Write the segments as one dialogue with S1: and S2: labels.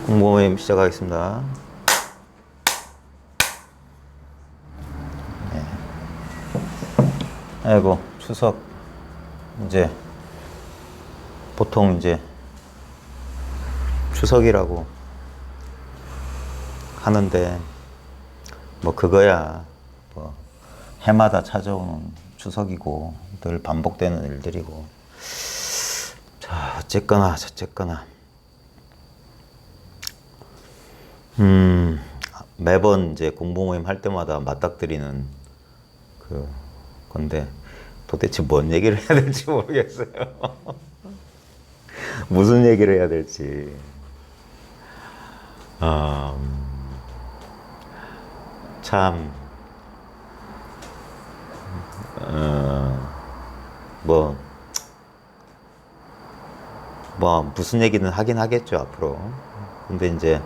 S1: 공모임 시작하겠습니다. 네. 아이고, 추석 이제 보통 이제 추석이라고 하는데 뭐 그거야 뭐 해마다 찾아오는 추석이고 늘 반복되는 일들이고, 자 어쨌거나 저쨌거나 매번 이제 공부 모임 할 때마다 맞닥뜨리는 그 건데 도대체 뭔 얘기를 해야 될지 모르겠어요. 무슨 얘기를 해야 될지. 참, 뭐 무슨 얘기는 하긴 하겠죠 앞으로. 근데 이제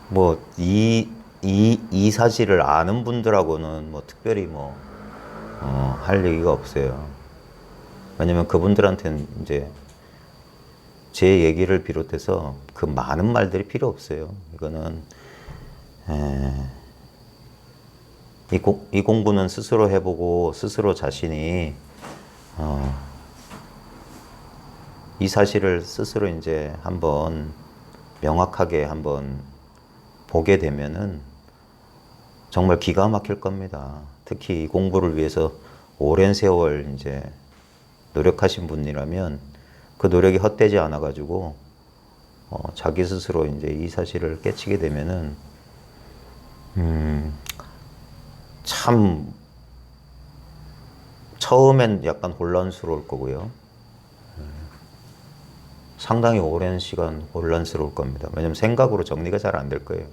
S1: 뭐 이 사실을 아는 분들하고는 뭐 특별히 할 얘기가 없어요. 왜냐면 그분들한테는 이제 제 얘기를 비롯해서 그 많은 말들이 필요 없어요. 이거는 이 공부는 스스로 해보고 스스로 자신이 이 사실을 스스로 이제 한번 명확하게 한번 보게 되면은 정말 기가 막힐 겁니다. 특히 이 공부를 위해서 오랜 세월 이제 노력하신 분이라면 그 노력이 헛되지 않아 가지고 자기 스스로 이제 이 사실을 깨치게 되면은 참 처음엔 약간 혼란스러울 거고요. 상당히 오랜 시간 혼란스러울 겁니다. 왜냐면 생각으로 정리가 잘 안 될 거예요.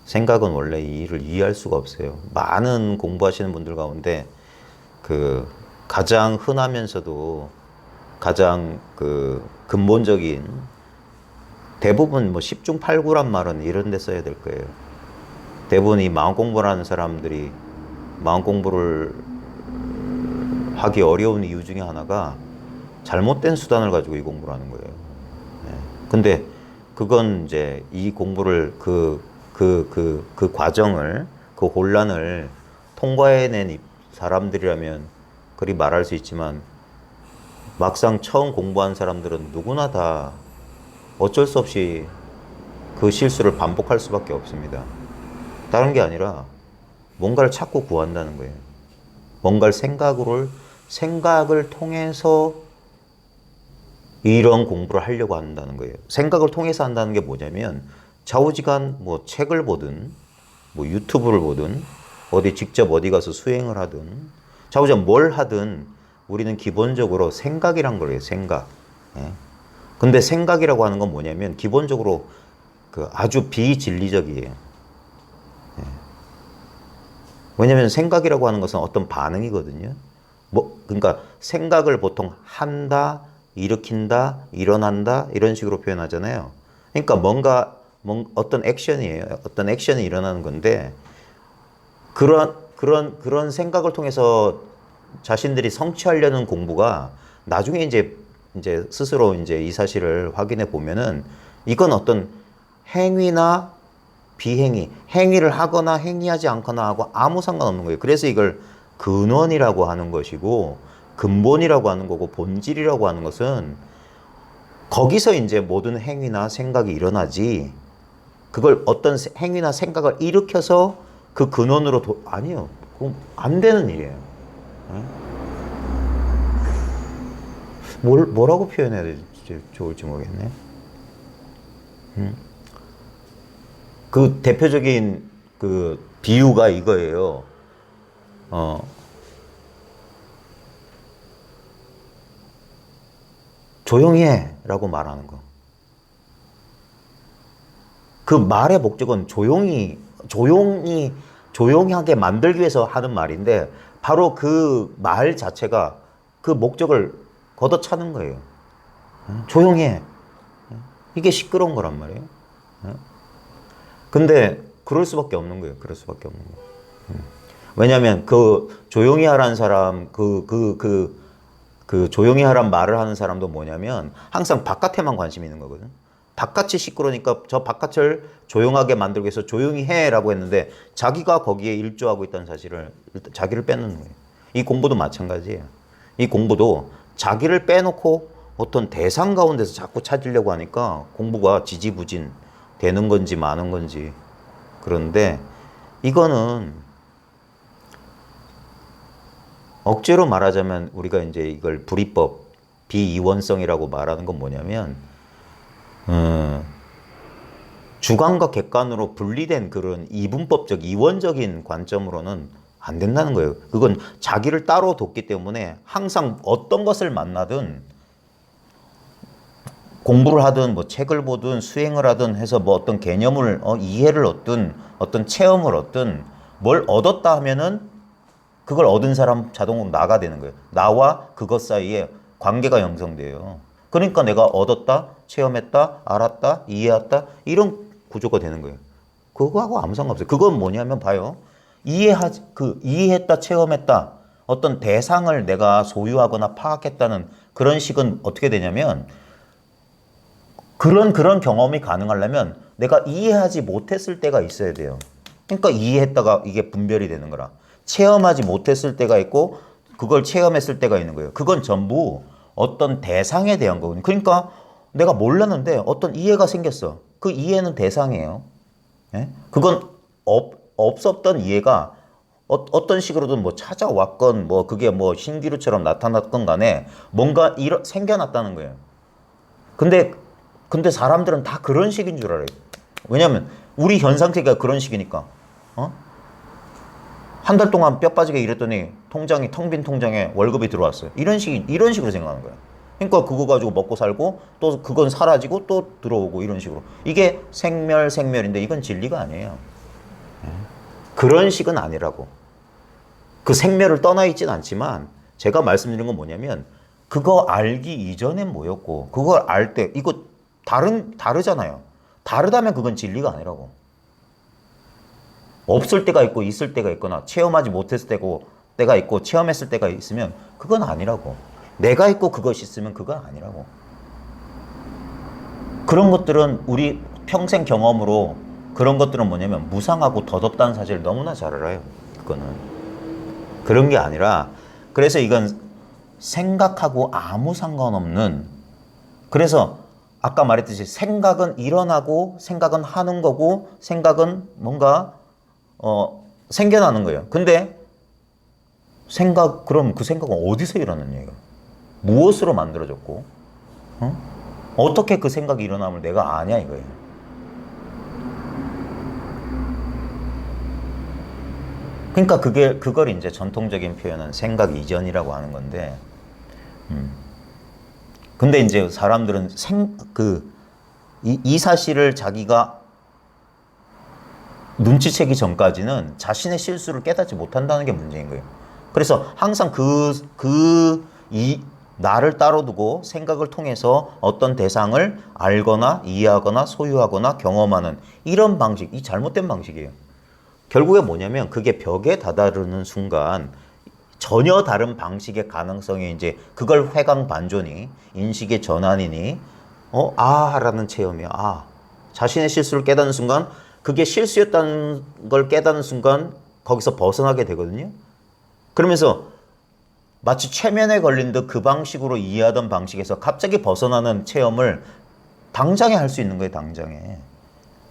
S1: 생각은 원래 이 일을 이해할 수가 없어요. 많은 공부하시는 분들 가운데 그 가장 흔하면서도 가장 그 근본적인 대부분 뭐 10중 8구란 말은 이런 데 써야 될 거예요. 대부분 이 마음 공부를 하는 사람들이 마음 공부를 하기 어려운 이유 중에 하나가 잘못된 수단을 가지고 이 공부를 하는 거예요. 근데 그건 이제 이 공부를 그 과정을, 그 혼란을 통과해낸 사람들이라면 그리 말할 수 있지만 막상 처음 공부한 사람들은 누구나 다 어쩔 수 없이 그 실수를 반복할 수밖에 없습니다. 다른 게 아니라 뭔가를 찾고 구한다는 거예요. 뭔가를 생각을 통해서 이런 공부를 하려고 한다는 거예요. 생각을 통해서 한다는 게 뭐냐면 좌우지간 뭐 책을 보든 뭐 유튜브를 보든 어디 직접 어디 가서 수행을 하든 좌우지간 뭘 하든 우리는 기본적으로 생각이란 거예요. 생각. 근데 생각이라고 하는 건 뭐냐면 기본적으로 그 아주 비진리적이에요. 왜냐면 생각이라고 하는 것은 어떤 반응이거든요. 그러니까 생각을 보통 한다, 일으킨다, 일어난다 이런 식으로 표현하잖아요. 그러니까 어떤 액션이에요. 어떤 액션이 일어나는 건데 그런 생각을 통해서 자신들이 성취하려는 공부가 나중에 이제 스스로 이제 이 사실을 확인해 보면은 이건 어떤 행위나 비행위, 행위를 하거나 행위하지 않거나 하고 아무 상관없는 거예요. 그래서 이걸 근원이라고 하는 것이고 근본이라고 하는 거고 본질이라고 하는 것은 거기서 이제 모든 행위나 생각이 일어나지, 그걸 어떤 행위나 생각을 일으켜서 그 근원으로 아니요. 그건 안 되는 일이에요. 뭐라고 표현해야 될지 좋을지 모르겠네. 그 대표적인 그 비유가 이거예요. 조용히 해 라고 말하는 거. 그 말의 목적은 조용하게 만들기 위해서 하는 말인데 바로 그 말 자체가 그 목적을 걷어차는 거예요. 조용히 해. 이게 시끄러운 거란 말이에요. 근데 그럴 수밖에 없는 거예요. 그럴 수밖에 없는 거. 왜냐면 그 조용히 하라는 사람, 그 조용히 하란 말을 하는 사람도 뭐냐면 항상 바깥에만 관심이 있는 거거든. 바깥이 시끄러우니까 저 바깥을 조용하게 만들기 위해서 조용히 해라고 했는데 자기가 거기에 일조하고 있다는 사실을 자기를 빼놓는 거예요. 이 공부도 마찬가지예요. 이 공부도 자기를 빼놓고 어떤 대상 가운데서 자꾸 찾으려고 하니까 공부가 지지부진 되는 건지 마는 건지. 그런데 이거는 억지로 말하자면 우리가 이제 이걸 불이법, 비이원성이라고 말하는 건 뭐냐면 주관과 객관으로 분리된 그런 이분법적, 이원적인 관점으로는 안 된다는 거예요. 그건 자기를 따로 뒀기 때문에 항상 어떤 것을 만나든 공부를 하든 뭐 책을 보든 수행을 하든 해서 뭐 어떤 개념을 이해를 얻든 어떤 체험을 얻든 뭘 얻었다 하면은 그걸 얻은 사람 자동으로 나가 되는 거예요. 나와 그것 사이에 관계가 형성돼요. 그러니까 내가 얻었다, 체험했다, 알았다, 이해했다 이런 구조가 되는 거예요. 그거하고 아무 상관없어요. 그건 뭐냐면 봐요. 이해했다, 체험했다. 어떤 대상을 내가 소유하거나 파악했다는 그런 식은 어떻게 되냐면 그런 경험이 가능하려면 내가 이해하지 못했을 때가 있어야 돼요. 그러니까 이해했다가 이게 분별이 되는 거라. 체험하지 못했을 때가 있고 그걸 체험했을 때가 있는 거예요. 그건 전부 어떤 대상에 대한 거거든요. 그러니까 내가 몰랐는데 어떤 이해가 생겼어. 그 이해는 대상이에요. 예? 그건 없었던 이해가 어떤 식으로든 뭐 찾아왔건 뭐 그게 뭐 신기루처럼 나타났건 간에 뭔가 생겨났다는 거예요. 근데 사람들은 다 그런 식인 줄 알아요. 왜냐면 우리 현 상태가 그런 식이니까. 한 달 동안 뼈 빠지게 일했더니 통장이 텅 빈 통장에 월급이 들어왔어요. 이런 식으로 생각하는 거예요. 그러니까 그거 가지고 먹고 살고 또 그건 사라지고 또 들어오고 이런 식으로. 이게 생멸인데 이건 진리가 아니에요. 그런 식은 아니라고. 그 생멸을 떠나 있진 않지만 제가 말씀드린 건 뭐냐면 그거 알기 이전엔 뭐였고 그걸 알 때 이거 다르잖아요. 다르다면 그건 진리가 아니라고. 없을 때가 있고 있을 때가 있거나 체험하지 못했을 때가 있고 체험했을 때가 있으면 그건 아니라고. 내가 있고 그것이 있으면 그건 아니라고. 그런 것들은 우리 평생 경험으로 그런 것들은 뭐냐면 무상하고 덧없다는 사실을 너무나 잘 알아요. 그거는. 그런 게 아니라 그래서 이건 생각하고 아무 상관없는 그래서 아까 말했듯이 생각은 일어나고 생각은 하는 거고 생각은 뭔가 생겨나는 거예요. 근데 그럼 그 생각은 어디서 일어나는 얘기가? 무엇으로 만들어졌고? 어떻게 그 생각이 일어남을 내가 아냐 이거예요. 그러니까 그걸 이제 전통적인 표현은 생각 이전이라고 하는 건데, 근데 이제 사람들은 이 사실을 자기가 눈치채기 전까지는 자신의 실수를 깨닫지 못한다는 게 문제인 거예요. 그래서 항상 나를 따로 두고 생각을 통해서 어떤 대상을 알거나 이해하거나 소유하거나 경험하는 이런 방식, 이 잘못된 방식이에요. 결국에 뭐냐면 그게 벽에 다다르는 순간 전혀 다른 방식의 가능성이 이제 그걸 회광반조니 인식의 전환이니 라는 체험이야. 자신의 실수를 깨닫는 순간 그게 실수였다는 걸 깨닫는 순간 거기서 벗어나게 되거든요. 그러면서 마치 최면에 걸린 듯 그 방식으로 이해하던 방식에서 갑자기 벗어나는 체험을 당장에 할 수 있는 거예요. 당장에.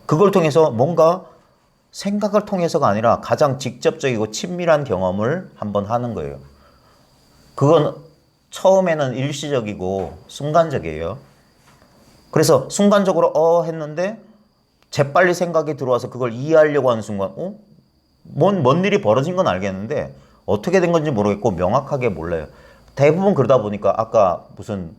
S1: 그걸 통해서 뭔가 생각을 통해서가 아니라 가장 직접적이고 친밀한 경험을 한번 하는 거예요. 그건 처음에는 일시적이고 순간적이에요. 그래서 순간적으로 했는데 재빨리 생각이 들어와서 그걸 이해하려고 하는 순간 뭔 일이 벌어진 건 알겠는데 어떻게 된 건지 모르겠고 명확하게 몰라요. 대부분 그러다 보니까 아까 무슨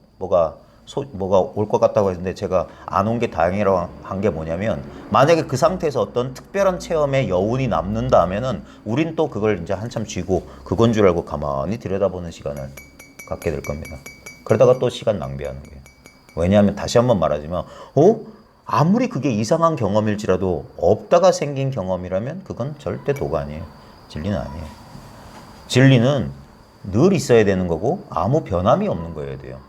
S1: 뭐가 올 것 같다고 했는데 제가 안 온 게 다행이라고 한 게 뭐냐면 만약에 그 상태에서 어떤 특별한 체험의 여운이 남는다 하면은 우린 또 그걸 이제 한참 쥐고 그건 줄 알고 가만히 들여다보는 시간을 갖게 될 겁니다. 그러다가 또 시간 낭비하는 거예요. 왜냐하면 다시 한번 말하지만 아무리 그게 이상한 경험일지라도 없다가 생긴 경험이라면 그건 절대 도가 아니에요. 진리는 아니에요. 진리는 늘 있어야 되는 거고 아무 변함이 없는 거여야 돼요.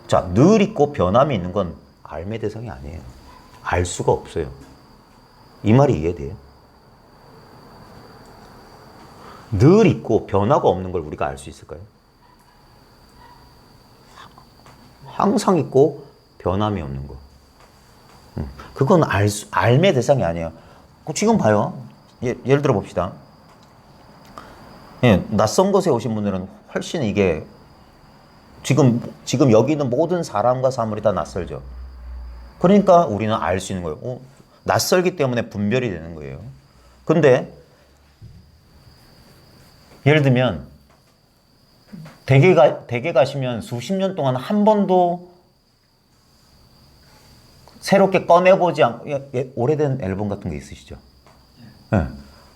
S1: 자, 늘 있고 변함이 있는 건 알매 대상이 아니에요. 알 수가 없어요. 이 말이 이해돼요? 늘 있고 변화가 없는 걸 우리가 알 수 있을까요? 항상 있고 변함이 없는 거. 그건 알매 대상이 아니에요. 지금 봐요. 예를 들어 봅시다. 예, 낯선 곳에 오신 분들은 훨씬 이게 지금 여기 있는 모든 사람과 사물이 다 낯설죠. 그러니까 우리는 알 수 있는 거예요. 낯설기 때문에 분별이 되는 거예요. 근데 예를 들면 댁에 가시면 수십 년 동안 한 번도 새롭게 꺼내보지 않고 오래된 앨범 같은 거 있으시죠? 네.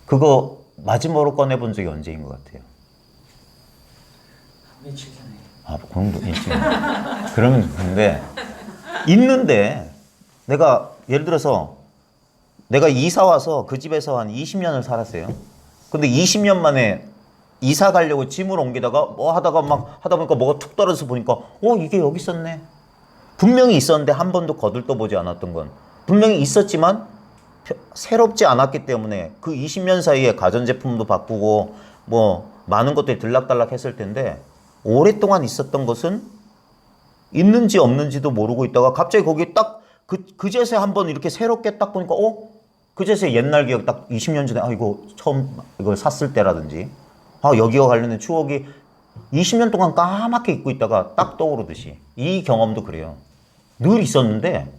S1: 그거 마지막으로 꺼내본 적이 언제인 것 같아요?
S2: 며칠 전에.
S1: 아, 그런 거 있지. 그러면 있는데 내가 예를 들어서 내가 이사 와서 그 집에서 한 20년을 살았어요. 근데 20년 만에 이사 가려고 짐을 옮기다가 뭐 하다가 막 하다 보니까 뭐가 툭 떨어져서 보니까 이게 여기 있었네. 분명히 있었는데 한 번도 거들떠보지 않았던 건 분명히 있었지만 새롭지 않았기 때문에 그 20년 사이에 가전제품도 바꾸고 뭐 많은 것들이 들락달락 했을 텐데 오랫동안 있었던 것은 있는지 없는지도 모르고 있다가 갑자기 거기 딱 그제서야 한번 이렇게 새롭게 딱 보니까 그제서야 옛날 기억 딱 20년 전에 이거 처음 이걸 샀을 때라든지 여기와 관련된 추억이 20년 동안 까맣게 잊고 있다가 딱 떠오르듯이 이 경험도 그래요. 늘 있었는데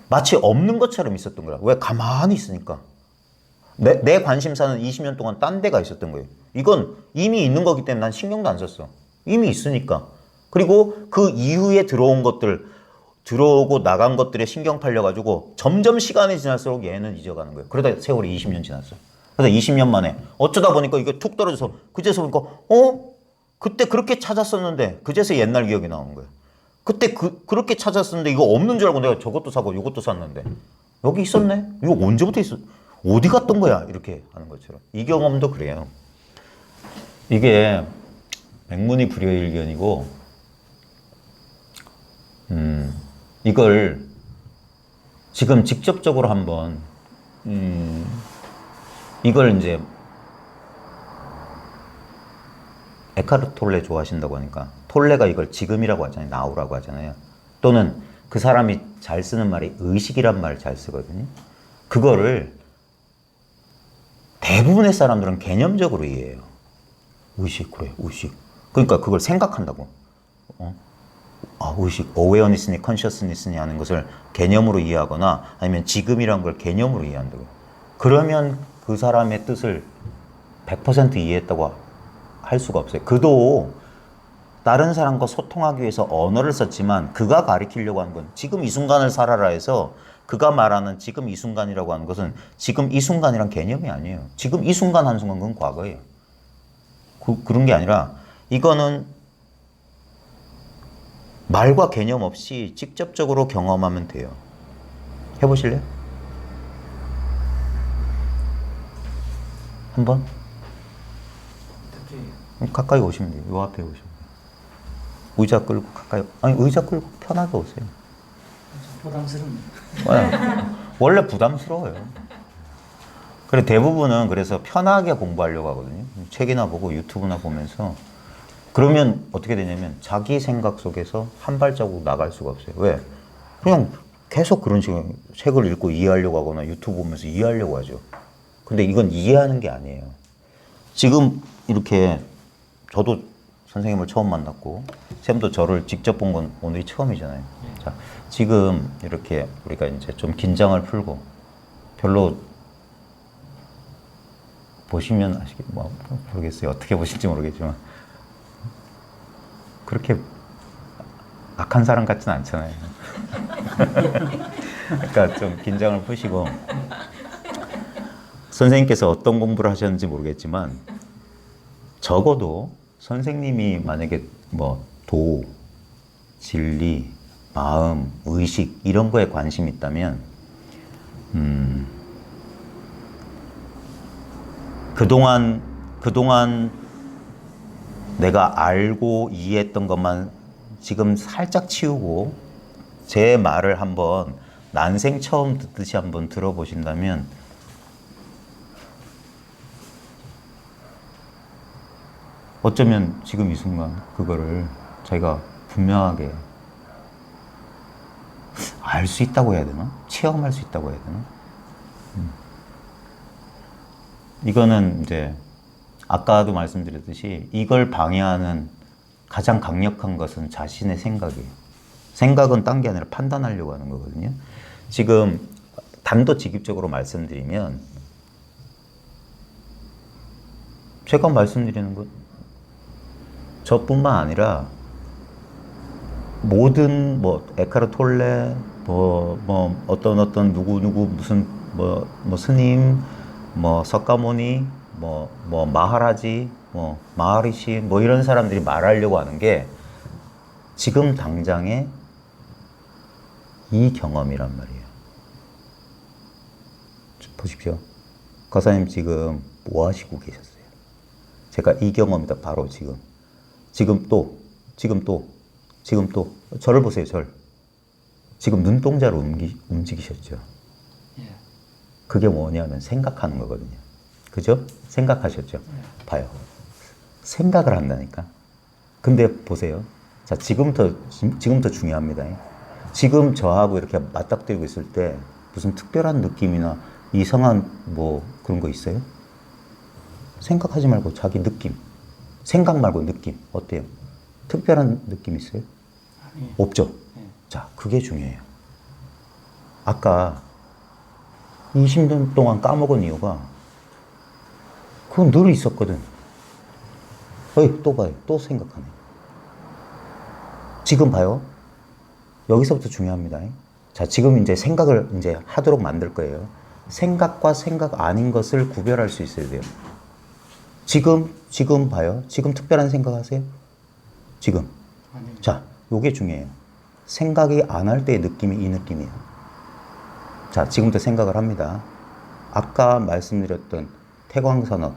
S1: 마치 없는 것처럼 있었던 거야. 왜? 가만히 있으니까. 내 관심사는 20년 동안 딴 데가 있었던 거예요. 이건 이미 있는 거기 때문에 난 신경도 안 썼어. 이미 있으니까. 그리고 그 이후에 들어온 것들, 들어오고 나간 것들에 신경 팔려가지고 점점 시간이 지날수록 얘는 잊어가는 거예요. 그러다 세월이 20년 지났어. 그래서 20년 만에 어쩌다 보니까 이게 툭 떨어져서 그제서 보니까 그때 그렇게 찾았었는데 그제서 옛날 기억이 나오는 거예요. 그때 그렇게 찾았었는데 이거 없는 줄 알고 내가 저것도 사고 이것도 샀는데 여기 있었네? 이거 언제부터 있었? 어디 갔던 거야? 이렇게 하는 것처럼. 이 경험도 그래요. 이게 백문이 불여일견이고 이걸 지금 직접적으로 한번 이걸 이제 에카르트 톨레 좋아하신다고 하니까 톨레가 이걸 지금이라고 하잖아요. now라고 하잖아요. 또는 그 사람이 잘 쓰는 말이 의식이란 말을 잘 쓰거든요. 그거를 대부분의 사람들은 개념적으로 이해해요. 의식, 그래, 의식. 그러니까 그걸 생각한다고. 의식, awareness니 consciousness니 하는 것을 개념으로 이해하거나 아니면 지금이란 걸 개념으로 이해한다고. 그러면 그 사람의 뜻을 100% 이해했다고 할 수가 없어요. 그도 다른 사람과 소통하기 위해서 언어를 썼지만 그가 가리키려고 하는 건 지금 이 순간을 살아라 해서 그가 말하는 지금 이 순간이라고 하는 것은 지금 이 순간이란 개념이 아니에요. 지금 이 순간 한 순간 그건 과거예요. 그런 게 아니라 이거는 말과 개념 없이 직접적으로 경험하면 돼요. 해보실래요? 한번? 가까이 오시면 돼요. 요 앞에 오시면 돼요. 의자 끌고 가까이, 의자 끌고 편하게 오세요.
S2: 부담스럽네요.
S1: 원래 부담스러워요. 그래, 대부분은 그래서 편하게 공부하려고 하거든요. 책이나 보고 유튜브나 보면서. 그러면 어떻게 되냐면 자기 생각 속에서 한 발자국 나갈 수가 없어요. 왜? 그냥 계속 그런 식으로 책을 읽고 이해하려고 하거나 유튜브 보면서 이해하려고 하죠. 근데 이건 이해하는 게 아니에요. 지금 이렇게 저도 선생님을 처음 만났고 쌤도 저를 직접 본 건 오늘이 처음이잖아요. 자, 지금 이렇게 우리가 이제 좀 긴장을 풀고 별로 보시면 모르겠어요. 어떻게 보실지 모르겠지만 그렇게 악한 사람 같진 않잖아요. 그러니까 좀 긴장을 푸시고 선생님께서 어떤 공부를 하셨는지 모르겠지만 적어도 선생님이 만약에 도, 진리, 마음, 의식 이런 거에 관심이 있다면 그동안 내가 알고 이해했던 것만 지금 살짝 치우고 제 말을 한번 난생 처음 듣듯이 한번 들어보신다면 어쩌면 지금 이 순간 그거를 저희가 분명하게 알 수 있다고 해야 되나? 체험할 수 있다고 해야 되나? 이거는 이제 아까도 말씀드렸듯이 이걸 방해하는 가장 강력한 것은 자신의 생각이에요. 생각은 딴 게 아니라 판단하려고 하는 거거든요. 지금 단도직입적으로 말씀드리면 제가 말씀드리는 것 저뿐만 아니라 모든 에카르 톨레 어떤 누구 무슨 스님 석가모니 마하라지 마하리시 이런 사람들이 말하려고 하는 게 지금 당장의 이 경험이란 말이에요. 보십시오. 거사님 지금 뭐 하시고 계셨어요? 제가 이 경험이다. 바로 지금 또 저를 보세요. 지금 눈동자로 움직이셨죠.
S2: 예.
S1: 그게 뭐냐면 생각하는 거거든요. 그죠? 생각하셨죠. 봐요. 생각을 한다니까. 근데 보세요. 자, 지금부터 중요합니다. 지금 저하고 이렇게 맞닥뜨리고 있을 때 무슨 특별한 느낌이나 이상한 그런 거 있어요? 생각하지 말고 자기 느낌. 생각 말고 느낌. 어때요? 특별한 느낌 있어요?
S2: 아니.
S1: 없죠? 자, 그게 중요해요. 아까 20년 동안 까먹은 이유가 그건 늘 있었거든. 또 봐요. 또 생각하네. 지금 봐요. 여기서부터 중요합니다. 자, 지금 이제 생각을 이제 하도록 만들 거예요. 생각과 생각 아닌 것을 구별할 수 있어야 돼요. 지금 봐요. 지금 특별한 생각 하세요? 지금.
S2: 아니.
S1: 자, 요게 중요해요. 생각이 안 할 때의 느낌이 이 느낌이에요. 자, 지금부터 생각을 합니다. 아까 말씀드렸던 태광산업,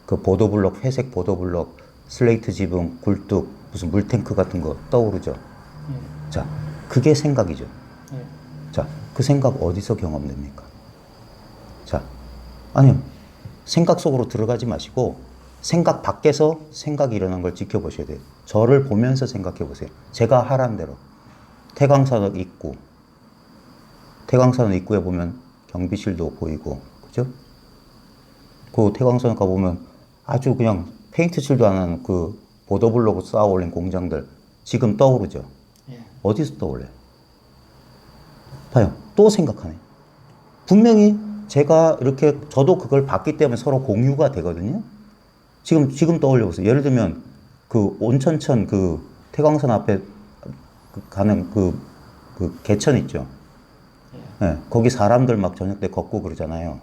S1: 그 보도블록, 회색 보도블록, 슬레이트 지붕, 굴뚝, 무슨 물탱크 같은 거 떠오르죠?
S2: 예.
S1: 자, 그게 생각이죠.
S2: 예.
S1: 자, 그 생각 어디서 경험됩니까? 자, 아니요. 생각 속으로 들어가지 마시고 생각 밖에서 생각이 일어난 걸 지켜보셔야 돼요. 저를 보면서 생각해 보세요. 제가 하란 대로. 태광산업 입구. 태광산업 입구에 보면 경비실도 보이고, 그죠? 그 태광산업 가보면 아주 그냥 페인트 칠도 안 하는 그 보도블록으로 쌓아 올린 공장들 지금 떠오르죠?
S2: 예.
S1: 어디서 떠올려요? 봐요. 또 생각하네. 분명히 제가 이렇게 저도 그걸 봤기 때문에 서로 공유가 되거든요. 지금 떠올려 보세요. 예를 들면 그 온천천 그 태광산 앞에 가는 그 개천 있죠.
S2: 예.
S1: 네, 거기 사람들 막 저녁 때 걷고 그러잖아요.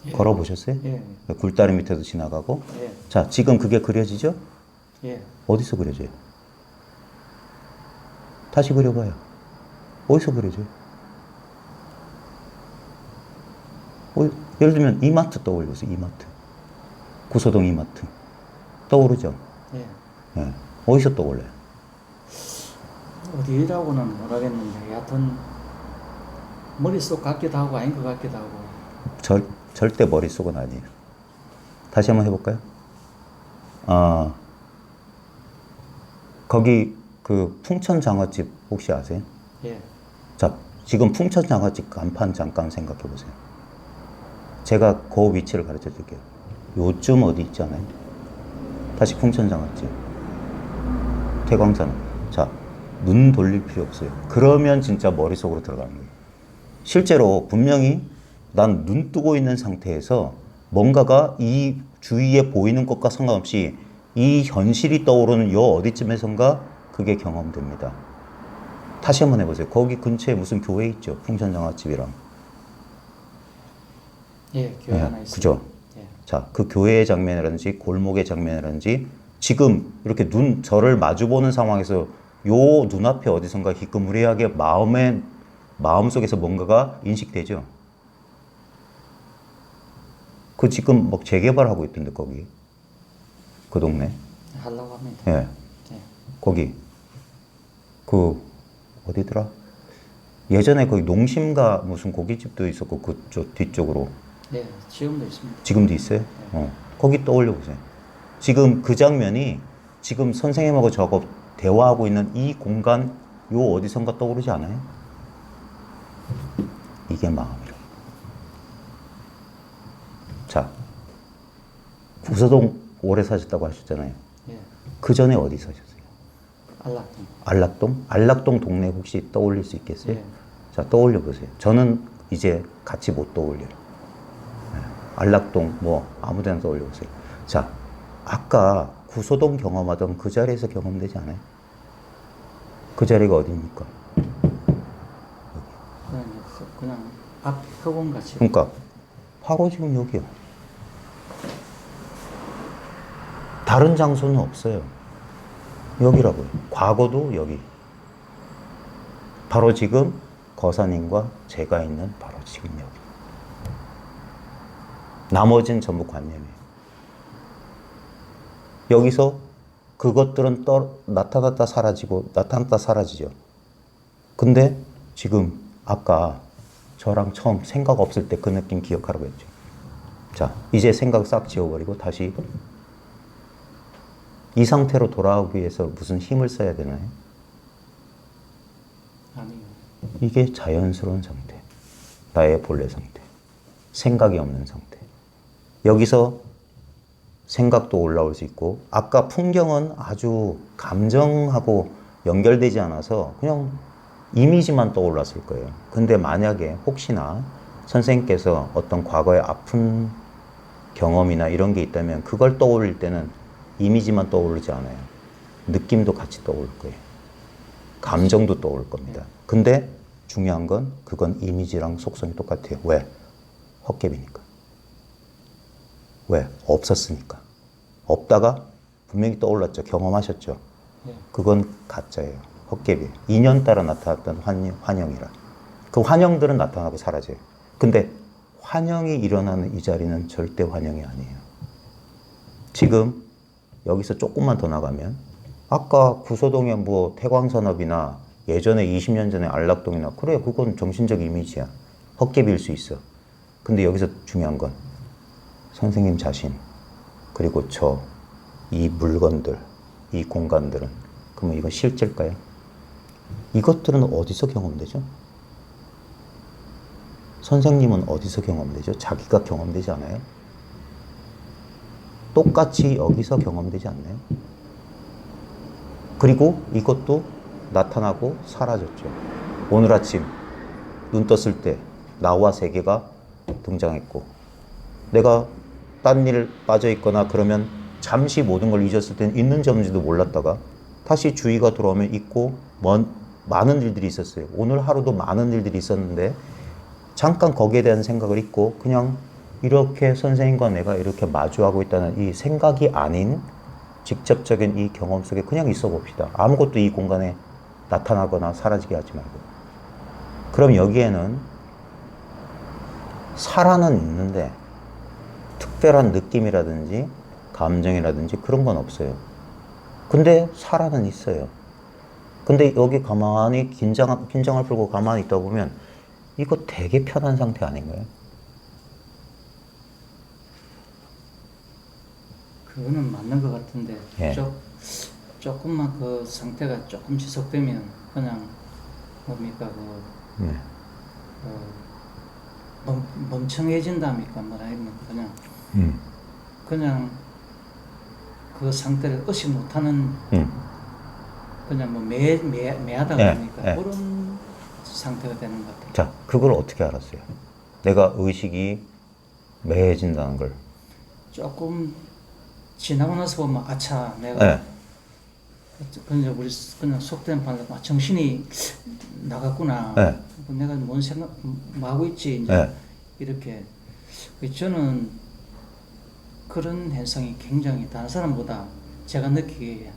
S2: 예.
S1: 걸어보셨어요?
S2: 예.
S1: 굴다리 밑에도 지나가고.
S2: 예.
S1: 자, 지금 그게 그려지죠?
S2: 예.
S1: 어디서 그려져요? 다시 그려봐요. 어디서 그려져요? 예를 들면 이마트 떠올려보세요. 이마트. 구소동 이마트. 떠오르죠?
S2: 예.
S1: 예. 어디서 떠올려요?
S2: 어디라고는 모르겠는데 여하튼 머릿속 같기도 하고 아닌 것 같기도 하고.
S1: 절대 머릿속은 아니에요. 다시 한번 해볼까요? 거기 그 풍천장어집 혹시 아세요?
S2: 예.
S1: 자, 지금 풍천장어집 간판 잠깐 생각해 보세요. 제가 그 위치를 가르쳐 드릴게요. 요쯤 어디 있지 않아요? 다시 풍천장어집. 태광산. 자, 눈 돌릴 필요 없어요. 그러면 진짜 머릿속으로 들어가는 거예요. 실제로 분명히 난 눈 뜨고 있는 상태에서 뭔가가 이 주위에 보이는 것과 상관없이 이 현실이 떠오르는 요 어디쯤에선가 그게 경험됩니다. 다시 한번 해보세요. 거기 근처에 무슨 교회 있죠? 풍천장어집이랑.
S2: 예. 교회 하나 있어요.
S1: 그죠?
S2: 예.
S1: 자, 그 교회의 장면이라든지 골목의 장면이라든지 지금 이렇게 저를 마주보는 상황에서 요 눈앞에 어디선가 희끄무리하게 마음속에서 뭔가가 인식되죠? 그 지금 막 재개발하고 있던데 거기 그 동네.
S2: 하려고 합니다.
S1: 예.
S2: 예.
S1: 거기 그 어디더라? 예전에 거기 농심가 무슨 고깃집도 있었고 그쪽 뒤쪽으로
S2: 예, 지금도 있습니다.
S1: 지금도 있어요? 거기 떠올려 보세요. 지금 그 장면이 지금 선생님하고 저하고 대화하고 있는 이 공간 요 어디선가 떠오르지 않아요? 이게 마음이라. 자, 구서동 오래 사셨다고 하셨잖아요.
S2: 예,
S1: 그 전에 어디 사셨어요?
S2: 안락동.
S1: 안락동? 안락동 동네 혹시 떠올릴 수 있겠어요?
S2: 예.
S1: 자, 떠올려 보세요. 저는 이제 같이 못 떠올려요. 네. 안락동 뭐 아무 데나 떠올려 보세요. 자, 아까 구소동 경험하던 그 자리에서 경험되지 않아요? 그 자리가 어디입니까?
S2: 그냥 앞 흑원 같이.
S1: 그러니까 바로 지금 여기요. 다른 장소는 없어요. 여기라고요. 과거도 여기. 바로 지금 거사님과 제가 있는 바로 지금 여기. 나머지는 전부 관념이에요. 여기서 그것들은 나타났다 사라지고 나타났다 사라지죠. 근데 지금 아까 저랑 처음 생각 없을 때 그 느낌 기억하라고 했죠. 자, 이제 생각 싹 지워버리고 다시 이 상태로 돌아오기 위해서 무슨 힘을 써야 되나요?
S2: 아니요.
S1: 이게 자연스러운 상태. 나의 본래 상태. 생각이 없는 상태. 여기서 생각도 올라올 수 있고, 아까 풍경은 아주 감정하고 연결되지 않아서 그냥 이미지만 떠올랐을 거예요. 근데 만약에 혹시나 선생님께서 어떤 과거의 아픈 경험이나 이런 게 있다면 그걸 떠올릴 때는 이미지만 떠오르지 않아요. 느낌도 같이 떠오를 거예요. 감정도 떠오를 겁니다. 근데 중요한 건 그건 이미지랑 속성이 똑같아요. 왜? 헛개비니까. 왜? 없었으니까. 없다가 분명히 떠올랐죠. 경험하셨죠.
S2: 예.
S1: 그건 가짜예요. 헛개비. 인연 따라 나타났던 환영이라. 그 환영들은 나타나고 사라져요. 근데 환영이 일어나는 이 자리는 절대 환영이 아니에요. 지금 여기서 조금만 더 나가면 아까 구서동의 뭐 태광산업이나 예전에 20년 전에 안락동이나 그래 그건 정신적 이미지야. 헛개비일 수 있어. 근데 여기서 중요한 건 선생님 자신 그리고 저 이 물건들 이 공간들은 그러면 이건 실제일까요? 이것들은 어디서 경험되죠? 선생님은 어디서 경험되죠? 자기가 경험되지 않아요? 똑같이 여기서 경험되지 않나요? 그리고 이것도 나타나고 사라졌죠. 오늘 아침 눈 떴을 때 나와 세계가 등장했고 내가 딴 일 빠져 있거나 그러면 잠시 모든 걸 잊었을 땐 있는지 없는지도 몰랐다가 다시 주의가 돌아오면 있고 많은 일들이 있었어요. 오늘 하루도 많은 일들이 있었는데 잠깐 거기에 대한 생각을 잊고 그냥 이렇게 선생님과 내가 이렇게 마주하고 있다는 이 생각이 아닌 직접적인 이 경험 속에 그냥 있어 봅시다. 아무것도 이 공간에 나타나거나 사라지게 하지 말고. 그럼 여기에는 살아는 있는데 특별한 느낌이라든지 감정이라든지 그런 건 없어요. 근데 살아는 있어요. 근데 여기 가만히 긴장을 풀고 가만히 있다 보면 이거 되게 편한 상태 아닌가요?
S2: 그거는 맞는 것 같은데
S1: 예.
S2: 조금만 그 상태가 조금 지속되면 그냥 뭡니까 멍청해진답니까 뭐라 하면 그냥 그 상태를 의식 못하는 그냥 뭐 매하다 보니까 그런 상태가 되는 것 같아요.
S1: 자, 그걸 어떻게 알았어요? 내가 의식이 매해진다는 걸.
S2: 조금 지나고 나서 보면 아차 내가 그냥 우리 그냥 속된 반응 정신이 나갔구나. 내가 뭔 생각 뭐 하고 있지 이제 이렇게 저는 그런 현상이 굉장히 다른 사람보다 제가 느끼기에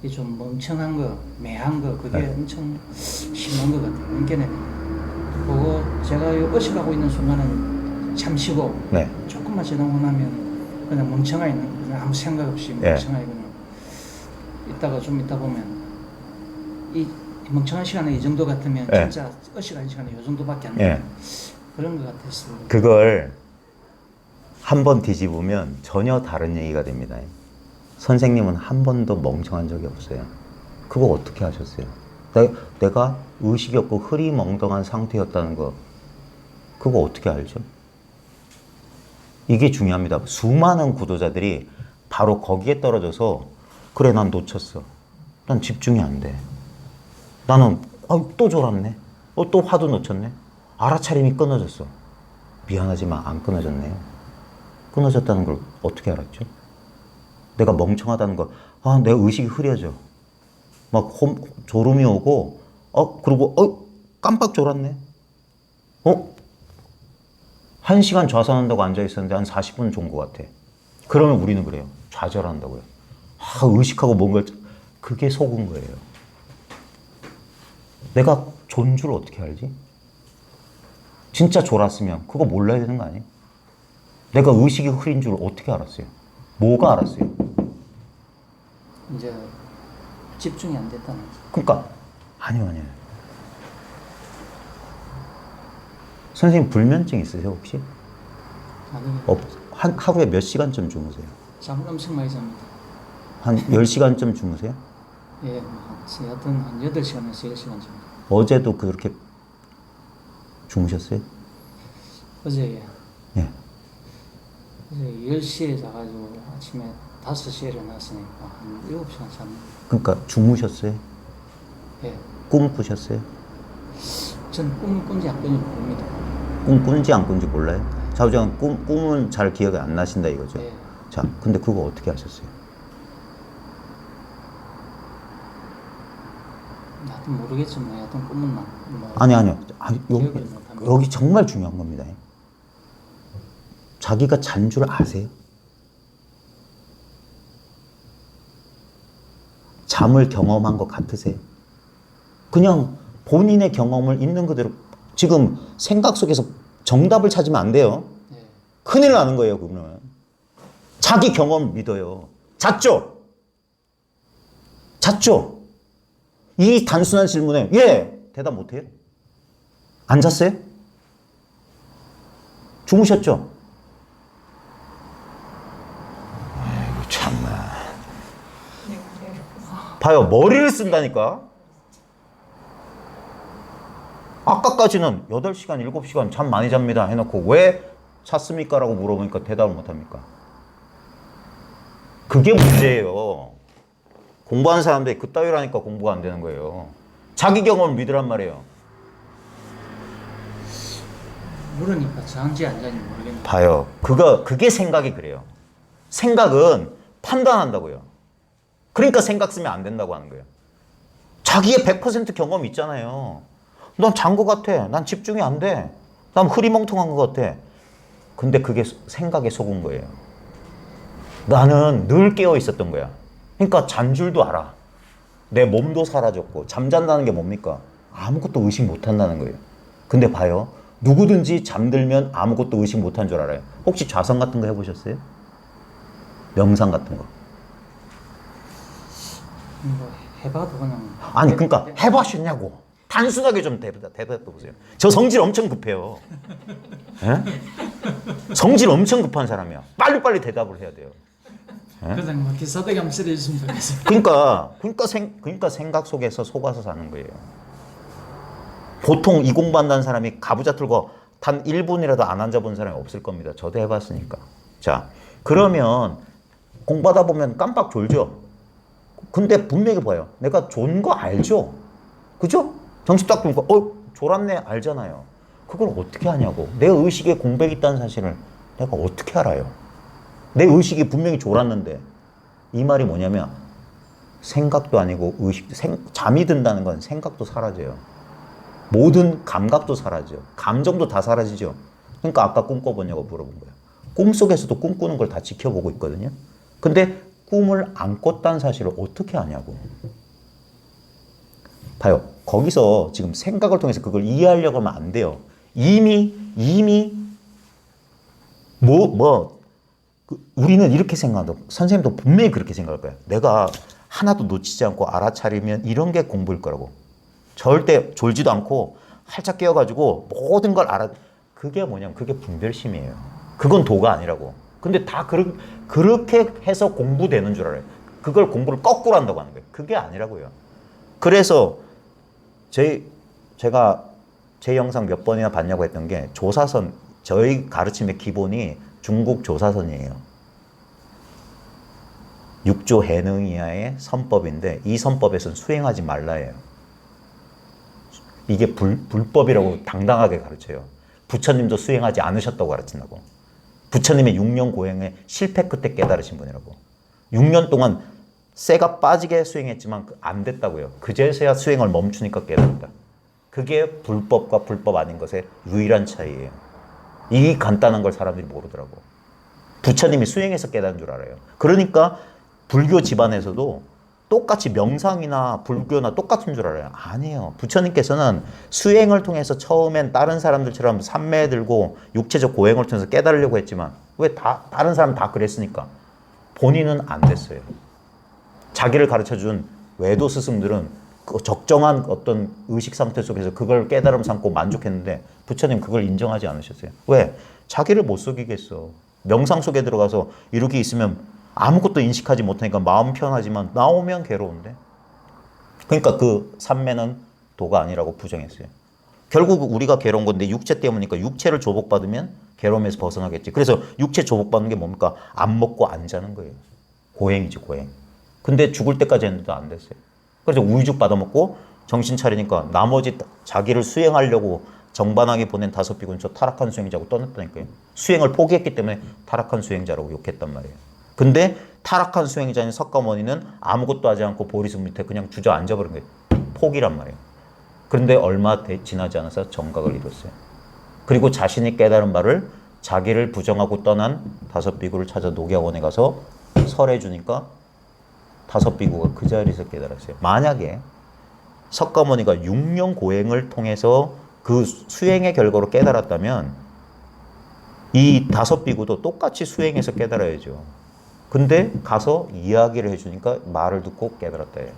S2: 이 좀 멍청한 거, 매한 거 그게 엄청 심한 것 같아요. 그러니까 그거 제가 의식하고 있는 순간은 참 쉬고
S1: 네.
S2: 조금만 지나고 나면 그냥 멍청하 있는 그냥 아무 생각 없이
S1: 예.
S2: 멍청하게 그냥 있다가 좀 있다 보면 이 멍청한 시간에 이 정도 같으면
S1: 예.
S2: 진짜 어시간 시간에 이 정도밖에 안
S1: 예.
S2: 돼요. 그런 것 같았어.
S1: 그걸 한 번 뒤집으면 전혀 다른 얘기가 됩니다. 선생님은 한 번도 멍청한 적이 없어요. 그거 어떻게 하셨어요? 내가 의식이 없고 흐리멍덩한 상태였다는 거, 그거 어떻게 알죠? 이게 중요합니다. 수많은 구도자들이 바로 거기에 떨어져서, 그래, 난 놓쳤어. 난 집중이 안 돼. 나는 또 졸았네. 또 화도 놓쳤네. 알아차림이 끊어졌어. 미안하지만 안 끊어졌네요. 끊어졌다는 걸 어떻게 알았죠? 내가 멍청하다는 걸, 내 의식이 흐려져. 막 졸음이 오고, 그리고, 깜빡 졸았네. 1시간 좌선한다고 앉아있었는데 한 40분 좋은 것 같아. 그러면 우리는 그래요. 좌절한다고요. 의식하고 뭔가, 그게 속은 거예요. 내가 존 줄 어떻게 알지? 진짜 졸았으면 그거 몰라야 되는 거 아니에요? 내가 의식이 흐린 줄 어떻게 알았어요? 뭐가 알았어요?
S2: 이제 집중이 안 됐다는 거죠.
S1: 그러니까 아니요. 선생님 불면증 있으세요 혹시?
S2: 아니,
S1: 하루에 몇 시간쯤 주무세요?
S2: 잠을 엄청 많이 잡니다.
S1: 한 10시간쯤 주무세요?
S2: 예, 하여튼 한 8시간에서 10시간 정도.
S1: 어제도 그렇게 주무셨어요?
S2: 어제
S1: 예.
S2: 10시에 자가지고 아침에 5시에 일어났으니까 한 7시간 잤네.
S1: 그러니까 주무셨어요?
S2: 예.
S1: 꿈 꾸셨어요?
S2: 전 꿈을 꾼지 안 꾼지 모릅니다.
S1: 꿈 꾼지 안 꾼지 몰라요? 자우장 꿈은 잘 기억이 안 나신다 이거죠?
S2: 예.
S1: 자, 근데 그거 어떻게 하셨어요?
S2: 나도 모르겠지만 하여튼 꿈은
S1: 아니요.
S2: 기억을 못합니다.
S1: 여기 정말 중요한 겁니다. 자기가 잔 줄 아세요? 잠을 경험한 것 같으세요? 그냥 본인의 경험을 있는 그대로, 지금 생각 속에서 정답을 찾으면 안 돼요.
S2: 예.
S1: 큰일 나는 거예요, 그러면. 자기 경험 믿어요. 잤죠? 이 단순한 질문에 대답 못해요? 안 잤어요? 주무셨죠? 아이고 참나. 봐요, 머리를 쓴다니까. 아까까지는 8시간, 7시간 잠 많이 잡니다 해놓고 왜 잤습니까? 라고 물어보니까 대답을 못합니까? 그게 문제예요. 공부하는 사람들이 그따위라니까 공부가 안 되는 거예요. 자기 경험을 믿으란 말이에요.
S2: 모르니까 잔지 안 잔지 모르겠네.
S1: 봐요. 그게 생각이 그래요. 생각은 판단한다고요. 그러니까 생각 쓰면 안 된다고 하는 거예요. 자기의 100% 경험이 있잖아요. 난 잔 것 같아. 난 집중이 안 돼. 난 흐리멍텅한 것 같아. 근데 그게 생각에 속은 거예요. 나는 늘 깨어 있었던 거야. 그러니까 잔 줄도 알아. 내 몸도 사라졌고 잠잔다는 게 뭡니까? 아무것도 의식 못 한다는 거예요. 근데 봐요. 누구든지 잠들면 아무것도 의식 못 한 줄 알아요. 혹시 좌선 같은 거 해보셨어요? 명상 같은 거.
S2: 뭐 해봐도 그냥.
S1: 아니 그러니까 해보셨냐고. 단순하게 좀 대답해 보세요. 저 성질 엄청 급해요. 예? 성질 엄청 급한 사람이야. 빨리빨리 대답을 해야 돼요.
S2: 그냥 뭐 기사대기 한번 쓰러졌으면 좋겠어요.
S1: 그러니까 생각 속에서 속아서 사는 거예요. 보통 이 공부한다는 사람이 가부좌 틀고 단 1분이라도 안 앉아본 사람이 없을 겁니다. 저도 해봤으니까. 자, 그러면 공부하다 보면 깜빡 졸죠? 근데 분명히 봐요. 내가 존 거 알죠? 그죠? 정신 딱 들니까 졸았네 알잖아요. 그걸 어떻게 하냐고. 내 의식에 공백이 있다는 사실을 내가 어떻게 알아요? 내 의식이 분명히 졸았는데. 이 말이 뭐냐면 생각도 아니고 잠이 든다는 건 생각도 사라져요. 모든 감각도 사라져요. 감정도 다 사라지죠. 그러니까 아까 꿈 꿔보냐고 물어본 거예요. 꿈속에서도 꿈꾸는 걸 다 지켜보고 있거든요. 근데 꿈을 안 꿨다는 사실을 어떻게 아냐고. 봐요. 거기서 지금 생각을 통해서 그걸 이해하려고 하면 안 돼요. 이미 우리는 이렇게 생각한다. 선생님도 분명히 그렇게 생각할 거야. 내가 하나도 놓치지 않고 알아차리면 이런 게 공부일 거라고. 절대 졸지도 않고 활짝 깨어가지고 모든 걸 그게 뭐냐면 그게 분별심이에요. 그건 도가 아니라고. 근데 다 그렇게 해서 공부되는 줄 알아요. 그걸 공부를 거꾸로 한다고 하는 거예요. 그게 아니라고요. 그래서 제가 제 영상 몇 번이나 봤냐고 했던 게 조사선, 저희 가르침의 기본이 중국 조사선이에요. 6조 해능 이하의 선법인데 이 선법에서는 수행하지 말라예요. 이게 불법이라고 당당하게 가르쳐요. 부처님도 수행하지 않으셨다고 가르친다고. 부처님의 6년 고행의 실패 끝에 깨달으신 분이라고. 6년 동안 쇠가 빠지게 수행했지만 안 됐다고요. 그제서야 수행을 멈추니까 깨달았다. 그게 불법과 불법 아닌 것의 유일한 차이예요. 이 간단한 걸 사람들이 모르더라고. 부처님이 수행해서 깨달은 줄 알아요. 그러니까 불교 집안에서도 똑같이 명상이나 불교나 똑같은 줄 알아요. 아니에요. 부처님께서는 수행을 통해서 처음엔 다른 사람들처럼 삼매 들고 육체적 고행을 통해서 깨달으려고 했지만 왜 다른 사람 다 그랬으니까 본인은 안 됐어요. 자기를 가르쳐준 외도 스승들은 그 적정한 어떤 의식 상태 속에서 그걸 깨달음 삼고 만족했는데 부처님 그걸 인정하지 않으셨어요. 왜? 자기를 못 속이겠어. 명상 속에 들어가서 이렇게 있으면 아무것도 인식하지 못하니까 마음 편하지만 나오면 괴로운데. 그러니까 그 삼매는 도가 아니라고 부정했어요. 결국 우리가 괴로운 건데 육체 때문이니까 육체를 조복받으면 괴로움에서 벗어나겠지. 그래서 육체 조복받는 게 뭡니까? 안 먹고 안 자는 거예요. 고행이지, 고행. 근데 죽을 때까지 했는데도 안 됐어요. 그래서 우유죽 받아먹고 정신 차리니까 나머지 자기를 수행하려고 정반하게 보낸 5비구는 저 타락한 수행자고 떠났다니까요. 수행을 포기했기 때문에 타락한 수행자라고 욕했단 말이에요. 근데 타락한 수행자인 석가모니는 아무것도 하지 않고 보리숲 밑에 그냥 주저앉아버린 거예요. 포기란 말이에요. 그런데 얼마 지나지 않아서 정각을 이뤘어요. 그리고 자신이 깨달은 바를 자기를 부정하고 떠난 5비구를 찾아 녹야원에 가서 설해주니까 5비구가 그 자리에서 깨달았어요. 만약에 석가모니가 6년 고행을 통해서 그 수행의 결과로 깨달았다면 이 5비구도 똑같이 수행해서 깨달아야죠. 근데 가서 이야기를 해주니까 말을 듣고 깨달았다 해요.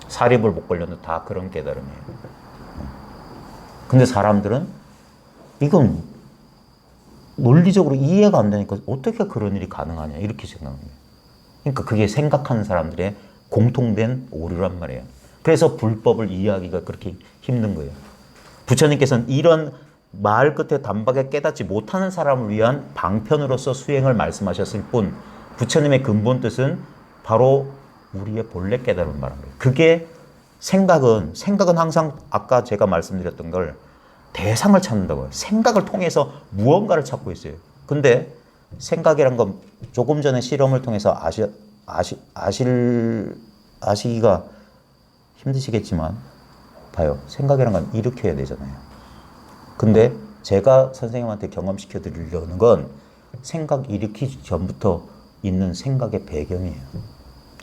S1: 사립을 못 걸렸는데 다 그런 깨달음이에요. 근데 사람들은 이건 논리적으로 이해가 안 되니까 어떻게 그런 일이 가능하냐 이렇게 생각합니다. 그러니까 그게 생각하는 사람들의 공통된 오류란 말이에요. 그래서 불법을 이해하기가 그렇게 힘든 거예요. 부처님께서는 이런 말 끝에 단박에 깨닫지 못하는 사람을 위한 방편으로서 수행을 말씀하셨을 뿐 부처님의 근본 뜻은 바로 우리의 본래 깨달음을 말한 거예요. 그게 생각은 항상 아까 제가 말씀드렸던 걸 대상을 찾는다고요. 생각을 통해서 무언가를 찾고 있어요. 근데 생각이란 건 조금 전에 실험을 통해서 아시기가 힘드시겠지만 봐요. 생각이란 건 일으켜야 되잖아요. 근데 제가 선생님한테 경험시켜 드리려는 건 생각 일으키기 전부터 있는 생각의 배경이에요.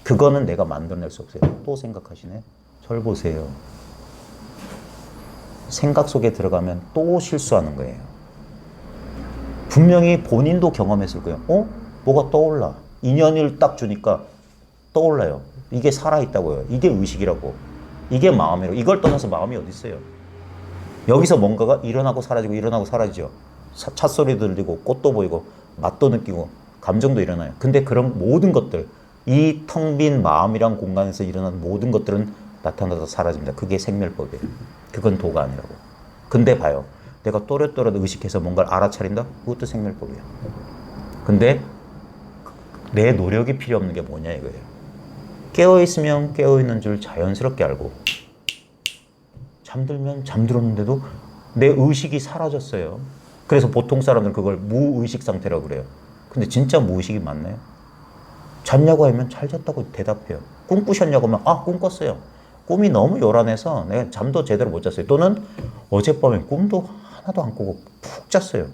S1: 그거는 내가 만들어낼 수 없어요. 또 생각하시네? 절 보세요. 생각 속에 들어가면 또 실수하는 거예요. 분명히 본인도 경험했을 거예요. 뭐가 떠올라. 인연을 딱 주니까 떠올라요. 이게 살아있다고요. 이게 의식이라고. 이게 마음이라고. 이걸 떠나서 마음이 어디 있어요. 여기서 뭔가가 일어나고 사라지고 일어나고 사라지죠. 찻소리 들리고 꽃도 보이고 맛도 느끼고 감정도 일어나요. 근데 그런 모든 것들, 이 텅 빈 마음이란 공간에서 일어나는 모든 것들은 나타나서 사라집니다. 그게 생멸법이에요. 그건 도가 아니라고. 근데 봐요. 내가 또렷또렷 의식해서 뭔가를 알아차린다? 그것도 생멸법이에요. 근데 내 노력이 필요 없는 게 뭐냐 이거예요. 깨어있으면 깨어있는 줄 자연스럽게 알고 잠들면 잠들었는데도 내 의식이 사라졌어요. 그래서 보통 사람들은 그걸 무의식 상태라고 그래요. 근데 진짜 무의식이 맞나요? 잤냐고 하면 잘 잤다고 대답해요. 꿈꾸셨냐고 하면 꿈 꿨어요. 꿈이 너무 요란해서 내가 잠도 제대로 못 잤어요. 또는 어젯밤에 꿈도 하나도 안 꾸고 푹 잤어요.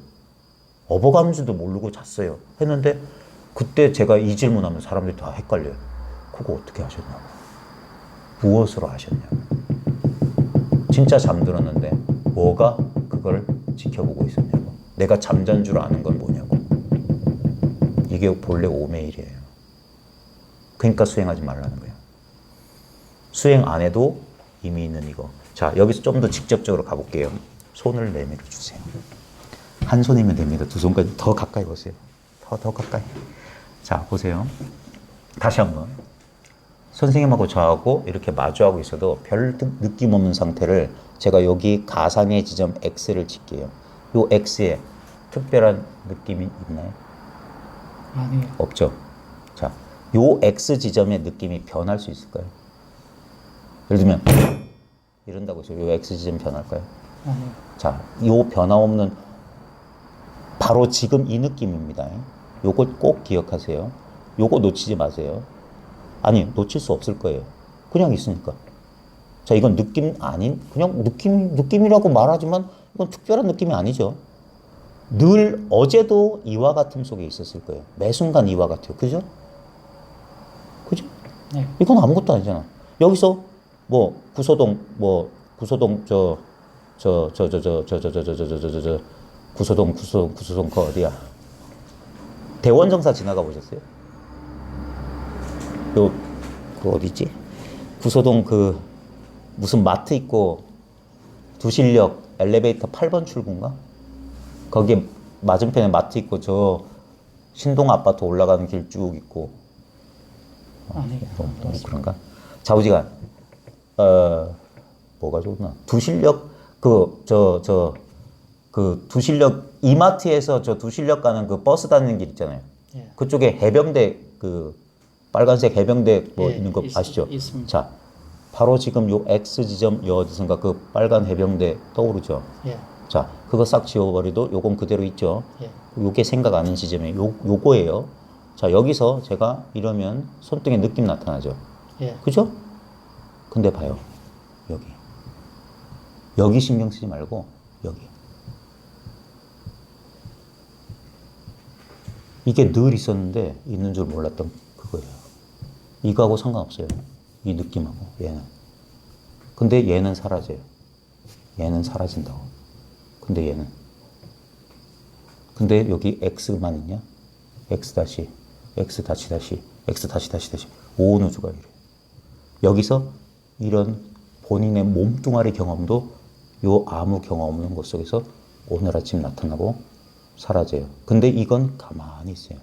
S1: 업어가는 줄도 모르고 잤어요. 했는데 그때 제가 이 질문하면 사람들이 다 헷갈려요. 그거 어떻게 하셨냐고. 무엇으로 하셨냐고. 진짜 잠들었는데 뭐가 그걸 지켜보고 있었냐고. 내가 잠잔 줄 아는 건 뭐냐고. 이게 본래 5매일이에요. 그러니까 수행하지 말라는 거예요. 수행 안 해도 이미 있는 이거. 자, 여기서 좀 더 직접적으로 가볼게요. 손을 내밀어 주세요. 한 손이면 됩니다. 두 손까지 더 가까이 보세요. 더 가까이. 자, 보세요. 다시 한번. 선생님하고 저하고 이렇게 마주하고 있어도 별 느낌 없는 상태를 제가 여기 가상의 지점 X를 칠게요. 요 X에 특별한 느낌이 있나요?
S2: 아니요.
S1: 없죠. 자, 요 X 지점의 느낌이 변할 수 있을까요? 예를 들면 이런다고 해서 요 X 지점 변할까요?
S2: 아니요.
S1: 자, 요 변화없는 바로 지금 이 느낌입니다. 요거 꼭 기억하세요. 요거 놓치지 마세요. 아니, 놓칠 수 없을 거예요. 그냥 있으니까. 자, 이건 느낌 아닌, 그냥 느낌이라고 말하지만 이건 특별한 느낌이 아니죠. 늘 어제도 이와 같음 속에 있었을 거예요. 매 순간 이와 같아요. 그죠? 그죠?
S2: 네.
S1: 이건 아무것도 아니잖아. 여기서 뭐 구소동 구소동 그 어디야? 대원정사 지나가 보셨어요? 그 어디지? 구소동 그 무슨 마트 있고 두실역 엘리베이터 8번 출구인가? 거기에 맞은편에 마트 있고 저 신동 아파트 올라가는 길 쭉 있고
S2: 아니요.
S1: 너무 그런가? 좌우지간 뭐가 좋나? 두실역 그 두실역 이마트에서 저 두실역 가는 그 버스 다니는 길 있잖아요.
S2: 예.
S1: 그쪽에 해병대 그 빨간색 해병대 뭐
S2: 예,
S1: 있는 거 아시죠?
S2: 있습니다.
S1: 자, 바로 지금 요 X 지점 요 어디선가 그 빨간 해병대 떠오르죠?
S2: 예.
S1: 자, 그거 싹 지워버리도 요건 그대로 있죠?
S2: 예.
S1: 요게 생각 아닌 지점이에요. 요거예요. 자, 여기서 제가 이러면 손등에 느낌 나타나죠?
S2: 예.
S1: 그죠? 근데 봐요. 여기 신경 쓰지 말고 여기. 이게 늘 있었는데 있는 줄 몰랐던 그거예요. 이거하고 상관없어요. 이 느낌하고 얘는. 근데 얘는 사라져요. 얘는 사라진다고. 근데 여기 X만 있냐? X 다시 X 다시 온 우주가 이래요. 여기서 이런 본인의 몸뚱아리 경험도 요 아무 경험 없는 곳 속에서 오늘 아침 나타나고 사라져요. 근데 이건 가만히 있어요.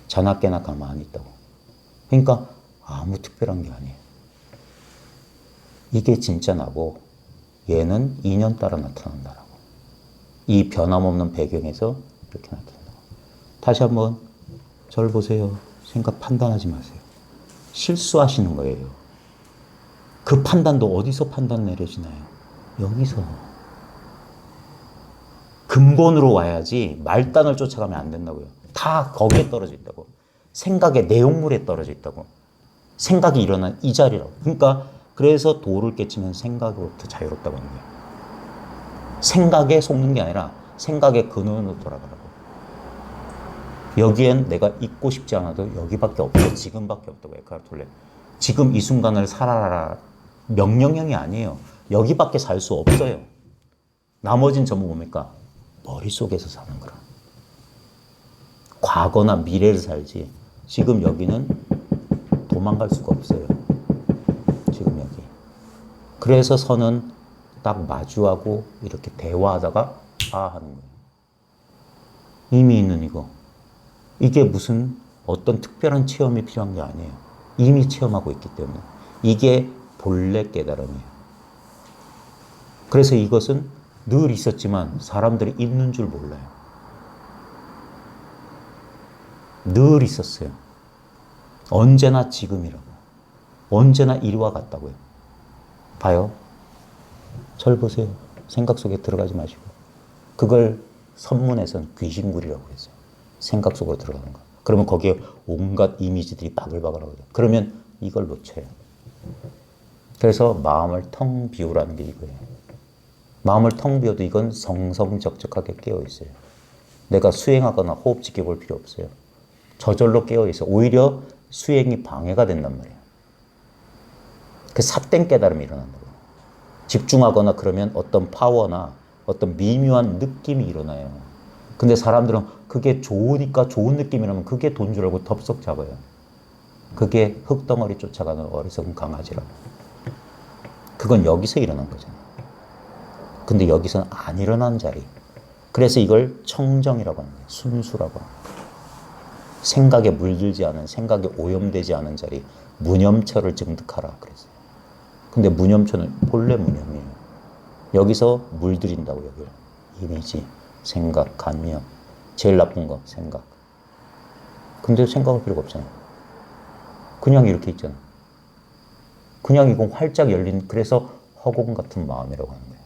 S1: 자나 깨나 가만히 있다고. 그러니까 아무 특별한 게 아니에요. 이게 진짜 나고 얘는 인연 따라 나타난다라고. 이 변함없는 배경에서 이렇게 나타난다고. 다시 한번 저를 보세요. 생각 판단하지 마세요. 실수하시는 거예요. 그 판단도 어디서 판단 내려지나요? 여기서. 근본으로 와야지 말단을 쫓아가면 안 된다고요. 다 거기에 떨어져 있다고. 생각의 내용물에 떨어져 있다고. 생각이 일어난 이 자리라고. 그러니까 그래서 도를 깨치면 생각으로부터 자유롭다고 하는 거예요. 생각에 속는 게 아니라 생각의 근원으로 돌아가라고. 여기엔 내가 있고 싶지 않아도 여기밖에 없어. 지금밖에 없다고 에카르트 톨레. 지금 이 순간을 살아라. 명령형이 아니에요. 여기밖에 살 수 없어요. 나머진 전부 뭡니까? 머릿속에서 사는 거라. 과거나 미래를 살지. 지금 여기는 도망갈 수가 없어요. 지금 여기. 그래서 선은 딱 마주하고 이렇게 대화하다가 하는 거예요. 이미 있는 이거. 이게 무슨 어떤 특별한 체험이 필요한 게 아니에요. 이미 체험하고 있기 때문에. 이게 본래 깨달음이에요. 그래서 이것은 늘 있었지만 사람들이 있는 줄 몰라요. 늘 있었어요. 언제나 지금이라고. 언제나 이와 같다고요. 봐요. 절 보세요. 생각 속에 들어가지 마시고. 그걸 선문에서는 귀신굴이라고 했어요. 생각 속으로 들어가는 거. 그러면 거기에 온갖 이미지들이 바글바글하거든요. 그러면 이걸 놓쳐요. 그래서 마음을 텅 비우라는 게 이거예요. 마음을 텅 비워도 이건 성성적적하게 깨어있어요. 내가 수행하거나 호흡 지켜볼 필요 없어요. 저절로 깨어있어. 오히려 수행이 방해가 된단 말이에요. 그 삿된 깨달음이 일어난다고. 집중하거나 그러면 어떤 파워나 어떤 미묘한 느낌이 일어나요.
S3: 근데 사람들은 그게 좋으니까 좋은 느낌이라면 그게 돈 줄 알고 덥석 잡아요. 그게 흙덩어리 쫓아가는 어리석은 강아지라. 그건 여기서 일어난 거잖아. 근데 여기서는 안 일어난 자리. 그래서 이걸 청정이라고 하는 거예요. 순수라고 하는 거예요. 생각에 물들지 않은, 생각에 오염되지 않은 자리. 무념처를 증득하라 그랬어요. 근데 무념처는 본래 무념이에요. 여기서 물들인다고 여기를. 이미지, 생각, 감명. 제일 나쁜 거 생각. 근데 생각할 필요가 없잖아. 그냥 이렇게 있잖아. 그냥 이건 활짝 열린, 그래서 허공 같은 마음이라고 하는 거예요.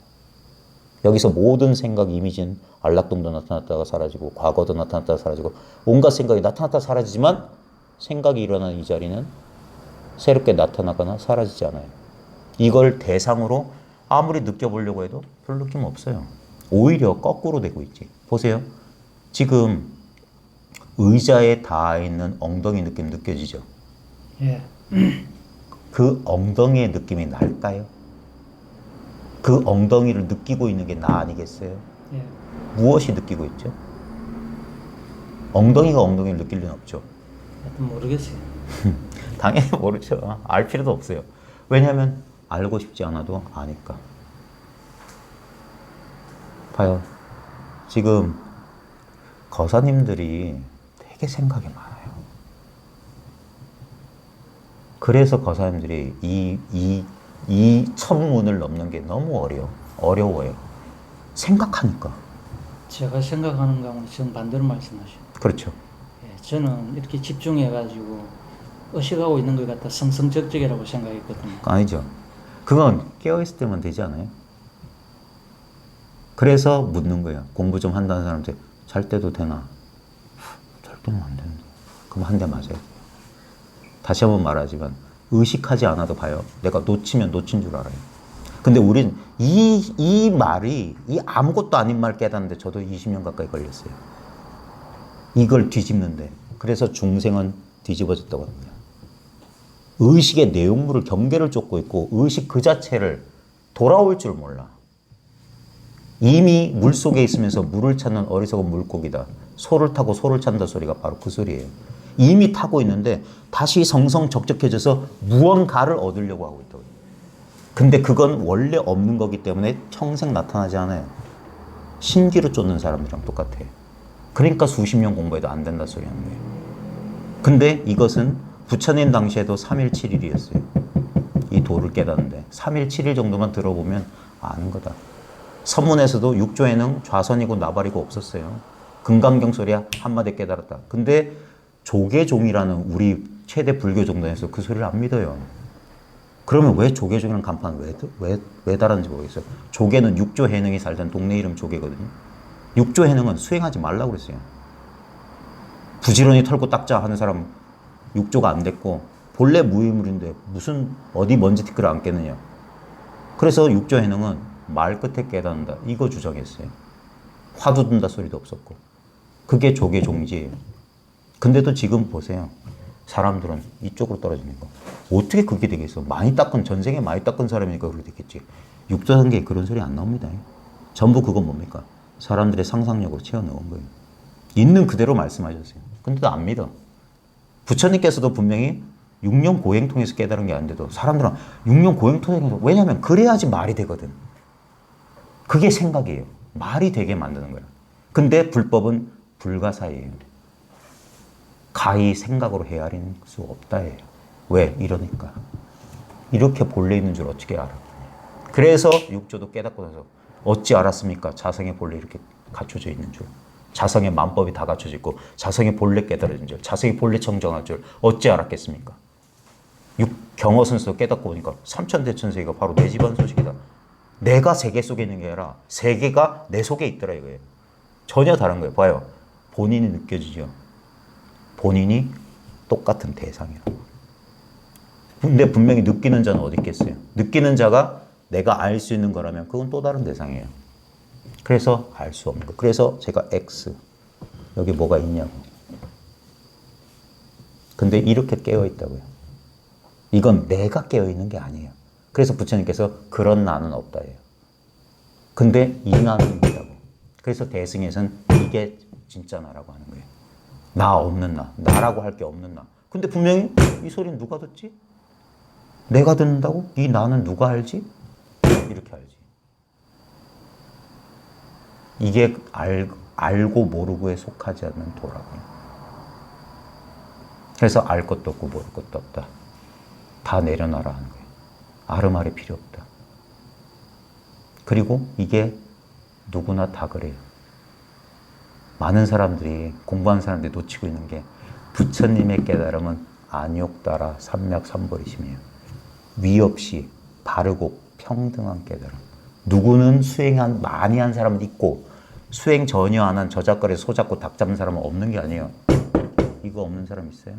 S3: 여기서 모든 생각, 이미지는 안락동도 나타났다가 사라지고 과거도 나타났다가 사라지고 온갖 생각이 나타났다가 사라지지만 생각이 일어나는 이 자리는 새롭게 나타나거나 사라지지 않아요. 이걸 대상으로 아무리 느껴보려고 해도 별 느낌 없어요. 오히려 거꾸로 되고 있지. 보세요. 지금 의자에 닿아 있는 엉덩이 느낌 느껴지죠?
S2: 예.
S3: 그 엉덩이의 느낌이 날까요? 그 엉덩이를 느끼고 있는 게 나 아니겠어요?
S2: 예.
S3: 무엇이 느끼고 있죠? 엉덩이가 엉덩이를 느낄 리는 없죠.
S2: 하여튼 모르겠어요.
S3: 당연히 모르죠. 알 필요도 없어요. 왜냐하면 알고 싶지 않아도 아니까. 봐요. 지금 거사님들이 되게 생각이 많아요. 그래서 거사님들이 이 천문을 넘는 게 너무 어려워요. 생각하니까.
S2: 제가 생각하는 거하고는 전 반대로 말씀하시죠.
S3: 그렇죠.
S2: 예, 저는 이렇게 집중해가지고 의식하고 있는 것 같아 성성적적이라고 생각했거든요.
S3: 아니죠. 그건 깨어있을 때만 되지 않아요? 그래서 묻는 거예요. 공부 좀 한다는 사람한테 잘 때도 되나? 잘 때는 안 되는데. 그럼 한 대 맞아요. 다시 한번 말하지만 의식하지 않아도 봐요. 내가 놓치면 놓친 줄 알아요. 근데 우린 이 말이 이 아무것도 아닌 말 깨닫는데 저도 20년 가까이 걸렸어요. 이걸 뒤집는데. 그래서 중생은 뒤집어졌다고 합니다. 의식의 내용물을 경계를 쫓고 있고 의식 그 자체를 돌아올 줄 몰라. 이미 물속에 있으면서 물을 찾는 어리석은 물고기다. 소를 타고 소를 찾는다 소리가 바로 그 소리예요. 이미 타고 있는데 다시 성성적적해져서 무언가를 얻으려고 하고 있다고. 근데 그건 원래 없는 거기 때문에 평생 나타나지 않아요. 신기루 쫓는 사람들이랑 똑같아요. 그러니까 수십 년 공부해도 안 된다 소리 하는 거예요. 근데 이것은 부처님 당시에도 3일 7일이었어요. 이 도를 깨닫는데 3일 7일 정도만 들어보면 아는 거다. 선문에서도 6조에는 좌선이고 나발이고 없었어요. 금강경 소리 한마디 깨달았다. 근데 조계종이라는 우리 최대 불교 정당에서 그 소리를 안 믿어요. 그러면 왜 조계종이라는 간판을 왜 달았는지 모르겠어요. 조계는 6조 해능이 살던 동네 이름 조계거든요. 6조 해능은 수행하지 말라고 그랬어요. 부지런히 털고 닦자 하는 사람 6조가 안 됐고 본래 무의물인데 무슨 어디 먼지 티끌을 안 깨느냐. 그래서 6조 해능은 말 끝에 깨닫는다. 이거 주장했어요. 화두 든다 소리도 없었고. 그게 조계종이지. 근데도 지금 보세요. 사람들은 이쪽으로 떨어지는 거. 어떻게 그게 되겠어? 많이 닦은, 전생에 많이 닦은 사람이니까 그렇게 되겠지. 육조단계에 그런 소리 안 나옵니다. 전부 그건 뭡니까? 사람들의 상상력으로 채워넣은 거예요. 있는 그대로 말씀하셨어요. 근데도 안 믿어. 부처님께서도 분명히 6년 고행 통해서 깨달은 게 아닌데도 사람들은 6년 고행 통해서, 왜냐하면 그래야지 말이 되거든. 그게 생각이에요. 말이 되게 만드는 거예요. 근데 불법은 불가사의예요. 가히 생각으로 헤아릴 수 없다예요. 왜? 이러니까. 이렇게 본래 있는 줄 어떻게 알아? 그래서 육조도 깨닫고 나서 어찌 알았습니까? 자성의 본래 이렇게 갖춰져 있는 줄. 자성의 만법이 다 갖춰져 있고 자성의 본래 깨달아진 줄. 자성의 본래 청정할 줄 어찌 알았겠습니까? 경어선에서 깨닫고 보니까 삼천대천세계가 바로 내 집안 소식이다. 내가 세계 속에 있는 게 아니라 세계가 내 속에 있더라 이거예요. 전혀 다른 거예요. 봐요. 본인이 느껴지죠. 본인이 똑같은 대상이라고. 근데 분명히 느끼는 자는 어디 있겠어요? 느끼는 자가 내가 알 수 있는 거라면 그건 또 다른 대상이에요. 그래서 알 수 없는 거. 그래서 제가 X. 여기 뭐가 있냐고. 근데 이렇게 깨어있다고요. 이건 내가 깨어있는 게 아니에요. 그래서 부처님께서 그런 나는 없다예요. 근데 이 나는 있다고. 그래서 대승에서는 이게 진짜 나라고 하는 거예요. 나 없는 나, 나라고 할 게 없는 나. 근데 분명히 이 소리는 누가 듣지? 내가 듣는다고? 이 나는 누가 알지? 이렇게 알지. 이게 알고 모르고에 속하지 않는 도라고요. 그래서 알 것도 없고 모를 것도 없다. 다 내려놔라 하는 거예요. 아르말이 필요 없다. 그리고 이게 누구나 다 그래요. 많은 사람들이, 공부하는 사람들이 놓치고 있는 게 부처님의 깨달음은 안욕따라 삼맥삼벌이심이에요. 위 없이 바르고 평등한 깨달음. 누구는 수행 많이 한 사람은 있고 수행 전혀 안 한 저작거리 소잡고 닭 잡는 사람은 없는 게 아니에요. 이거 없는 사람 있어요?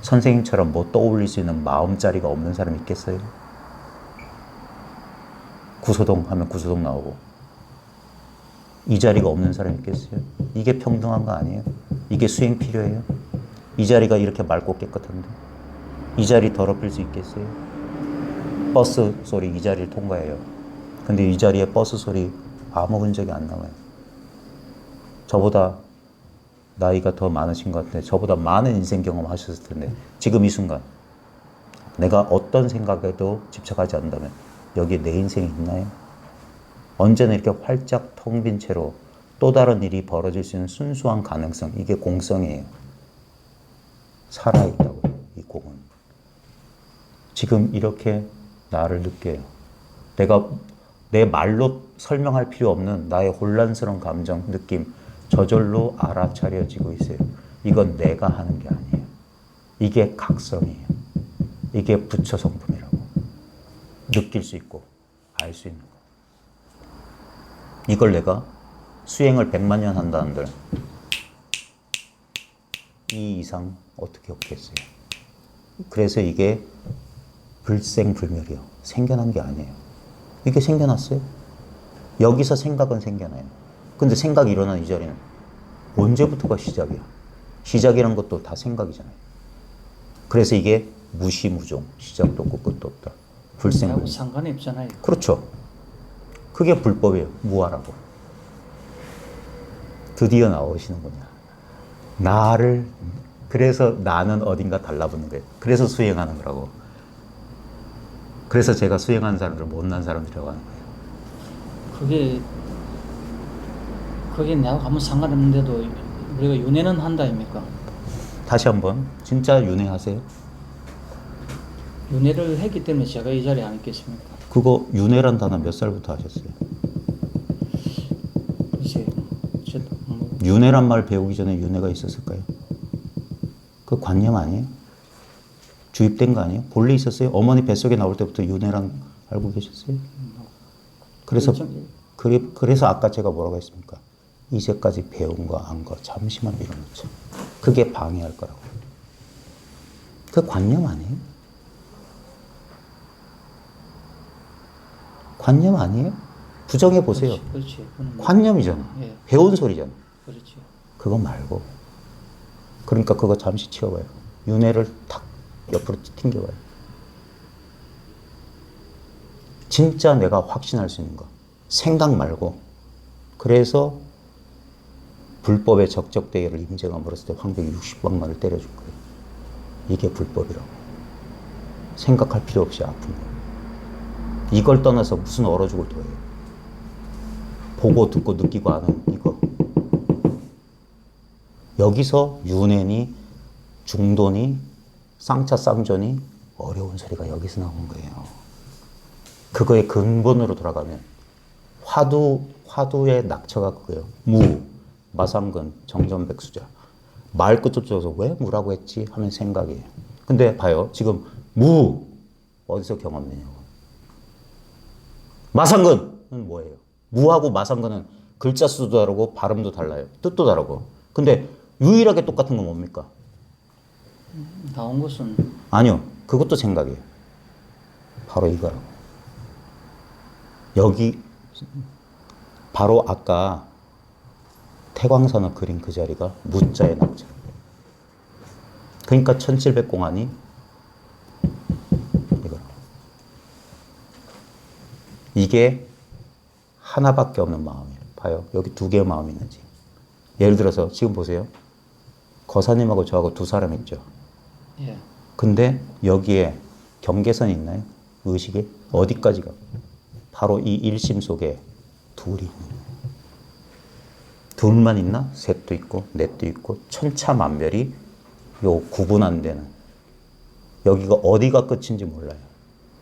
S3: 선생님처럼 뭐 떠올릴 수 있는 마음자리가 없는 사람 있겠어요? 구소동 하면 구소동 나오고 이 자리가 없는 사람 있겠어요? 이게 평등한 거 아니에요? 이게 수행 필요해요? 이 자리가 이렇게 맑고 깨끗한데 이 자리 더럽힐 수 있겠어요? 버스 소리 이 자리를 통과해요. 근데 이 자리에 버스 소리 아무 흔적이 안 나와요. 저보다 나이가 더 많으신 것 같은데 저보다 많은 인생 경험 하셨을 텐데 지금 이 순간 내가 어떤 생각에도 집착하지 않는다면 여기에 내 인생이 있나요? 언제나 이렇게 활짝 텅 빈 채로 또 다른 일이 벌어질 수 있는 순수한 가능성, 이게 공성이에요. 살아있다고요, 이 공은. 지금 이렇게 나를 느껴요. 내가 내 말로 설명할 필요 없는 나의 혼란스러운 감정, 느낌, 저절로 알아차려지고 있어요. 이건 내가 하는 게 아니에요. 이게 각성이에요. 이게 부처 성품이라고. 느낄 수 있고 알 수 있는 거. 이걸 내가 수행을 100만 년 한다는들 이 이상 어떻게 없겠어요. 그래서 이게 불생불멸이요. 생겨난 게 아니에요. 이게 생겨났어요. 여기서 생각은 생겨나요. 근데 생각이 일어난 이 자리는 언제부터가 시작이야. 시작이란 것도 다 생각이잖아요. 그래서 이게 무시무종, 시작도 없고 끝도 없다. 불생불멸.
S2: 상관이 없잖아요.
S3: 그렇죠. 그게 불법이에요. 무아라고. 드디어 나오시는구나. 나를, 그래서 나는 어딘가 달라붙는 거예요. 그래서 수행하는 거라고. 그래서 제가 수행하는 사람들을 못난 사람들이라고 하는 거예요.
S2: 그게 내가 아무 상관없는데도 우리가 윤회는 한다 아닙니까?
S3: 다시 한번 진짜 윤회하세요.
S2: 윤회를 했기 때문에 제가 이 자리에 안 있겠습니까?
S3: 그거 윤회란 단어 몇 살부터 하셨어요?
S2: 글쎄,
S3: 윤회란 말 배우기 전에 윤회가 있었을까요? 그 관념 아니에요? 주입된 거 아니에요? 본래 있었어요? 어머니 뱃속에 나올 때부터 윤회란 알고 계셨어요? 그래서 아까 제가 뭐라고 했습니까? 이제까지 배운 거, 안 거 잠시만 밀어놓자. 그게 방해할 거라고. 그 관념 아니에요? 관념 아니에요? 부정해 보세요.
S2: 그렇지.
S3: 관념이잖아.
S2: 예.
S3: 배운 소리잖아.
S2: 그렇지.
S3: 그거 말고. 그러니까 그거 잠시 치워봐요. 윤회를 탁 옆으로 튕겨봐요. 진짜 내가 확신할 수 있는 거. 생각 말고. 그래서 불법의 적적대기를 임재가 물었을 때 황백이 60방만을 때려줄 거예요. 이게 불법이라고. 생각할 필요 없이 아픈 거예요. 이걸 떠나서 무슨 얼어 죽을 도예요. 보고 듣고 느끼고 아는 이거. 여기서 윤회니 중도니 쌍차 쌍전이 어려운 소리가 여기서 나오는 거예요. 그거의 근본으로 돌아가면 화두의 낙처가 그거예요. 무, 마상근, 정전백수자. 말 끝도 없어서 왜 무라고 했지 하면 생각이에요. 근데 봐요. 지금 무 어디서 경험되냐고. 마상근은 뭐예요? 무하고 마상근은 글자 수도 다르고 발음도 달라요. 뜻도 다르고. 근데 유일하게 똑같은 건 뭡니까?
S2: 나온 것은
S3: 아니요. 그것도 생각이에요. 바로 이거라고. 여기 바로 아까 태광선을 그린 그 자리가 무자의 낙자. 그러니까 1700공안이 이거라고. 이게 하나밖에 없는 마음이에요. 봐요. 여기 두 개의 마음이 있는지. 예를 들어서 지금 보세요. 거사님하고 저하고 두 사람 있죠.
S2: 예.
S3: 근데 여기에 경계선이 있나요? 의식이 어디까지가? 바로 이 일심 속에 둘이 있는 거예요. 둘만 있나? 셋도 있고 넷도 있고 천차만별이 요 구분 안 되는 여기가 어디가 끝인지 몰라요.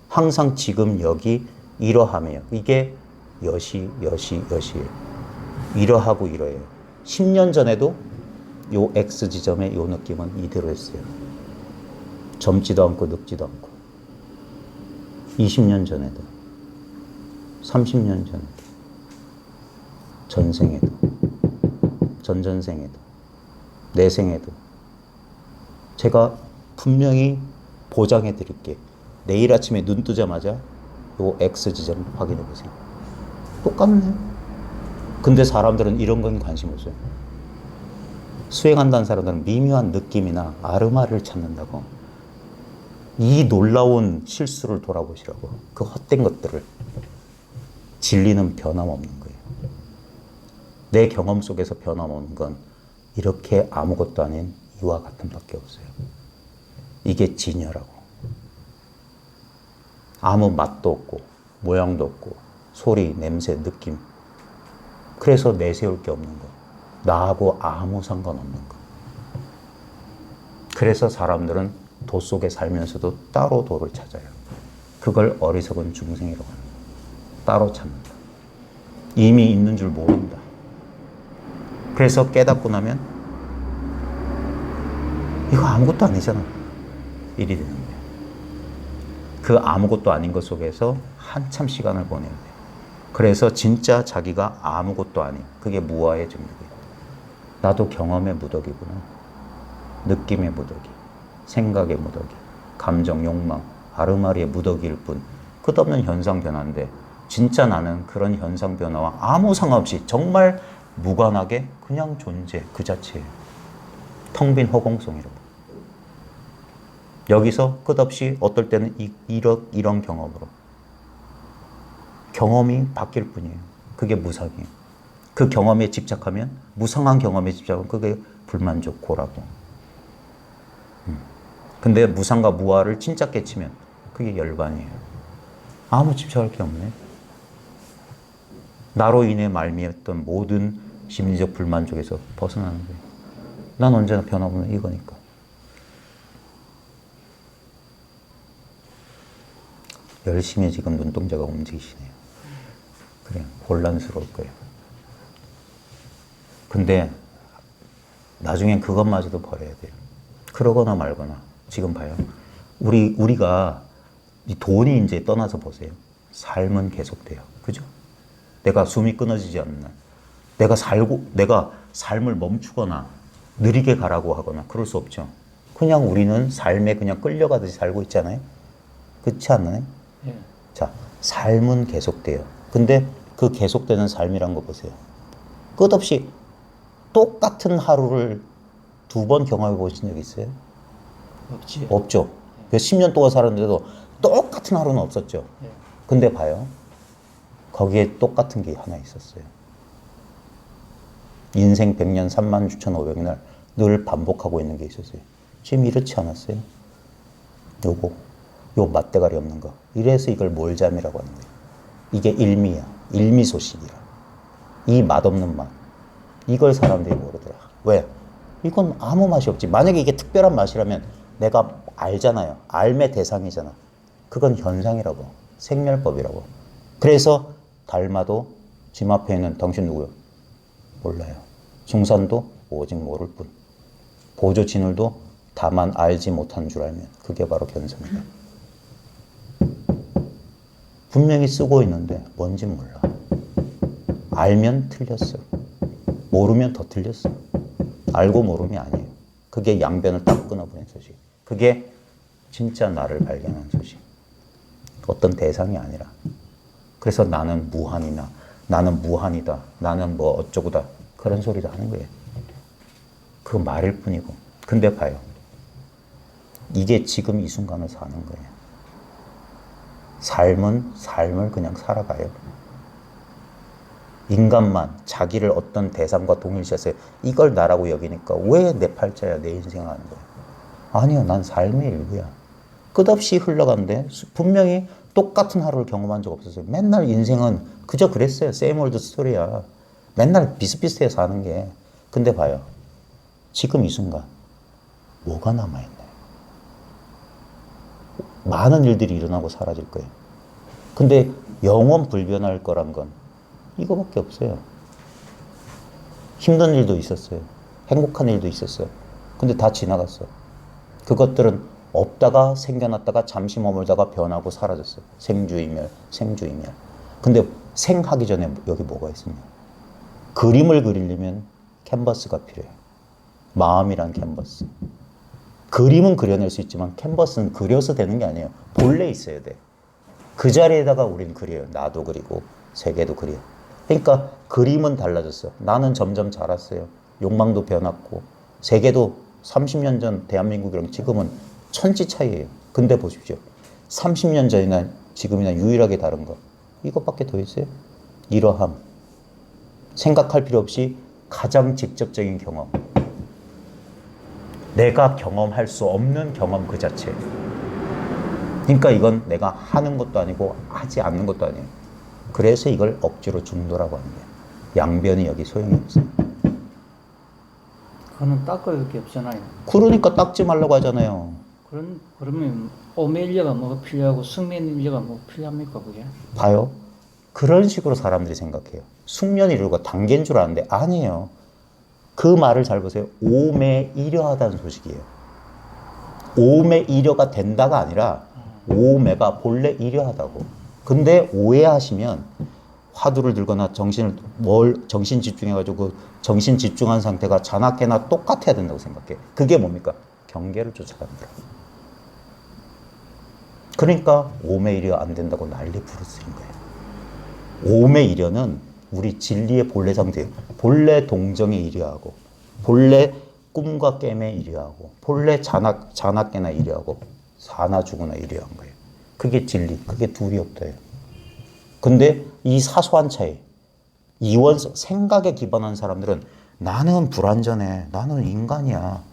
S3: 항상 지금 여기 이러하며 이게 여시예요. 이러하고 이러해요. 10년 전에도 요 X 지점의 요 느낌은 이대로였어요. 젊지도 않고 늙지도 않고 20년 전에도 30년 전에도 전생에도 전전생에도 내생에도 제가 분명히 보장해 드릴게. 내일 아침에 눈 뜨자마자 요 X 지점 확인해 보세요. 똑같네요. 근데 사람들은 이런 건 관심 없어요. 수행한다는 사람들은 미묘한 느낌이나 아르마를 찾는다고. 이 놀라운 실수를 돌아보시라고. 그 헛된 것들을. 진리는 변함없는 거예요. 내 경험 속에서 변함없는 건 이렇게 아무것도 아닌 이와 같은 밖에 없어요. 이게 진여라고. 아무 맛도 없고 모양도 없고 소리, 냄새, 느낌. 그래서 내세울 게 없는 거. 나하고 아무 상관없는 거. 그래서 사람들은 도 속에 살면서도 따로 도를 찾아요. 그걸 어리석은 중생이라고 합니다. 따로 찾는다. 이미 있는 줄 모른다. 그래서 깨닫고 나면 이거 아무것도 아니잖아. 일이 되는 거예요. 그 아무것도 아닌 것 속에서 한참 시간을 보내야 돼요. 그래서 진짜 자기가 아무것도 아닌 그게 무아의 증거예요. 나도 경험의 무더기구나. 느낌의 무더기, 생각의 무더기, 감정, 욕망, 아르마리의 무더기일 뿐 끝없는 현상 변화인데 진짜 나는 그런 현상 변화와 아무 상관없이 정말 무관하게 그냥 존재 그 자체예요. 텅 빈 허공성이라고. 여기서 끝없이 어떨 때는 이런 경험으로 경험이 바뀔 뿐이에요. 그게 무상이에요. 그 경험에 집착하면 무상한 경험에 집착하면 그게 불만족, 고라고. 근데 무상과 무아를 진짜 깨치면 그게 열반이에요. 아무 집착할 게 없네. 나로 인해 말미했던 모든 심리적 불만족에서 벗어나는 거예요. 난 언제나 변함없는 이거니까. 열심히 지금 눈동자가 움직이시네요. 그래, 혼란스러울 거예요. 근데 나중엔 그것마저도 버려야 돼요. 그러거나 말거나. 지금 봐요. 우리가 이 돈이 이제 떠나서 보세요. 삶은 계속돼요. 그죠? 내가 숨이 끊어지지 않는 날. 내가 삶을 멈추거나 느리게 가라고 하거나 그럴 수 없죠. 그냥 우리는 삶에 그냥 끌려가듯이 살고 있잖아요. 그렇지 않나요?
S2: 예.
S3: 자, 삶은 계속돼요. 근데 그 계속되는 삶이란 거 보세요. 끝없이 똑같은 하루를 2번 경험해 보신 적 있어요?
S2: 없지.
S3: 없죠. 10년 동안 살았는데도 똑같은 하루는 없었죠.
S2: 예.
S3: 근데 봐요. 거기에 똑같은 게 하나 있었어요. 인생 100년 36,500날 늘 반복하고 있는 게 있었어요. 지금 이렇지 않았어요? 요 맞대가리 없는 거. 이래서 이걸 몰잠이라고 하는 거예요. 이게 일미야. 일미소식이라. 이 맛없는 맛. 이걸 사람들이 모르더라. 왜? 이건 아무 맛이 없지. 만약에 이게 특별한 맛이라면 내가 알잖아요. 알매 대상이잖아. 그건 현상이라고. 생멸법이라고. 그래서 달마도 짐 앞에 있는 당신 누구요? 몰라요. 중산도 오직 모를 뿐. 보조 진울도 다만 알지 못한 줄 알면 그게 바로 견성이다. 분명히 쓰고 있는데 뭔지 몰라. 알면 틀렸어. 모르면 더 틀렸어. 알고 모름이 아니에요. 그게 양변을 딱 끊어버린 소식. 그게 진짜 나를 발견한 소식. 어떤 대상이 아니라. 그래서 나는 무한이나 나는 무한이다. 나는 뭐 어쩌고다. 그런 소리도 하는 거예요. 그 말일 뿐이고. 근데 봐요. 이게 지금 이 순간을 사는 거예요. 삶은 삶을 그냥 살아가요. 인간만 자기를 어떤 대상과 동일시해서 이걸 나라고 여기니까 왜 내 팔자야, 내 인생을 하는 거야? 아니요, 난 삶의 일부야. 끝없이 흘러가는데 분명히 똑같은 하루를 경험한 적 없었어요. 맨날 인생은 그저 그랬어요. 세임 올드 스토리야. 맨날 비슷비슷해 사는 게. 근데 봐요. 지금 이 순간 뭐가 남아있나요? 많은 일들이 일어나고 사라질 거예요. 근데 영원 불변할 거란 건 이거밖에 없어요. 힘든 일도 있었어요. 행복한 일도 있었어요. 근데 다 지나갔어. 그것들은 없다가 생겨났다가 잠시 머물다가 변하고 사라졌어요. 생주이멸, 생주이멸. 근데 생하기 전에 여기 뭐가 있습니까? 그림을 그리려면 캔버스가 필요해요. 마음이란 캔버스. 그림은 그려낼 수 있지만 캔버스는 그려서 되는 게 아니에요. 본래 있어야 돼. 그 자리에다가 우린 그려요. 나도 그리고 세계도 그려. 그러니까 그림은 달라졌어. 나는 점점 자랐어요. 욕망도 변했고 세계도 30년 전 대한민국이랑 지금은 천지 차이예요. 근데 보십시오. 30년 전이나 지금이나 유일하게 다른 거 이것밖에 더 있어요? 이러함. 생각할 필요 없이 가장 직접적인 경험. 내가 경험할 수 없는 경험 그 자체. 그러니까 이건 내가 하는 것도 아니고 하지 않는 것도 아니에요. 그래서 이걸 억지로 중도라고 하는 거예요. 양변이 여기 소용이 없어요.
S2: 그거는 닦을 게 없잖아요.
S3: 그러니까 닦지 말라고 하잖아요.
S2: 그러면 오매일려가 뭐가 필요하고 숙면일려가 뭐가 필요합니까 그게?
S3: 봐요. 그런 식으로 사람들이 생각해요. 숙면이료가 단계인 줄 아는데 아니에요. 그 말을 잘 보세요. 오매이려하다는 소식이에요. 오매이려가 된다가 아니라 오매가 본래 이려하다고. 근데 오해하시면 화두를 들거나 정신 집중해가지고 그 정신 집중한 상태가 자나깨나 똑같아야 된다고 생각해. 그게 뭡니까? 경계를 쫓아간다. 그러니까 오매이려 안 된다고 난리 부르스린 거예요. 오매이려는 우리 진리의 본래 상태예요. 본래 동정에 이려하고, 본래 꿈과 깨매 이려하고, 본래 자나깨나 이려하고, 사나 죽으나 이려한 거예요. 그게 진리. 그게 둘이 없다예요. 근데 이 사소한 차이, 생각에 기반한 사람들은 나는 불완전해. 나는 인간이야.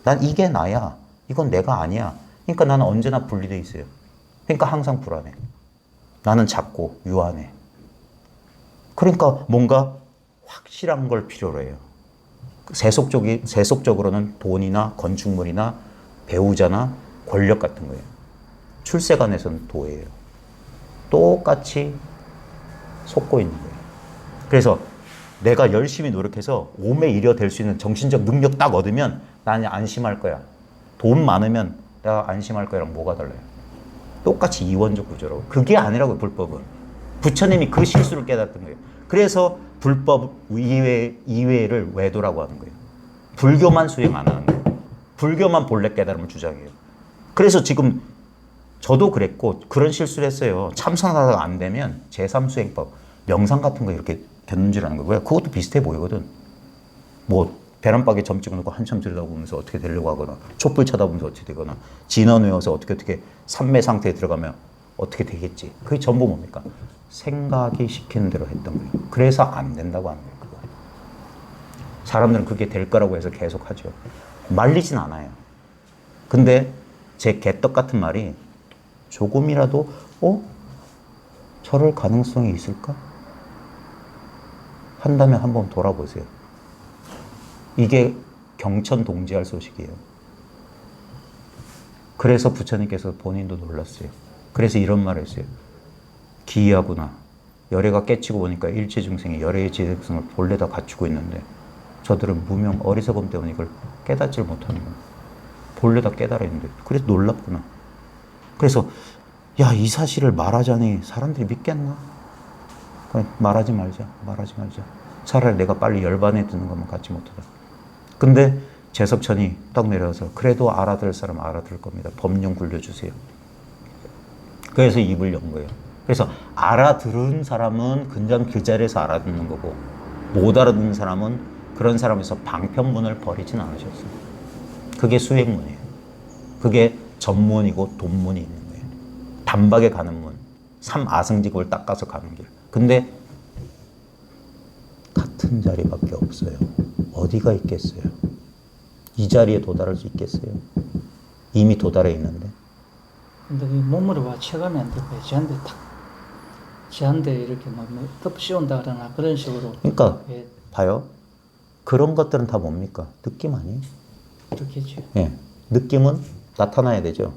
S3: 난 이게 나야. 이건 내가 아니야. 그러니까 나는 언제나 분리돼 있어요. 그러니까 항상 불안해. 나는 작고 유한해. 그러니까 뭔가 확실한 걸 필요로 해요. 세속적으로는 돈이나 건축물이나 배우자나 권력 같은 거예요. 출세관에서는 도예요. 똑같이 속고 있는 거예요. 그래서 내가 열심히 노력해서 오매이려 될 수 있는 정신적 능력 딱 얻으면 나는 안심할 거야. 돈 많으면 내가 안심할 거야랑 뭐가 달라요? 똑같이 이원적 구조라고. 그게 아니라고요, 불법은. 부처님이 그 실수를 깨닫던 거예요. 그래서 불법 이외를 외도라고 하는 거예요. 불교만 수행 안 하는 거예요. 불교만 본래 깨달음을 주장해요. 그래서 지금 저도 그랬고 그런 실수를 했어요. 참선하다가 안 되면 제3수행법, 명상 같은 거 이렇게 견눈질하는 거예요. 왜? 그것도 비슷해 보이거든. 뭐 계란박에 점 찍어놓고 한참 들여다보면서 어떻게 되려고 하거나 촛불 쳐다보면서 어떻게 되거나 진원 외워서 어떻게 삼매 상태에 들어가면 어떻게 되겠지. 그게 전부 뭡니까? 생각이 시키는 대로 했던 거예요. 그래서 안 된다고 하는 거예요. 그거. 사람들은 그게 될 거라고 해서 계속 하죠. 말리진 않아요. 근데 제 개떡 같은 말이 조금이라도 저럴 가능성이 있을까? 한다면 한번 돌아보세요. 이게 경천 동지할 소식이에요. 그래서 부처님께서 본인도 놀랐어요. 그래서 이런 말을 했어요. 기이하구나. 열애가 깨치고 보니까 일체중생이 열애의 지대성을 본래 다 갖추고 있는데 저들은 무명 어리석음 때문에 이걸 깨닫지를 못하는 거야. 본래 다 깨달아 있는데. 그래서 놀랍구나. 그래서 이 사실을 말하자니 사람들이 믿겠나? 말하지 말자. 차라리 내가 빨리 열반에 드는 것만 갖지 못하다. 근데 제석천이 딱 내려와서 그래도 알아들을 사람 알아들을 겁니다. 법령 굴려주세요. 그래서 입을 연 거예요. 그래서 알아들은 사람은 그냥 그 자리에서 알아듣는 거고 못 알아듣는 사람은 그런 사람에서 방편문을 버리진 않으셨어요. 그게 수행문이에요. 그게 전문이고 돈문이 있는 거예요. 단박에 가는 문. 삼아승직을 닦아서 가는 길. 근데 같은 자리밖에 없어요. 어디가 있겠어요? 이 자리에 도달할 수 있겠어요? 이미 도달해 있는데.
S2: 근데 그 몸으로 와 체감이 안 될 거예요. 지한테 이렇게 막 덮씌운다 그러나 그런 식으로.
S3: 그러니까
S2: 예,
S3: 봐요. 그런 것들은 다 뭡니까? 느낌 아니에요?
S2: 그렇겠죠.
S3: 예. 느낌은 나타나야 되죠.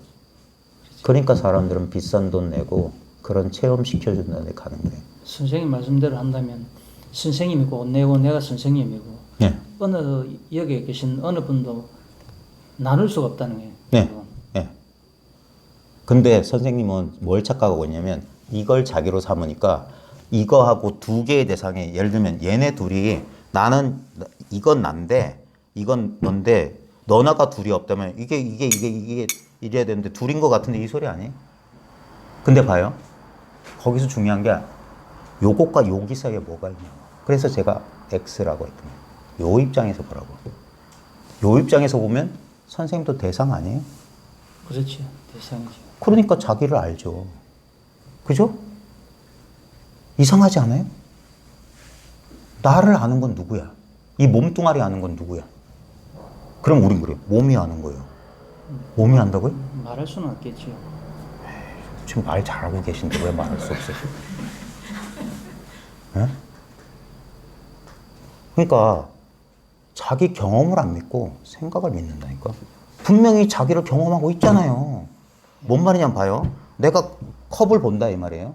S3: 그러니까 사람들은 비싼 돈 내고 그런 체험 시켜준다는 데 가는 거예요.
S2: 선생님 말씀대로 한다면 선생님이고 내가 선생님이고
S3: 예.
S2: 어느 여기에 계신 어느 분도 나눌 수가 없다는 거예요.
S3: 네. 예. 근데 선생님은 뭘 착각하고 있냐면 이걸 자기로 삼으니까 이거하고 두 개의 대상에 예를 들면 얘네 둘이 나는 이건 난데 이건 넌데 너나가 둘이 없다면 이게 이래야 되는데 둘인 것 같은데 이 소리 아니에요? 근데 봐요. 거기서 중요한 게 요것과 요기 사이에 뭐가 있냐. 그래서 제가 X라고 했던 거예요. 요 입장에서 보라고. 요 입장에서 보면 선생님도 대상 아니에요?
S2: 그렇죠. 대상이죠.
S3: 그러니까 자기를 알죠. 그죠? 이상하지 않아요? 나를 아는 건 누구야? 이 몸뚱아리 아는 건 누구야? 그럼 우린 그래요. 몸이 아는 거예요. 몸이 안다고요?
S2: 말할 수는 없겠죠.
S3: 지금 말 잘하고 계신데 왜 말할 수 없어요? 예? 그러니까 자기 경험을 안 믿고 생각을 믿는다니까. 분명히 자기를 경험하고 있잖아요. 뭔 말이냐면 봐요. 내가 컵을 본다 이 말이에요.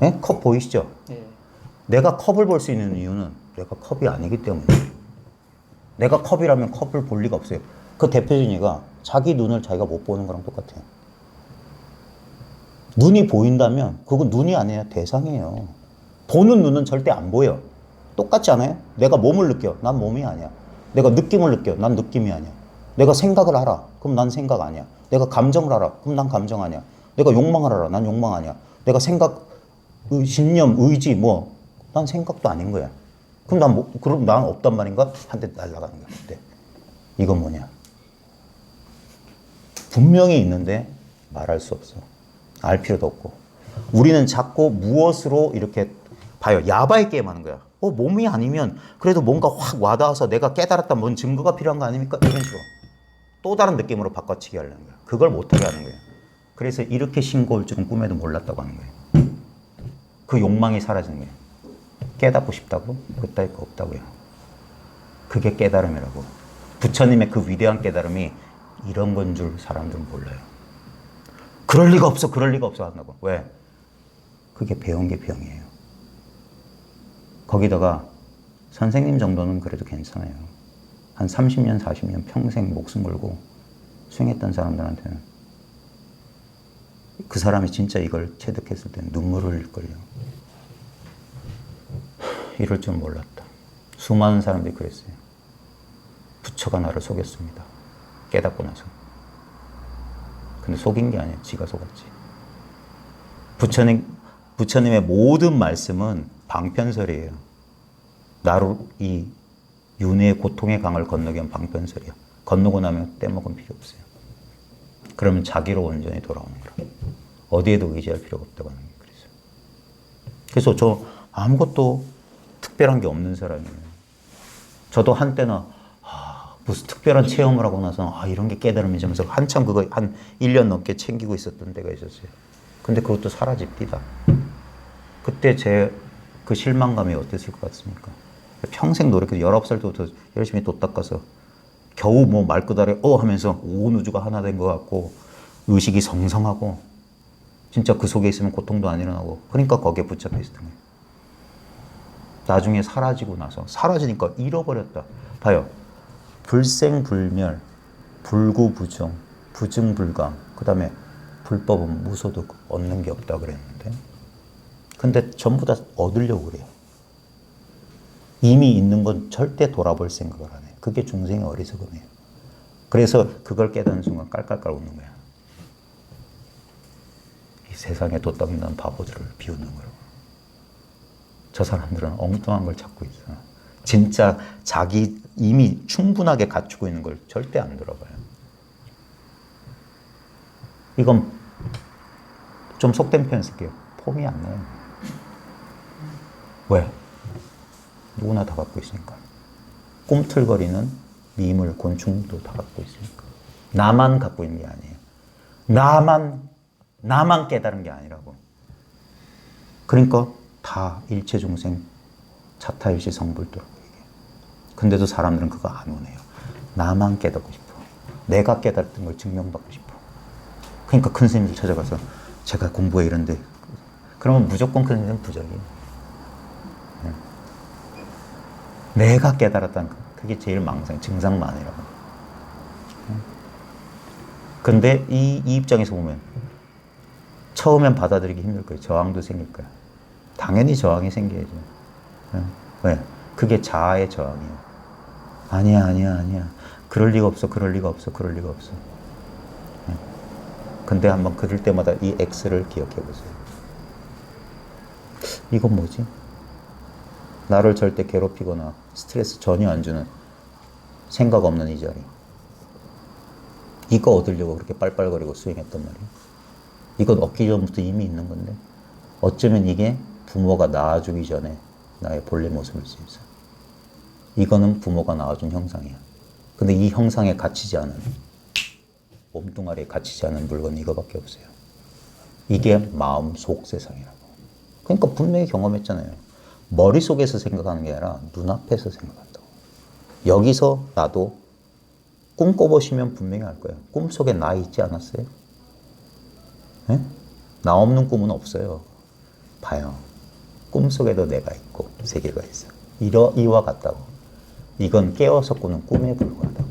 S3: 예? 컵 보이시죠?
S2: 예.
S3: 내가 컵을 볼 수 있는 이유는 내가 컵이 아니기 때문이에요. 내가 컵이라면 컵을 볼 리가 없어요. 그 대표적인 자기 눈을 자기가 못 보는 거랑 똑같아요. 눈이 보인다면 그건 눈이 아니에요. 대상이에요. 보는 눈은 절대 안 보여. 똑같지 않아요? 내가 몸을 느껴. 난 몸이 아니야. 내가 느낌을 느껴. 난 느낌이 아니야. 내가 생각을 알아. 그럼 난 생각 아니야. 내가 감정을 알아. 그럼 난 감정 아니야. 내가 욕망을 알아. 난 욕망 아니야. 내가 생각, 신념, 의지 난 생각도 아닌 거야. 그럼 난 없단 말인가? 한 대 날아가는 거야. 그때. 이건 뭐냐? 분명히 있는데 말할 수 없어. 알 필요도 없고. 우리는 자꾸 무엇으로 이렇게 봐요. 야바이 게임하는 거야. 몸이 아니면 그래도 뭔가 확 와닿아서 내가 깨달았다 뭔 증거가 필요한 거 아닙니까? 이런 식으로. 또 다른 느낌으로 바꿔치기 하려는 거야. 그걸 못하게 하는 거야. 그래서 이렇게 싱거울 줄은 꿈에도 몰랐다고 하는 거예요. 그 욕망이 사라지는 거예요. 깨닫고 싶다고? 그따위 거 없다고요. 그게 깨달음이라고. 부처님의 그 위대한 깨달음이 이런 건 줄 사람들은 몰라요. 그럴 리가 없어, 그럴 리가 없어 한다고. 왜? 그게 배운 게 병이에요. 거기다가 선생님 정도는 그래도 괜찮아요. 한 30년, 40년 평생 목숨 걸고 수행했던 사람들한테는 그 사람이 진짜 이걸 체득했을 때 눈물을 흘릴걸요. 이럴 줄 몰랐다. 수많은 사람들이 그랬어요. 부처가 나를 속였습니다. 깨닫고 나서. 근데 속인 게 아니에요. 지가 속았지. 부처님의 모든 말씀은 방편설이에요. 나로 이 윤회의 고통의 강을 건너기 위한 방편설이야. 건너고 나면 떼먹으면 필요 없어요. 그러면 자기로 온전히 돌아오는 거라. 어디에도 의지할 필요가 없다고 하는 게 그래서. 그래서 저 아무것도 특별한 게 없는 사람이에요. 저도 한때는 무슨 특별한 체험을 하고 나서 이런 게 깨달음이지 하면서 한참 그거 한 1년 넘게 챙기고 있었던 때가 있었어요. 근데 그것도 사라집니다. 그때 제 그 실망감이 어땠을 것 같습니까? 평생 노력해서 19살 때부터 열심히 돛 닦아서 겨우 말끄다래 하면서 온 우주가 하나 된 것 같고 의식이 성성하고 진짜 그 속에 있으면 고통도 안 일어나고 그러니까 거기에 붙잡혀 있었던 거예요. 나중에 사라지고 나서 사라지니까 잃어버렸다. 봐요. 불생불멸, 불구부정, 부증불감, 그 다음에 불법은 무소득 얻는 게 없다 그랬는데 근데 전부 다 얻으려고 그래요. 이미 있는 건 절대 돌아볼 생각을 안 해요. 그게 중생의 어리석음이에요. 그래서 그걸 깨닫는 순간 깔깔깔 웃는 거야. 이 세상에 돛닦는다는 바보들을 비웃는 거라고. 저 사람들은 엉뚱한 걸 찾고 있어. 진짜 자기 이미 충분하게 갖추고 있는 걸 절대 안 들어봐요. 이건 좀 속된 표현 쓸게요. 폼이 안 나요. 왜? 누구나 다 갖고 있으니까. 꿈틀거리는 미물, 곤충도 다 갖고 있으니까. 나만 갖고 있는 게 아니에요. 나만 깨달은 게 아니라고. 그러니까 다 일체 중생 자타일시 성불도라고 얘기해요. 근데도 사람들은 그거 안 원해요. 나만 깨닫고 싶어. 내가 깨달았던 걸 증명받고 싶어. 그러니까 큰 스님들 찾아가서 제가 공부해 이런데 그러면 무조건 큰 스님은 부적이에요. 내가 깨달았다는 그게 제일 증상만이라고. 근데 이 입장에서 보면 처음엔 받아들이기 힘들 거예요. 저항도 생길 거야. 당연히 저항이 생겨야죠. 왜? 그게 자아의 저항이에요. 아니야. 그럴 리가 없어. 근데 한번 그럴 때마다 이 X를 기억해 보세요. 이건 뭐지? 나를 절대 괴롭히거나 스트레스 전혀 안 주는 생각 없는 이 자리. 이거 얻으려고 그렇게 빨빨거리고 수행했단 말이에요. 이건 얻기 전부터 이미 있는 건데 어쩌면 이게 부모가 낳아주기 전에 나의 본래 모습일 수 있어요. 이거는 부모가 낳아준 형상이야. 근데 이 형상에 갇히지 않은, 몸뚱아리에 갇히지 않은 물건 이거밖에 없어요. 이게 마음속 세상이라고. 그러니까 분명히 경험했잖아요. 머릿속에서 생각하는 게 아니라 눈앞에서 생각한다고. 여기서 나도 꿈 꿔보시면 분명히 알 거예요. 꿈속에 나 있지 않았어요? 네? 나 없는 꿈은 없어요. 봐요. 꿈속에도 내가 있고 세계가 있어요. 이와 같다고. 이건 깨어서 꾸는 꿈에 불과하다고.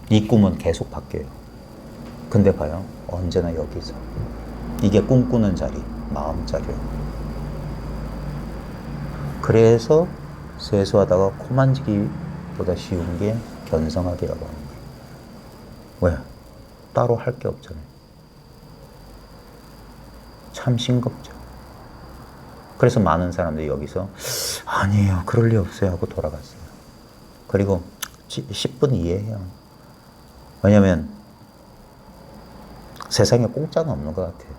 S3: 이 꿈은 계속 바뀌어요. 근데 봐요. 언제나 여기서. 이게 꿈꾸는 자리, 마음 자리예요. 그래서 세수하다가 코 만지기보다 쉬운 게 견성하기라고 하는 거예요. 왜? 따로 할 게 없잖아요. 참 싱겁죠. 그래서 많은 사람들이 여기서 아니에요, 그럴 리 없어요 하고 돌아갔어요. 그리고 10분 이해해요. 왜냐면 세상에 공짜는 없는 것 같아요.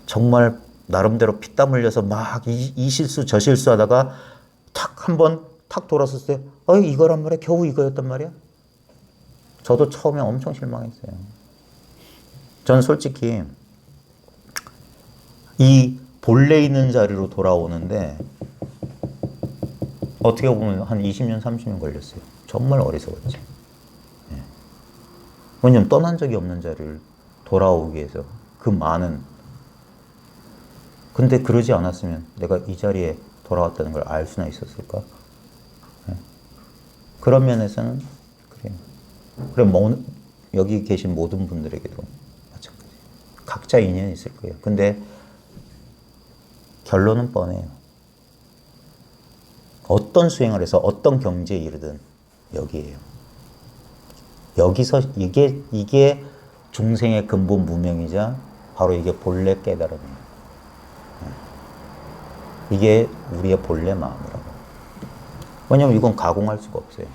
S3: 정말 나름대로 피땀 흘려서 막 이 실수 저 실수 하다가 탁 한번 탁 돌아섰어요. 이거란 말이야? 겨우 이거였단 말이야? 저도 처음에 엄청 실망했어요. 전 솔직히 이 본래 있는 자리로 돌아오는데 어떻게 보면 한 20년, 30년 걸렸어요. 정말 어리석었지. 네. 왜냐면 떠난 적이 없는 자리를 돌아오기 위해서 그 많은, 근데 그러지 않았으면 내가 이 자리에 돌아왔다는 걸 알 수나 있었을까? 네. 그런 면에서는 그래요. 그럼 여기 계신 모든 분들에게도 마찬가지. 각자 인연이 있을 거예요. 근데 결론은 뻔해요. 어떤 수행을 해서 어떤 경지에 이르든 여기에요. 여기서 이게 중생의 근본 무명이자 바로 이게 본래 깨달음이에요. 이게 우리의 본래 마음이라고. 왜냐면 이건 가공할 수가 없어요.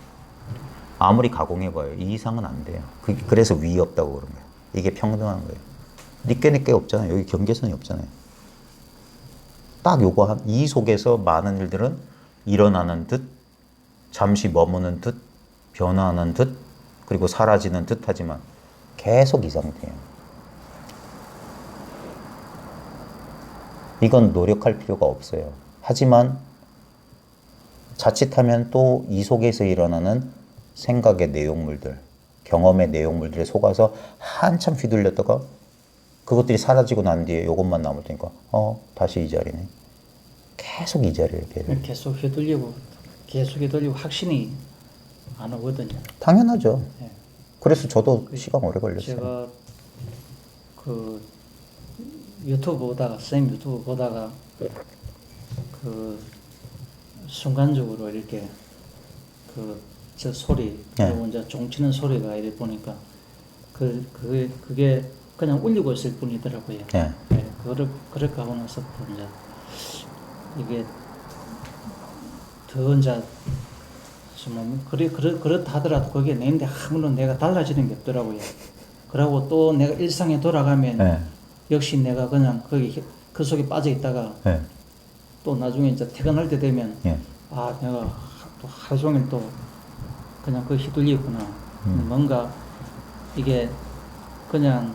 S3: 아무리 가공해봐요. 이 이상은 안 돼요. 그래서 위 없다고 그런 거예요. 이게 평등한 거예요. 니께 없잖아요. 여기 경계선이 없잖아요. 딱 요거 이 속에서 많은 일들은 일어나는 듯, 잠시 머무는 듯, 변화하는 듯, 그리고 사라지는 듯 하지만 계속 이 상태예요. 이건 노력할 필요가 없어요. 하지만 자칫하면 또 이 속에서 일어나는 생각의 내용물들, 경험의 내용물들에 속아서 한참 휘둘렸다가 그것들이 사라지고 난 뒤에 이것만 남을 테니까 다시 이 자리네. 계속 이 자리를
S2: 계속 휘둘리고 확신이 안 오거든요.
S3: 당연하죠.
S2: 네.
S3: 그래서 저도 시간 오래 걸렸어요.
S2: 제가 그 선생님 유튜브 보다가 그 순간적으로 이렇게 저 소리, 그리고 이제 종치는 소리가 이래 보니까 그게 그냥 울리고 있을 뿐이더라고요.
S3: 네.
S2: 네, 그렇게 하고 나서부터 이제 이게 더 이제 좀 그렇다 하더라도 거기에 내인데 아무런 내가 달라지는 게 없더라고요. 그러고 또 내가 일상에 돌아가면 역시 내가 그냥 거기 그 속에 빠져 있다가
S3: 예.
S2: 또 나중에 이제 퇴근할 때 되면
S3: 예.
S2: 아 내가 또 하루 종일 또 그냥 그 휘둘리구나. 뭔가 이게 그냥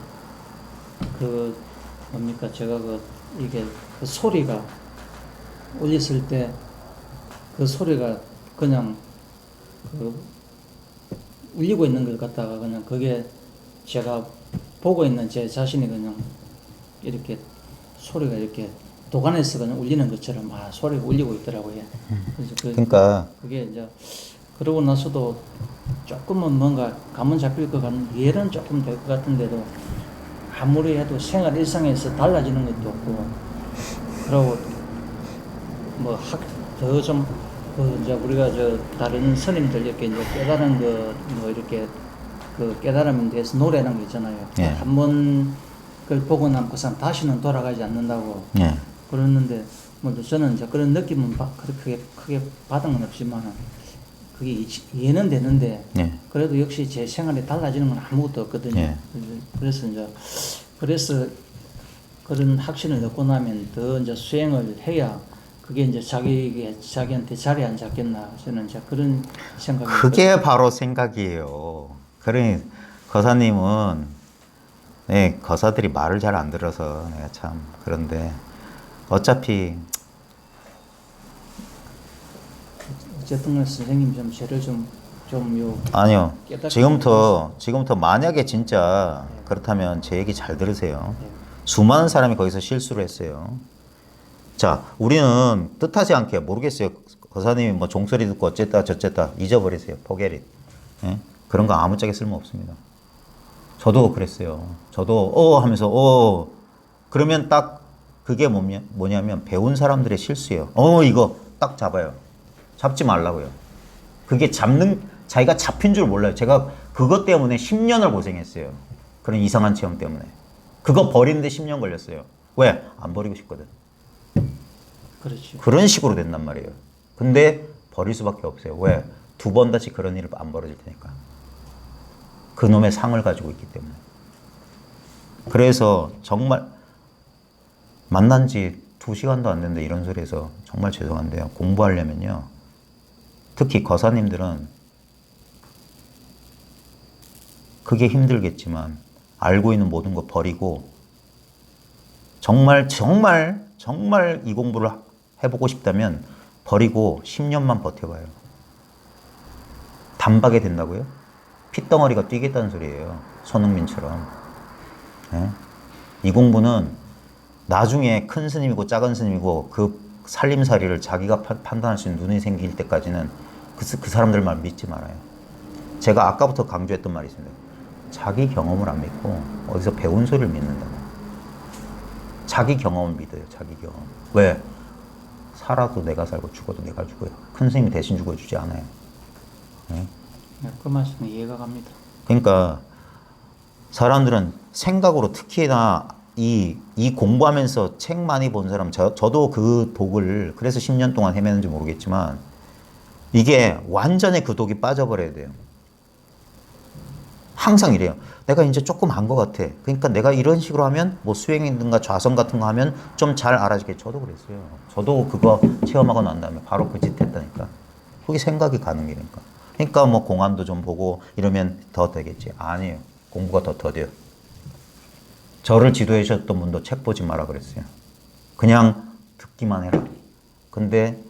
S2: 그 뭡니까 제가 그 이게 그 소리가 울렸을 때 그 소리가 그냥 그 울리고 있는 걸 갖다가 그냥 그게 제가 보고 있는 제 자신이 그냥 이렇게 소리가 이렇게 도관에서 그냥 울리는 것처럼 소리가 울리고 있더라고요. 그래서
S3: 그러니까
S2: 그게 이제 그러고 나서도 조금은 뭔가 감은 잡힐 것 같은 이해는 조금 될 것 같은데도 아무리 해도 생활 일상에서 달라지는 것도 없고 그러고 뭐더좀 이제 우리가 저 다른 스님들 이렇게 이제 깨달은 거 뭐 이렇게 그 깨달음에 대해서 노래하는 거 있잖아요.
S3: 예.
S2: 한번 그걸 보고 남고선 다시는 돌아가지 않는다고
S3: 예.
S2: 그러는데 뭐 저는 이제 그런 느낌은 그렇게 크게 받은 건 없지만 그게 이해는 되는데
S3: 예.
S2: 그래도 역시 제 생활에 달라지는 건 아무것도 없거든요.
S3: 예.
S2: 그래서 그런 확신을 얻고 나면 더 이제 수행을 해야 그게 이제 자기한테 자리 안 잡겠나 저는 이제 그런 생각이
S3: 그게 바로 생각이에요. 그러니 거사님은 네, 거사들이 말을 잘 안 들어서 내가 참 그런데 어차피
S2: 어쨌든 선생님 좀 죄를
S3: 아니요.
S2: 깨닫게
S3: 지금부터 만약에 진짜 그렇다면 제 얘기 잘 들으세요. 수많은 사람이 거기서 실수를 했어요. 자, 우리는 뜻하지 않게 모르겠어요. 거사님이 뭐 종소리 듣고 어쨌다 저쨌다 잊어버리세요. 포겟 잇. 예? 그런 거 아무짝에 쓸모 없습니다. 저도 그랬어요. 저도 하면서 그러면 딱 그게 뭐냐면 배운 사람들의 실수예요. 이거 딱 잡아요. 잡지 말라고요. 그게 자기가 잡힌 줄 몰라요. 제가 그것 때문에 10년을 고생했어요. 그런 이상한 체험 때문에. 그거 버리는데 10년 걸렸어요. 왜? 안 버리고 싶거든.
S2: 그렇죠.
S3: 그런 식으로 된단 말이에요. 근데 버릴 수밖에 없어요. 왜? 2번 다시 그런 일을 안 벌어질 테니까. 그놈의 상을 가지고 있기 때문에. 그래서 정말 만난 지 2시간도 안 됐는데 이런 소리해서 정말 죄송한데요. 공부하려면요. 특히 거사님들은 그게 힘들겠지만 알고 있는 모든 거 버리고 정말 이 공부를 해보고 싶다면 버리고 10년만 버텨봐요. 단박에 된다고요? 핏덩어리가 뛰겠다는 소리예요. 손흥민처럼. 예? 이 공부는 나중에 큰 스님이고 작은 스님이고 그 살림살이를 자기가 판단할 수 있는 눈이 생길 때까지는 그 사람들 말 믿지 말아요. 제가 아까부터 강조했던 말이 있습니다. 자기 경험을 안 믿고 어디서 배운 소리를 믿는다고. 자기 경험을 믿어요. 자기 경험. 왜? 살아도 내가 살고 죽어도 내가 죽어요. 큰 스님이 대신 죽어주지 않아요. 네?
S2: 그 말씀은 이해가 갑니다.
S3: 그러니까 사람들은 생각으로 특히나 이 공부하면서 책 많이 본 사람, 저도 그 독을 그래서 10년 동안 헤매는지 모르겠지만 이게 완전히 그 독이 빠져버려야 돼요. 항상 이래요. 내가 이제 조금 안 것 같아. 그러니까 내가 이런 식으로 하면 뭐 수행이든가 좌선 같은 거 하면 좀 잘 알아지게. 저도 그랬어요. 저도 그거 체험하고 난 다음에 바로 그 짓 했다니까. 그게 생각이 가는 게니까. 그러니까 뭐 공안도 좀 보고 이러면 더 되겠지. 아니에요. 공부가 더 더뎌요. 저를 지도해 주셨던 분도 책 보지 마라 그랬어요. 그냥 듣기만 해라. 근데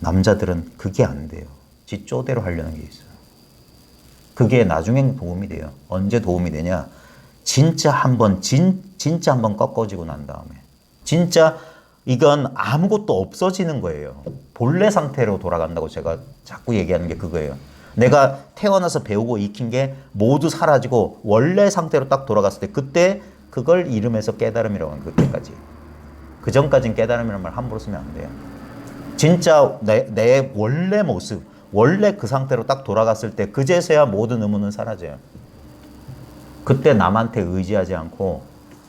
S3: 남자들은 그게 안 돼요. 지 쪼대로 하려는 게 있어요. 그게 나중엔 도움이 돼요. 언제 도움이 되냐? 진짜 한번 꺾어지고 난 다음에 진짜 이건 아무것도 없어지는 거예요. 본래 상태로 돌아간다고 제가 자꾸 얘기하는 게 그거예요. 내가 태어나서 배우고 익힌 게 모두 사라지고 원래 상태로 딱 돌아갔을 때 그때 그걸 이름에서 깨달음이라고 하는 그때까지. 그 전까지는 깨달음이라는 말 함부로 쓰면 안 돼요. 진짜 내 원래 모습, 원래 그 상태로 딱 돌아갔을 때 그제서야 모든 의문은 사라져요. 그때 남한테 의지하지 않고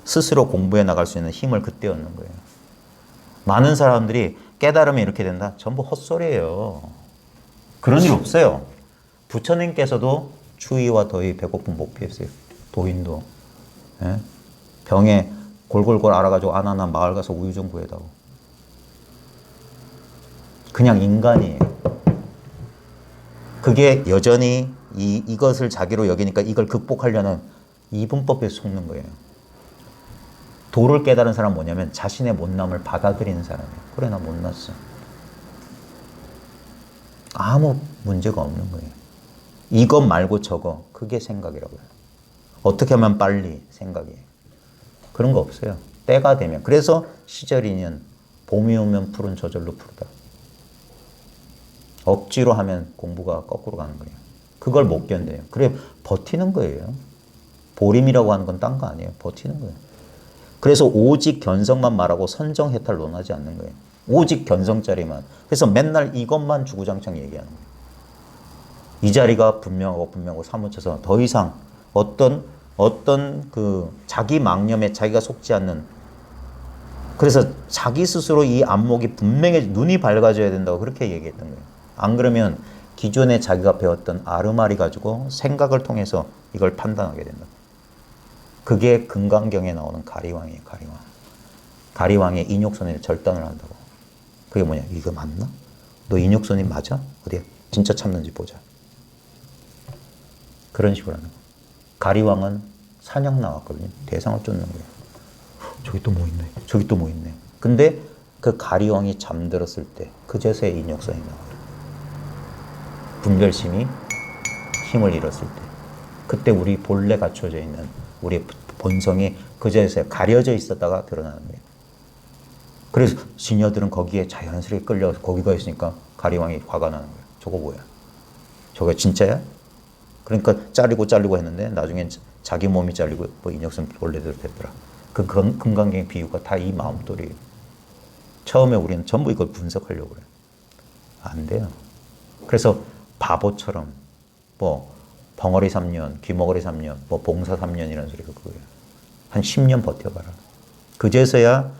S3: 스스로 공부해 나갈 수 있는 힘을 그때 얻는 거예요. 많은 사람들이 깨달으면 이렇게 된다? 전부 헛소리예요. 그런 일 없어요. 부처님께서도 추위와 더위, 배고픔 못 피했어요. 도인도. 예? 병에 골골골 알아가지고 아나나 마을 가서 우유 좀 구해다오. 그냥 인간이에요. 그게 여전히 이것을 자기로 여기니까 이걸 극복하려는 이분법에 속는 거예요. 도를 깨달은 사람은 뭐냐면 자신의 못남을 받아들이는 사람이에요. 그래, 나 못났어. 아무 문제가 없는 거예요. 이것 말고 저거, 그게 생각이라고요. 어떻게 하면 빨리 생각이에요. 그런 거 없어요. 때가 되면. 그래서 시절이면 봄이 오면 푸른 저절로 푸르다. 억지로 하면 공부가 거꾸로 가는 거예요. 그걸 못 견뎌요. 그래 버티는 거예요. 보림이라고 하는 건 딴 거 아니에요. 버티는 거예요. 그래서 오직 견성만 말하고 선정해탈 논하지 않는 거예요. 오직 견성자리만. 그래서 맨날 이것만 주구장창 얘기하는 거예요. 이 자리가 분명하고 사무쳐서 더 이상 어떤 그 자기 망념에 자기가 속지 않는, 그래서 자기 스스로 이 안목이 분명히 눈이 밝아져야 된다고 그렇게 얘기했던 거예요. 안 그러면 기존에 자기가 배웠던 아르마리 가지고 생각을 통해서 이걸 판단하게 된다. 그게 금강경에 나오는 가리왕이에요. 가리왕. 가리왕의 인욕손에 절단을 한다고. 그게 뭐냐? 이거 맞나? 너 인욕손이 맞아? 어디야? 진짜 참는지 보자. 그런 식으로 하는 거예요. 가리왕은 사냥 나왔거든요. 대상을 쫓는 거예요. 저기 또 뭐 있네. 저기 또 뭐 있네. 근데 그 가리왕이 잠들었을 때 그제서야 인욕선이 나와요. 분별심이 힘을 잃었을 때. 그때 우리 본래 갖춰져 있는 우리의 본성이 그제서야 가려져 있었다가 드러나는 거예요. 그래서 시녀들은 거기에 자연스럽게 끌려서 거기가 있으니까 가리왕이 화가 나는 거예요. 저거 뭐야? 저거 진짜야? 그러니까 잘리고 했는데 나중엔 자기 몸이 잘리고 뭐 인혁선 원래대로 됐더라. 그 금강경 비유가 다 이 마음돌이에요. 처음에 우리는 전부 이걸 분석하려고 그래요. 안 돼요. 그래서 바보처럼 뭐 벙어리 3년, 귀머거리 3년, 뭐 봉사 3년이라는 소리가 그거예요. 한 10년 버텨봐라. 그제서야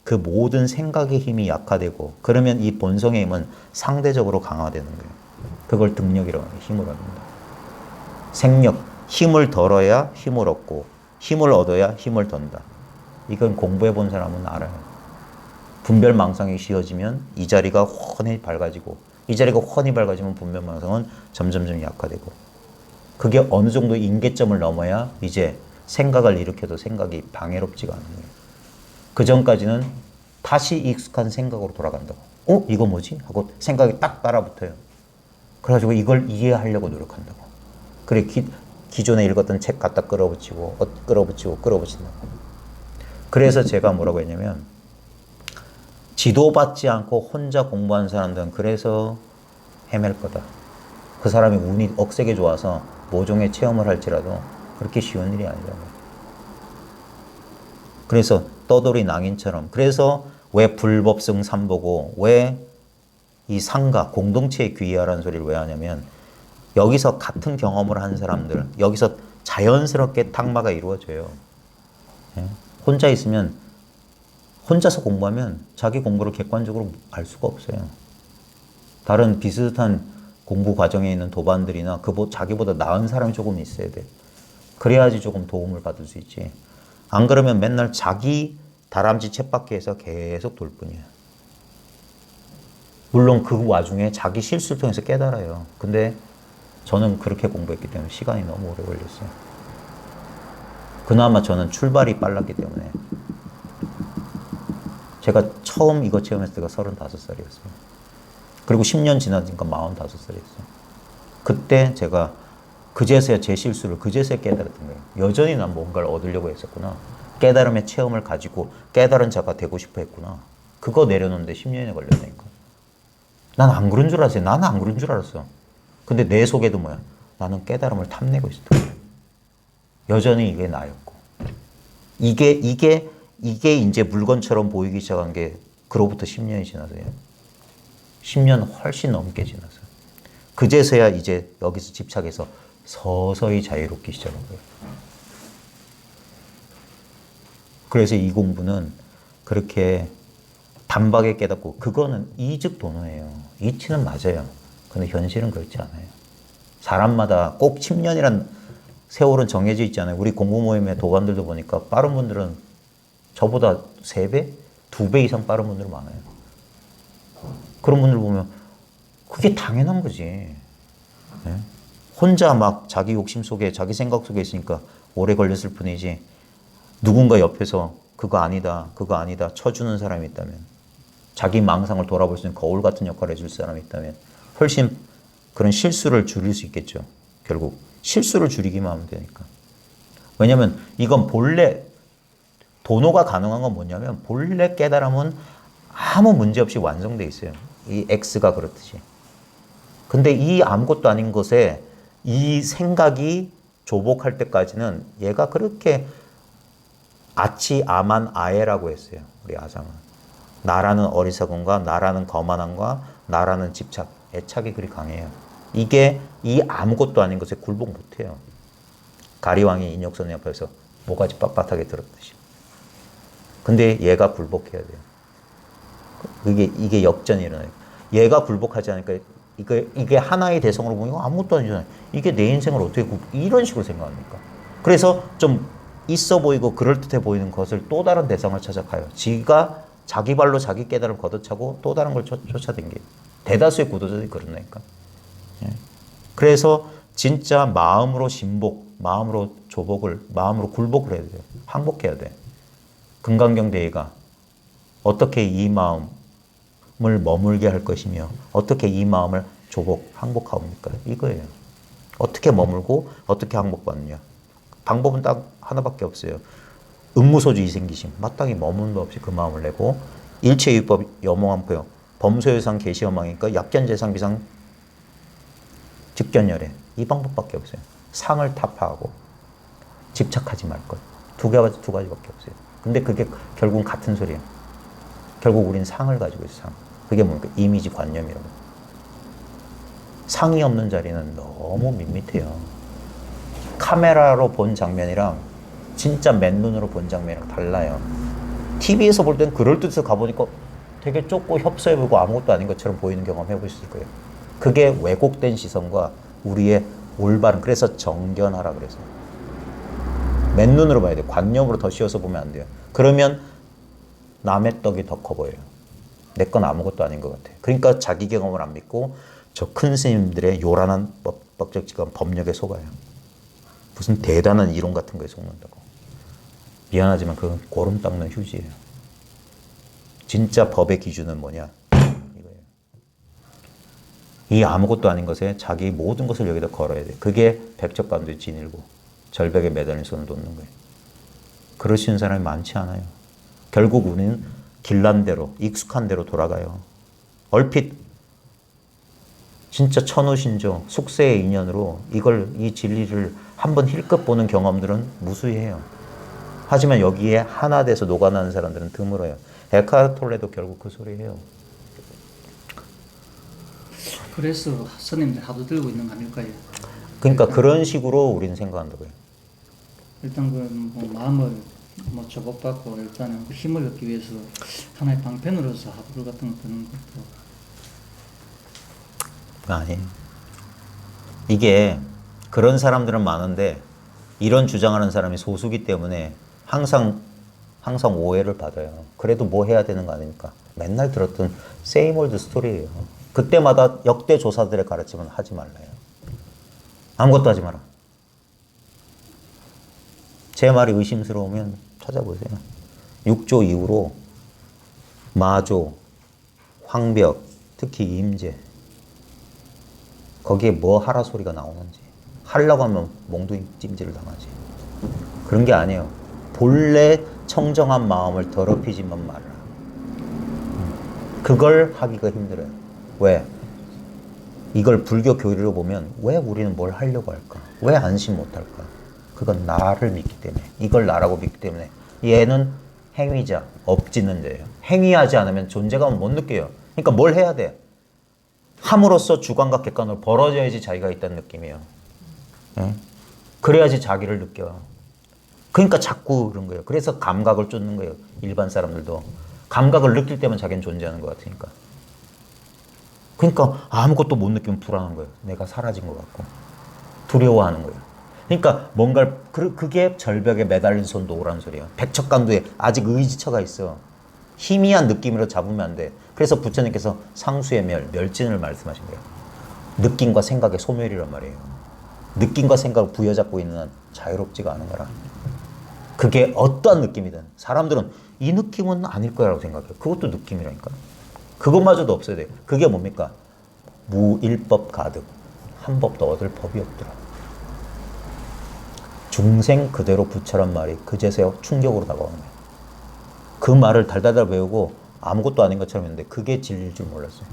S3: 그 모든 생각의 힘이 약화되고, 그러면 이 본성의 힘은 상대적으로 강화되는 거예요. 그걸 등력이라고 합니다. 힘을 얻는다. 생력, 힘을 덜어야 힘을 얻고 힘을 얻어야 힘을 던다. 이건 공부해 본 사람은 알아요. 분별망상이 씌워지면 이 자리가 훤히 밝아지고, 이 자리가 훤히 밝아지면 분별망상은 점점점 약화되고, 그게 어느 정도 임계점을 넘어야 이제 생각을 일으켜도 생각이 방해롭지가 않은 거예요. 그 전까지는 다시 익숙한 생각으로 돌아간다고. 이거 뭐지? 하고 생각이 딱 따라붙어요. 그래가지고 이걸 이해하려고 노력한다고. 그래 기존에 읽었던 책 갖다 끌어붙이고 끌어붙인다고. 그래서 제가 뭐라고 했냐면, 지도받지 않고 혼자 공부한 사람들은 그래서 헤맬 거다. 그 사람이 운이 억세게 좋아서 모종의 체험을 할지라도 그렇게 쉬운 일이 아니라고. 그래서 떠돌이 낭인처럼, 그래서 왜 불법성 삼보고 왜 이 상가 공동체에 귀의하라는 소리를 왜 하냐면, 여기서 같은 경험을 한 사람들, 여기서 자연스럽게 탁마가 이루어져요. 혼자 있으면, 혼자서 공부하면 자기 공부를 객관적으로 알 수가 없어요. 다른 비슷한 공부 과정에 있는 도반들이나 자기보다 나은 사람이 조금 있어야 돼. 그래야지 조금 도움을 받을 수 있지. 안 그러면 맨날 자기 다람쥐 쳇바퀴에서 계속 돌 뿐이야. 물론 그 와중에 자기 실수를 통해서 깨달아요. 근데 저는 그렇게 공부했기 때문에 시간이 너무 오래 걸렸어요. 그나마 저는 출발이 빨랐기 때문에. 제가 처음 이거 체험했을 때가 35살이었어요. 그리고 10년 지나니까 45살이었어요. 그때 제가 그제서야 제 실수를 그제서야 깨달았던 거예요. 여전히 난 뭔가를 얻으려고 했었구나. 깨달음의 체험을 가지고 깨달은 자가 되고 싶어 했구나. 그거 내려놓는데 10년이 걸렸다니까. 난 안 그런 줄 알았어요. 나는 안 그런 줄 알았어. 근데 내 속에도 뭐야? 나는 깨달음을 탐내고 있었던 거예요. 여전히 이게 나였고. 이게 이제 물건처럼 보이기 시작한 게 그로부터 10년이 지나서요. 10년 훨씬 넘게 지나서. 그제서야 이제 여기서 집착해서 서서히 자유롭기 시작한 거예요. 그래서 이 공부는 그렇게 단박에 깨닫고, 그거는 이즉도노예요. 이치는 맞아요. 근데 현실은 그렇지 않아요. 사람마다 꼭 10년이란 세월은 정해져 있잖아요. 우리 공부 모임의 도관들도 보니까 빠른 분들은 저보다 3배, 2배 이상 빠른 분들 많아요. 그런 분들 보면 그게 당연한 거지. 예? 혼자 막 자기 욕심 속에 자기 생각 속에 있으니까 오래 걸렸을 뿐이지 누군가 옆에서 그거 아니다 그거 아니다 쳐주는 사람이 있다면 자기 망상을 돌아볼 수 있는 거울 같은 역할을 해줄 사람이 있다면 훨씬 그런 실수를 줄일 수 있겠죠. 결국 실수를 줄이기만 하면 되니까. 왜냐면 이건 본래 도노가 가능한 건 뭐냐면 본래 깨달음은 아무 문제 없이 완성돼 있어요. 이 X가 그렇듯이. 근데 이 아무것도 아닌 것에 이 생각이 조복할 때까지는 얘가 그렇게 아치 아만 아에라고 했어요. 우리 아장은. 나라는 어리석음과 나라는 거만함과 나라는 집착, 애착이 그리 강해요. 이게 이 아무것도 아닌 것에 굴복 못해요. 가리왕이 인혁선 옆에서 모가지 빳빳하게 들었듯이. 근데 얘가 굴복해야 돼요. 이게 역전이 일어나요. 얘가 굴복하지 않으니까 이게 하나의 대성으로 보면 아무것도 아니잖아요. 이게 내 인생을 어떻게 이런 식으로 생각합니까? 그래서 좀 있어 보이고 그럴듯해 보이는 것을 또 다른 대상을 찾아가요. 지가 자기 발로 자기 깨달음을 걷어차고 또 다른 걸 쫓아댕겨요. 대다수의 구도자들이 그런다니까. 예. 그래서 진짜 마음으로 신복, 마음으로 조복을, 마음으로 굴복을 해야 돼요. 항복해야 돼. 금강경 대의가 어떻게 이 마음을 머물게 할 것이며 어떻게 이 마음을 조복, 항복하옵니까? 이거예요. 어떻게 머물고 어떻게 항복받느냐. 방법은 딱 하나밖에 없어요. 음무소주 이생기심. 마땅히 머문 법 없이 그 마음을 내고 일체유법 여몽한포요. 범소유상 계시여망이니까 약견재상 비상 직견열애. 이 방법밖에 없어요. 상을 타파하고 집착하지 말 것. 두 가지밖에 없어요. 근데 그게 결국은 같은 소리예요. 결국 우린 상을 가지고 있어요. 상. 그게 뭡니까? 이미지 관념이라고. 상이 없는 자리는 너무 밋밋해요. 카메라로 본 장면이랑 진짜 맨눈으로 본 장면이랑 달라요. TV에서 볼 땐 그럴듯해서 가보니까 되게 좁고 협소해 보이고 아무것도 아닌 것처럼 보이는 경험 해보셨을 거예요. 그게 왜곡된 시선과 우리의 올바른, 그래서 정견하라 그래서. 맨눈으로 봐야 돼요. 관념으로 더 씌워서 보면 안 돼요. 그러면 남의 떡이 더 커 보여요. 내 건 아무것도 아닌 것 같아요. 그러니까 자기 경험을 안 믿고 저 큰 스님들의 요란한 뻑적지간 법력에 속아요. 무슨 대단한 이론 같은 거에 속는다고. 미안하지만 그건 고름 닦는 휴지예요. 진짜 법의 기준은 뭐냐? 이거예요. 이 아무것도 아닌 것에 자기 모든 것을 여기다 걸어야 돼. 그게 백척간도의 진일고 절벽에 매달린 손을 놓는 거예요. 그러시는 사람이 많지 않아요. 결국 우리는 길란 대로, 익숙한 대로 돌아가요. 얼핏 진짜 천우신조, 숙세의 인연으로 이 진리를 한번 힐끗 보는 경험들은 무수해요. 하지만 여기에 하나 돼서 녹아나는 사람들은 드물어요. 에카르톨레도 결국 그 소리예요.
S2: 그래서 스님들 하도 들고 있는 거 아닐까요?
S3: 그러니까 그런 식으로 우리는 생각한다고요.
S2: 일단 뭐 마음을 조복받고 일단은 힘을 얻기 위해서 하나의 방편으로서 하부를 같은 거 드는 것도
S3: 아니에요. 이게 그런 사람들은 많은데 이런 주장하는 사람이 소수기 때문에 항상 오해를 받아요. 그래도 뭐 해야 되는 거 아닙니까? 맨날 들었던 same old 스토리예요. 그때마다 역대 조사들의 가르침은 하지 말라요. 아무것도 하지 마라. 제 말이 의심스러우면 찾아보세요. 6조 이후로 마조, 황벽, 특히 임제 거기에 뭐 하라 소리가 나오는지 하려고 하면 몽둥이 찜질을 당하지. 그런 게 아니에요. 본래 청정한 마음을 더럽히지만 말라. 그걸 하기가 힘들어요. 왜? 이걸 불교 교리로 보면 왜 우리는 뭘 하려고 할까? 왜 안심 못할까? 그건 나를 믿기 때문에, 이걸 나라고 믿기 때문에. 얘는 행위자, 업짓는 자예요. 행위하지 않으면 존재감을 못 느껴요. 그러니까 뭘 해야 돼? 함으로써 주관과 객관으로 벌어져야지 자기가 있다는 느낌이에요. 예? 그래야지 자기를 느껴. 그러니까 자꾸 그런 거예요. 그래서 감각을 쫓는 거예요. 일반 사람들도. 감각을 느낄 때만 자기는 존재하는 것 같으니까. 그러니까 아무것도 못 느끼면 불안한 거예요. 내가 사라진 것 같고. 두려워하는 거예요. 그러니까 뭔가 그게 절벽에 매달린 손 놓으라는 소리예요. 백척강도에 아직 의지처가 있어. 희미한 느낌으로 잡으면 안 돼. 그래서 부처님께서 상수의 멸진을 말씀하신 거예요. 느낌과 생각의 소멸이란 말이에요. 느낌과 생각을 부여잡고 있는 한 자유롭지가 않은 거라. 그게 어떠한 느낌이든 사람들은 이 느낌은 아닐 거라고 생각해요. 그것도 느낌이라니까. 그것마저도 없어야 돼요. 그게 뭡니까? 무일법 가득. 한 법도 얻을 법이 없더라. 중생 그대로 부처란 말이 그제서야 충격으로 다가오는 거예요. 그 말을 달달달 외우고 아무것도 아닌 것처럼 했는데 그게 진리일 줄 몰랐어요.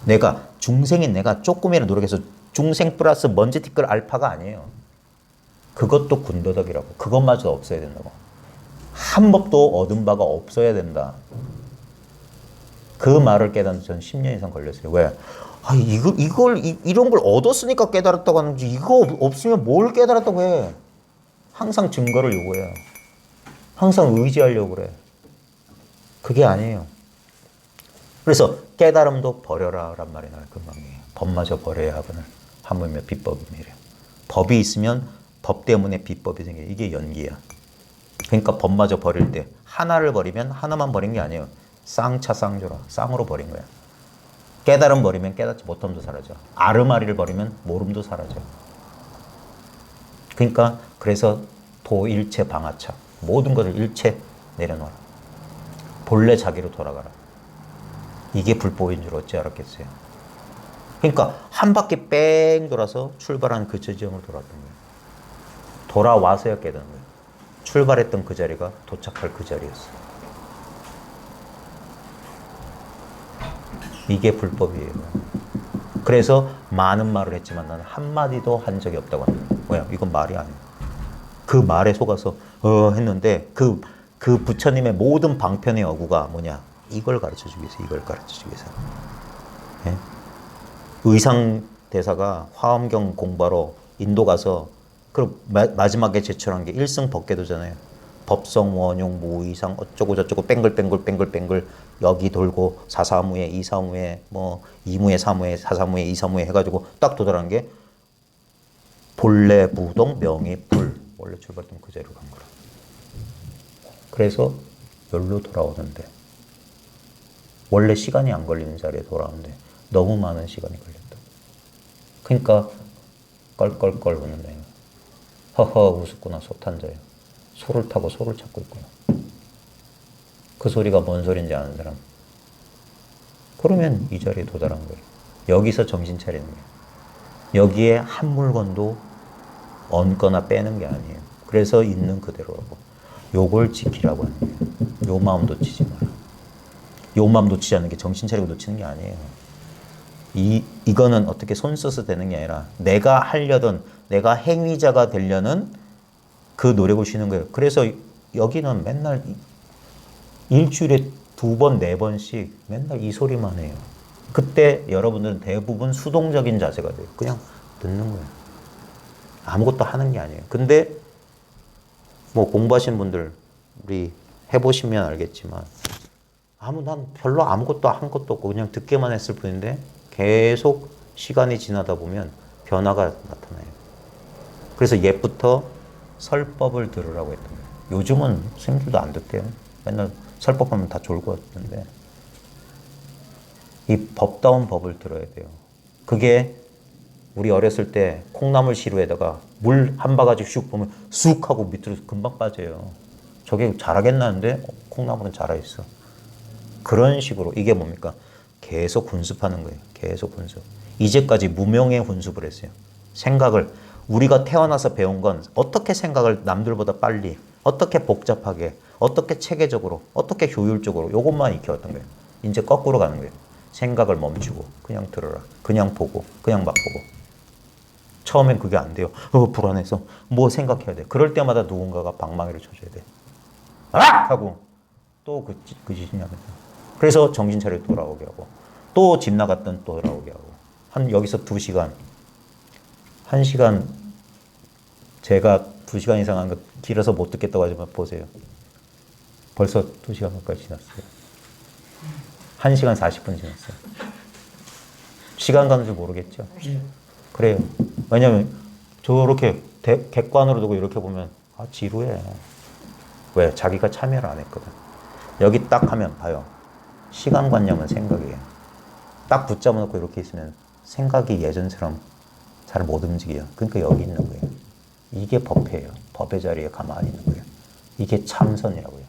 S3: 내가 중생인 내가 조금이라도 노력해서 중생 플러스 먼지 티끌 알파가 아니에요. 그것도 군더더기라고. 그것마저 없어야 된다고. 한 법도 얻은 바가 없어야 된다. 그 말을 깨닫는 전 10년 이상 걸렸어요. 왜? 아, 이런 걸 얻었으니까 깨달았다고 하는지, 이거 없으면 뭘 깨달았다고 해? 항상 증거를 요구해요. 항상 의지하려고 그래. 그게 아니에요. 그래서 깨달음도 버려라 란 말이 나와요. 금방이에요. 법마저 버려야 하거늘 하물며 비법이미래요. 법이 있으면 법 때문에 비법이 생겨요. 이게 연기야. 그러니까 법마저 버릴 때 하나를 버리면 하나만 버린 게 아니에요. 쌍차 쌍조라. 쌍으로 버린 거야. 깨달음 버리면 깨닫지 못함도 사라져. 아르마리를 버리면 모름도 사라져. 그러니까 그래서 도일체 방아차. 모든 것을 일체 내려놓아라. 본래 자기로 돌아가라. 이게 불법인 줄 어찌 알았겠어요. 그러니까 한 바퀴 뺑 돌아서 출발한 그 지점을 돌았던 거예요. 돌아와서야 깨닫는 거예요. 출발했던 그 자리가 도착할 그 자리였어요. 이게 불법이에요. 그래서 많은 말을 했지만 나는 한마디도 한 적이 없다고 합니다. 뭐야? 이건 말이 아니에요. 그 말에 속아서 했는데 그 부처님의 모든 방편의 어구가 뭐냐? 이걸 가르쳐주기 위해서, 이걸 가르쳐주기 위해서. 예? 의상 대사가 화엄경 공부하러 인도 가서 그 마지막에 제출한 게 일승 법계도잖아요. 법성 원용 무의상 어쩌고 저쩌고 뺑글 여기 돌고 사사무에 이사무에 뭐 이무에 사무에 사사무에 이사무에 해가지고 딱 도달한 게 본래 부동 명의 불. 원래 출발했던 그 자리로 간 거라. 그래서 여기로 돌아오는데 원래 시간이 안 걸리는 자리에 돌아오는데 너무 많은 시간이 걸렸다. 그러니까 껄껄껄 우는다. 허허 우습구나 소탄자예요. 소를 타고 소를 찾고 있구나. 그 소리가 뭔 소리인지 아는 사람. 그러면 이 자리에 도달한 거예요. 여기서 정신 차리는 거예요. 여기에 한 물건도 얹거나 빼는 게 아니에요. 그래서 있는 그대로라고. 요걸 지키라고 하는 거예요. 요 마음 놓치지 마라. 요 마음 놓치지 않는 게 정신 차리고 놓치는 게 아니에요. 이거는 어떻게 손 써서 되는 게 아니라 내가 하려던, 내가 행위자가 되려는 그 노력을 쉬는 거예요. 그래서 여기는 맨날 일주일에 2번, 4번씩 맨날 이 소리만 해요. 그때 여러분들은 대부분 수동적인 자세가 돼요. 그냥 듣는 거예요. 아무것도 하는 게 아니에요. 근데 뭐 공부하신 분들 우리 해보시면 알겠지만 난 별로 아무것도 한 것도 없고 그냥 듣기만 했을 뿐인데 계속 시간이 지나다 보면 변화가 나타나요. 그래서 옛부터 설법을 들으라고 했던 거예요. 요즘은 스님들도 안 듣대요. 맨날 설법하면 다 졸고 왔는데 이 법다운 법을 들어야 돼요. 그게 우리 어렸을 때 콩나물 시루에다가 물 한 바가지 슉 보면 쑥 하고 밑으로 금방 빠져요. 저게 자라겠나는데 콩나물은 자라있어. 그런 식으로 이게 뭡니까? 계속 훈습하는 거예요. 계속 훈습. 이제까지 무명의 훈습을 했어요. 생각을 우리가 태어나서 배운 건 어떻게 생각을 남들보다 빨리, 어떻게 복잡하게, 어떻게 체계적으로, 어떻게 효율적으로 요것만 익혀왔던 거예요. 이제 거꾸로 가는 거예요. 생각을 멈추고 그냥 들어라. 그냥 보고 그냥 맛보고. 처음엔 그게 안 돼요. 불안해서 뭐 생각해야 돼. 그럴 때마다 누군가가 방망이를 쳐줘야 돼. 아! 하고 또 그 짓이 하면 그래서 정신 차려 돌아오게 하고 또 집 나갔던 또 돌아오게 하고 한 여기서 2시간 1시간 제가 2시간 이상 한 거 길어서 못 듣겠다고 하지만 보세요. 벌써 2시간 가까이 지났어요. 1시간 40분 지났어요. 시간 가는 줄 모르겠죠? 그래요. 왜냐면 저렇게 객관으로 두고 이렇게 보면 아 지루해. 왜? 자기가 참여를 안 했거든. 여기 딱 하면 봐요. 시간관념은 생각이에요. 딱 붙잡아 놓고 이렇게 있으면 생각이 예전처럼 잘 못 움직여요. 그러니까 여기 있는 거예요. 이게 법회예요. 법의 자리에 가만히 있는 거예요. 이게 참선이라고요.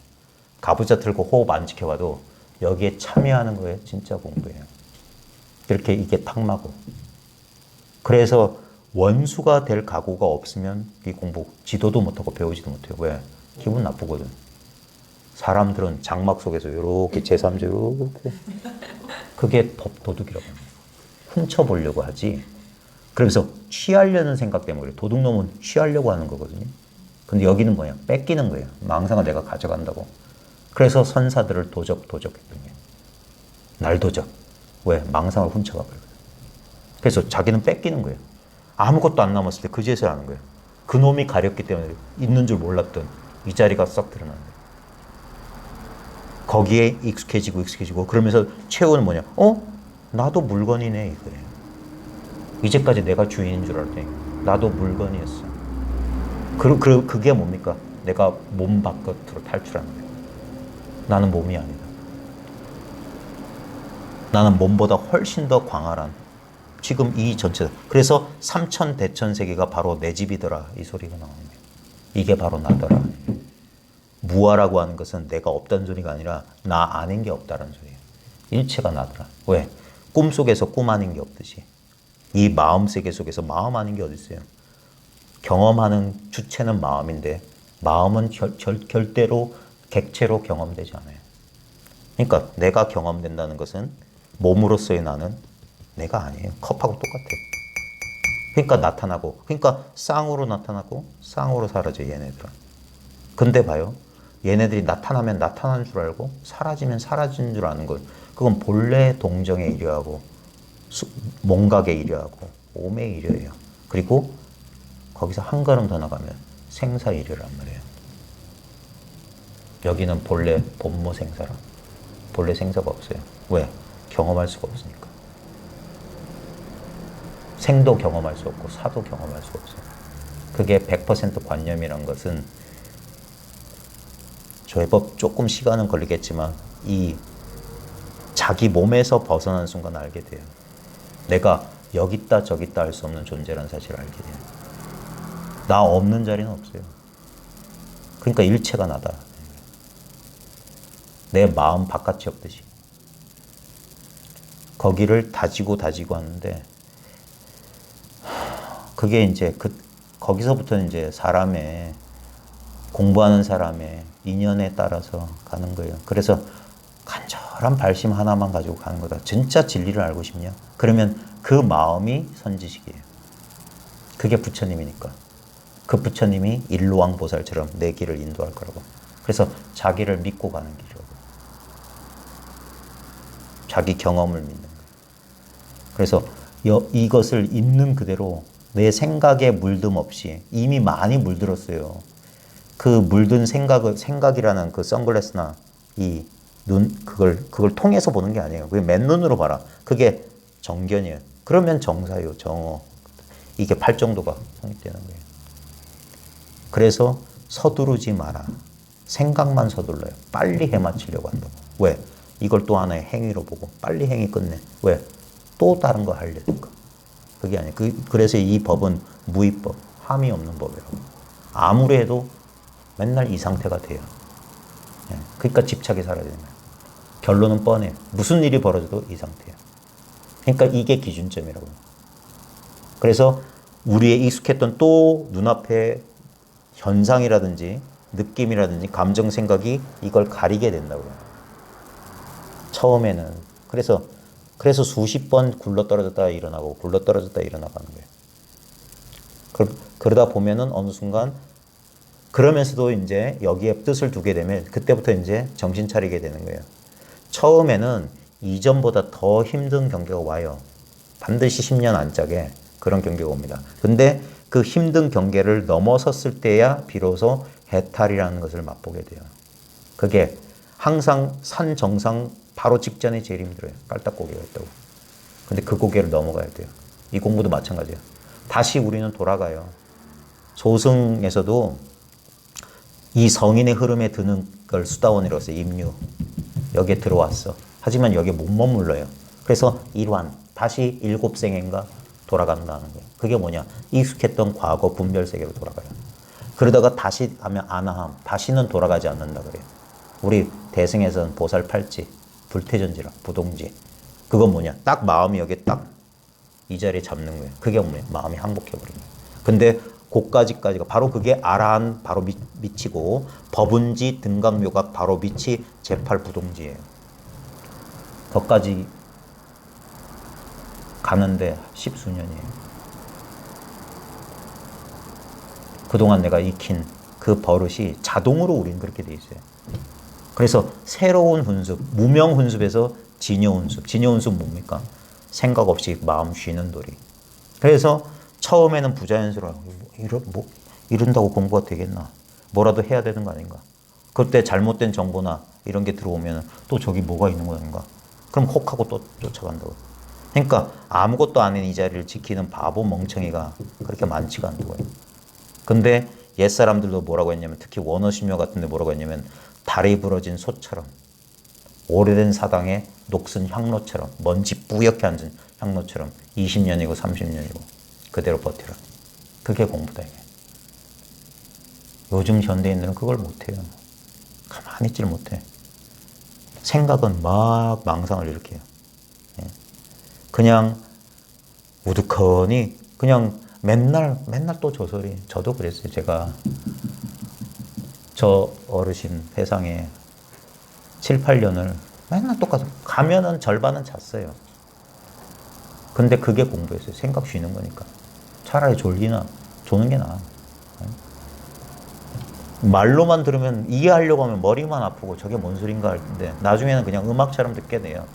S3: 가부좌 들고 호흡 안 지켜봐도 여기에 참여하는 거예요. 진짜 공부예요. 이렇게 이게 탁마고. 그래서 원수가 될 각오가 없으면 이 공부 지도도 못하고 배우지도 못해요. 왜? 기분 나쁘거든. 사람들은 장막 속에서 이렇게 제3조 이렇게 그게 도둑이라고 합니다. 훔쳐보려고 하지. 그래서 취하려는 생각 때문에 그래요. 도둑놈은 취하려고 하는 거거든요. 근데 여기는 뭐야? 뺏기는 거예요. 망상은 내가 가져간다고. 그래서 선사들을 도적했던 거예요. 날도적. 왜? 망상을 훔쳐가 버려요. 그래서 자기는 뺏기는 거예요. 아무것도 안 남았을 때 그 짓을 하는 거예요. 그 놈이 가렸기 때문에 있는 줄 몰랐던 이 자리가 썩 드러나는 거예요. 거기에 익숙해지고 그러면서 최후는 뭐냐? 나도 물건이네 이거예요. 이제까지 내가 주인인 줄 알았더니 나도 물건이었어. 그게 뭡니까? 내가 몸 바깥으로 탈출하는 거예요. 나는 몸이 아니다. 나는 몸보다 훨씬 더 광활한 지금 이 전체. 그래서 삼천대천세계가 바로 내 집이더라 이 소리가 나오는 거예요. 이게 바로 나더라. 무아라고 하는 것은 내가 없다는 소리가 아니라 나 아닌 게 없다는 소리예요. 일체가 나더라. 왜? 꿈속에서 꿈 아닌 게 없듯이 이 마음 세계 속에서 마음 아닌 게 어디 있어요? 경험하는 주체는 마음인데 마음은 절대로 객체로 경험되지 않아요. 그러니까 내가 경험된다는 것은 몸으로서의 나는 내가 아니에요. 컵하고 똑같아요. 그러니까 나타나고, 그러니까 쌍으로 나타나고 쌍으로 사라져요, 얘네들은. 근데 봐요. 얘네들이 나타나면 나타나는 줄 알고 사라지면 사라지는 줄 아는 것. 그건 본래 동정에 이려하고 몽각에 이려하고 오매 이려예요. 그리고 거기서 한 걸음 더 나가면 생사 이려란 말이에요. 여기는 본래 본모 생사라. 본래 생사가 없어요. 왜? 경험할 수가 없으니까. 생도 경험할 수 없고 사도 경험할 수 없어요. 그게 100% 관념이란 것은 조회법 조금 시간은 걸리겠지만 이 자기 몸에서 벗어난 순간 알게 돼요. 내가 여기 있다 저기 있다 할 수 없는 존재라는 사실을 알게 돼요. 나 없는 자리는 없어요. 그러니까 일체가 나다. 내 마음 바깥이 없듯이. 거기를 다지고 하는데 그게 이제 거기서부터는 이제 사람의 공부하는 사람의 인연에 따라서 가는 거예요. 그래서 간절한 발심 하나만 가지고 가는 거다. 진짜 진리를 알고 싶냐? 그러면 그 마음이 선지식이에요. 그게 부처님이니까. 그 부처님이 일로왕 보살처럼 내 길을 인도할 거라고. 그래서 자기를 믿고 가는 길이라고. 자기 경험을 믿는 거예요. 그래서 이것을 있는 그대로 내 생각에 물듦 없이 이미 많이 물들었어요. 그 물든 생각이라는 그 선글라스나 이 눈, 그걸 통해서 보는 게 아니에요. 그게 맨눈으로 봐라. 그게 정견이에요. 그러면 정사요, 정어. 이게 팔정도가 성립되는 거예요. 그래서 서두르지 마라. 생각만 서둘러요. 빨리 해마치려고 한다고. 왜? 이걸 또 하나의 행위로 보고 빨리 행위 끝내. 왜? 또 다른 거 하려니까. 그게 아니에요. 그래서 이 법은 무위법, 함이 없는 법이라고. 아무리 해도 맨날 이 상태가 돼요. 그러니까 집착이 사라지는 거예요. 결론은 뻔해요. 무슨 일이 벌어져도 이 상태예요. 그러니까 이게 기준점이라고요. 그래서 우리의 익숙했던 또 눈앞에 현상이라든지 느낌이라든지 감정 생각이 이걸 가리게 된다고요. 처음에는. 그래서 수십 번 굴러떨어졌다 일어나고 굴러떨어졌다 일어나가는 거예요. 그러다 보면은 어느 순간 그러면서도 이제 여기에 뜻을 두게 되면 그때부터 이제 정신 차리게 되는 거예요. 처음에는 이전보다 더 힘든 경계가 와요. 반드시 10년 안짝에 그런 경계가 옵니다. 근데 그 힘든 경계를 넘어섰을 때야 비로소 해탈이라는 것을 맛보게 돼요. 그게 항상 산 정상 바로 직전에 제일 힘들어요. 깔딱고개가 있다고. 근데 그 고개를 넘어가야 돼요. 이 공부도 마찬가지예요. 다시 우리는 돌아가요. 소승에서도 이 성인의 흐름에 드는 걸 수다원이라고 했어요. 임류. 여기에 들어왔어. 하지만 여기에 못 머물러요. 그래서 일환, 다시 일곱생인가 돌아간다는 거예요. 그게 뭐냐? 익숙했던 과거 분별 세계로 돌아가요. 그러다가 다시 하면 아나함, 다시는 돌아가지 않는다 그래요. 우리 대승에서는 보살팔찌, 불태전지라, 부동지. 그건 뭐냐? 딱 마음이 여기 딱 이 자리에 잡는 거예요. 그게 뭐냐? 마음이 항복해버리는 거예요. 근데 고까지가 바로 그게 아라한 바로 밑이고 법운지 등각묘각 바로 밑이 제8부동지예요. 거까지 가는데 십수년이에요. 그동안 내가 익힌 그 버릇이 자동으로 우리는 그렇게 돼 있어요. 그래서 새로운 훈습, 무명 훈습에서 진여 훈습. 진여 훈습 뭡니까? 생각 없이 마음 쉬는 도리. 그래서 처음에는 부자연스러워. 이런다고 공부가 되겠나? 뭐라도 해야 되는 거 아닌가? 그때 잘못된 정보나 이런 게 들어오면 또 저기 뭐가 있는 거 아닌가? 그럼 혹하고 또 쫓아간다고. 그러니까 아무것도 아닌 이 자리를 지키는 바보 멍청이가 그렇게 많지가 않다고요. 근데 옛사람들도 뭐라고 했냐면 특히 원어심요 같은 데 뭐라고 했냐면 다리 부러진 소처럼 오래된 사당에 녹슨 향로처럼 먼지 뿌옇게 앉은 향로처럼 20년이고 30년이고 그대로 버티라. 그게 공부다 이게. 요즘 현대인들은 그걸 못해요. 가만히 있질 못해. 생각은 막 망상을 일으켜요. 그냥 우두커니 그냥 맨날 또 저 소리. 저도 그랬어요. 제가 저 어르신 회상에 7, 8년을 맨날 똑같아. 가면은 절반은 잤어요. 근데 그게 공부였어요. 생각 쉬는 거니까. 차라리 졸리나 조는 게 나아. 말로만 들으면 이해하려고 하면 머리만 아프고 저게 뭔 소린가 할 텐데 나중에는 그냥 음악처럼 듣게 돼요.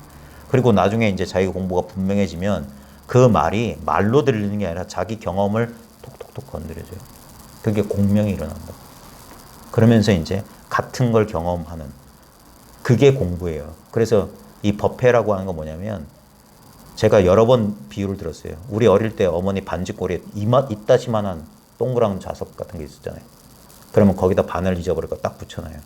S3: 그리고 나중에 이제 자기 공부가 분명해지면 그 말이 말로 들리는 게 아니라 자기 경험을 톡톡톡 건드려줘요. 그게 공명이 일어난다. 그러면서 이제 같은 걸 경험하는 그게 공부예요. 그래서 이 법회라고 하는 건 뭐냐면 제가 여러 번 비유를 들었어요. 우리 어릴 때 어머니 반지꼬리에 이따시만한 동그란 자석 같은 게 있었잖아요. 그러면 거기다 바늘 잊어버릴 거 딱 붙여놔요.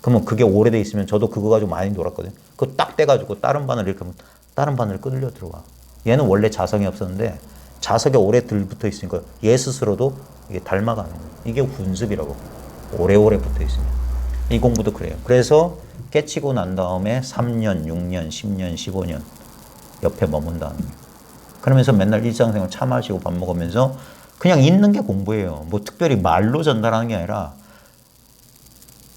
S3: 그러면 그게 오래돼 있으면 저도 그거 가지고 많이 놀았거든요. 그거 딱 떼가지고 다른 바늘 이렇게 하면 다른 바늘 끌려 들어와. 얘는 원래 자석이 없었는데 자석에 오래 들붙어 있으니까 얘 스스로도 이게 닮아가는 거예요. 이게 훈습이라고. 오래오래 붙어 있으면. 이 공부도 그래요. 그래서 깨치고 난 다음에 3년, 6년, 10년, 15년 옆에 머문다는 거예요. 그러면서 맨날 일상생활 차 마시고 밥 먹으면서 그냥 있는 게 공부예요. 뭐 특별히 말로 전달하는 게 아니라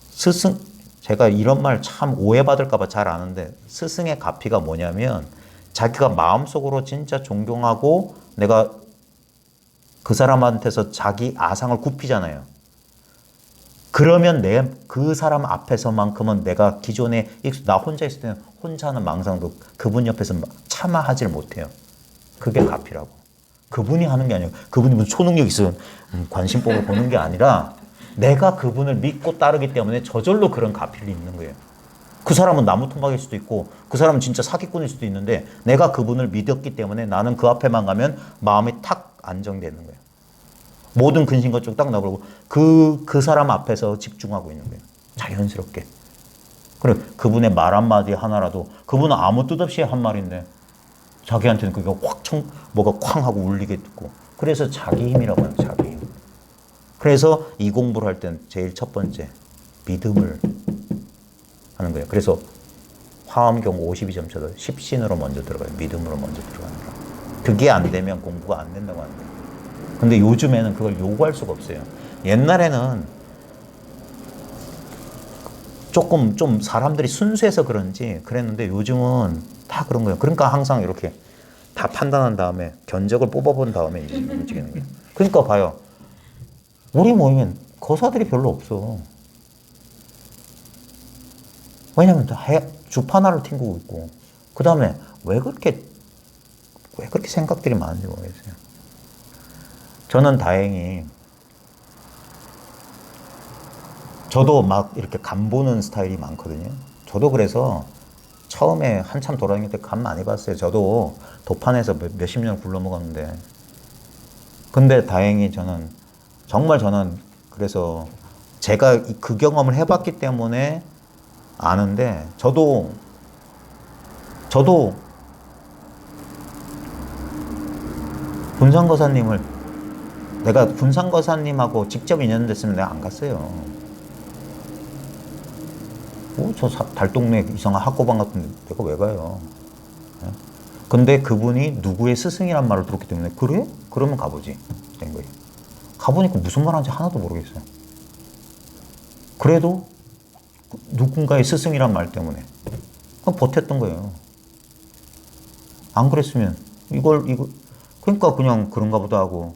S3: 스승, 제가 이런 말 참 오해받을까봐 잘 아는데 스승의 가피가 뭐냐면 자기가 마음속으로 진짜 존경하고 내가 그 사람한테서 자기 아상을 굽히잖아요. 그러면 그 사람 앞에서만큼은 내가 기존에 나 혼자 있을 때는 혼자 하는 망상도 그분 옆에서 차마 하질 못해요. 그게 가피라고. 그분이 하는 게 아니에요. 그분이 무슨 초능력 있으면 관심법을 보는 게 아니라 내가 그분을 믿고 따르기 때문에 저절로 그런 가피를 입는 거예요. 그 사람은 나무토막일 수도 있고 그 사람은 진짜 사기꾼일 수도 있는데 내가 그분을 믿었기 때문에 나는 그 앞에만 가면 마음이 탁 안정되는 거예요. 모든 근심것쪽 딱 나버리고 그 사람 앞에서 집중하고 있는 거예요. 자연스럽게. 그래 그분의 말 한마디 하나라도 그분은 아무 뜻 없이 한 말인데 자기한테는 그게 뭐가 쾅 하고 울리게 듣고 그래서 자기 힘이라고 해요. 자기 힘. 그래서 이 공부를 할 땐 제일 첫 번째 믿음을 하는 거예요. 그래서 화엄경 52점 쳐도 십신으로 먼저 들어가요. 믿음으로 먼저 들어가는 거. 그게 안 되면 공부가 안 된다고 하는 거예요. 근데 요즘에는 그걸 요구할 수가 없어요. 옛날에는 조금 좀 사람들이 순수해서 그런지 그랬는데 요즘은 다 그런 거예요. 그러니까 항상 이렇게 다 판단한 다음에 견적을 뽑아본 다음에 이제 움직이는 거예요. 그러니까 봐요. 우리 모임엔 거사들이 별로 없어. 왜냐면 다 주파나를 튕기고 있고 그 다음에 왜 그렇게 생각들이 많은지 모르겠어요. 저는 다행히 저도 막 이렇게 간 보는 스타일이 많거든요. 저도 그래서 처음에 한참 돌아다닐 때 간 많이 봤어요. 저도 도판에서 몇십 년 굴러먹었는데 근데 다행히 저는 정말 저는 그래서 제가 그 경험을 해봤기 때문에 아는데 저도 군산거사님을 내가 군산거사님하고 직접 인연 됐으면 내가 안 갔어요. 저 달동네 이상한 학고방 같은데 내가 왜 가요? 예? 근데 그분이 누구의 스승이란 말을 들었기 때문에 그래? 그러면 가보지 된 거예요. 가보니까 무슨 말 하는지 하나도 모르겠어요. 그래도 누군가의 스승이란 말 때문에 버텼던 거예요. 안 그랬으면 이거 그러니까 그냥 그런가 보다 하고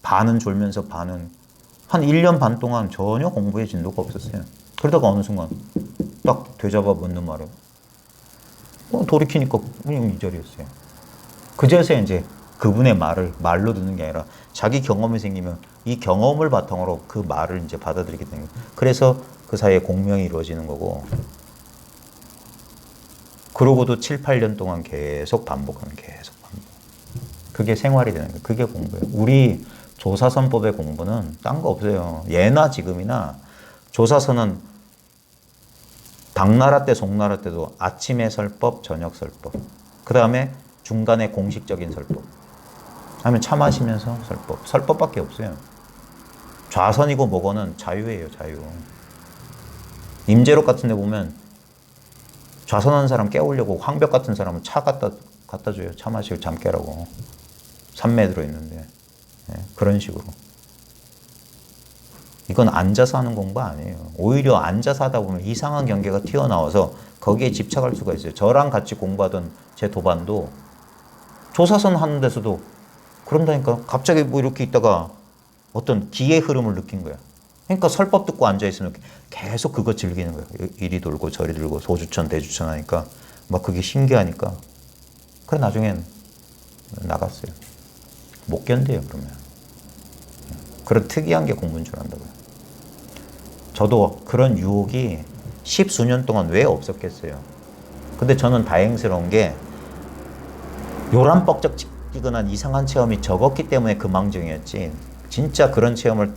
S3: 반은 졸면서 반은 한 1년 반 동안 전혀 공부에 진도가 없었어요. 그러다가 어느 순간 딱 되잡아 묻는 말에 돌이키니까 그냥 이 자리였어요. 그제서 이제 그분의 말로 듣는 게 아니라 자기 경험이 생기면 이 경험을 바탕으로 그 말을 이제 받아들이게 되는 거예요. 그래서 그 사이에 공명이 이루어지는 거고, 그러고도 7, 8년 동안 계속 반복하는, 계속 반복. 그게 생활이 되는 거예요. 그게 공부예요. 우리 조사선법의 공부는 딴 거 없어요. 예나 지금이나 조사선은 당나라 때, 송나라 때도 아침에 설법, 저녁 설법. 그 다음에 중간에 공식적인 설법. 다음에 차 마시면서 설법. 설법밖에 없어요. 좌선이고 뭐고는 자유예요, 자유. 임재록 같은 데 보면 좌선하는 사람 깨우려고 황벽 같은 사람은 차 갖다 줘요. 차 마시고 잠 깨라고. 산매에 들어있는데. 네, 그런 식으로. 이건 앉아서 하는 공부 아니에요. 오히려 앉아서 하다 보면 이상한 경계가 튀어나와서 거기에 집착할 수가 있어요. 저랑 같이 공부하던 제 도반도 조사선 하는 데서도 그런다니까 갑자기 뭐 이렇게 있다가 어떤 기의 흐름을 느낀 거야. 그러니까 설법 듣고 앉아있으면 계속 그거 즐기는 거야. 이리 돌고 저리 돌고 소주천 대주천 하니까 막 그게 신기하니까. 그래 나중엔 나갔어요. 못 견뎌요 그러면. 그런 특이한 게 공부인 줄 안다고요. 저도 그런 유혹이 10수년 동안 왜 없었겠어요. 근데 저는 다행스러운 게 요란뻑적지근한 이상한 체험이 적었기 때문에 그 망정이었지. 진짜 그런 체험을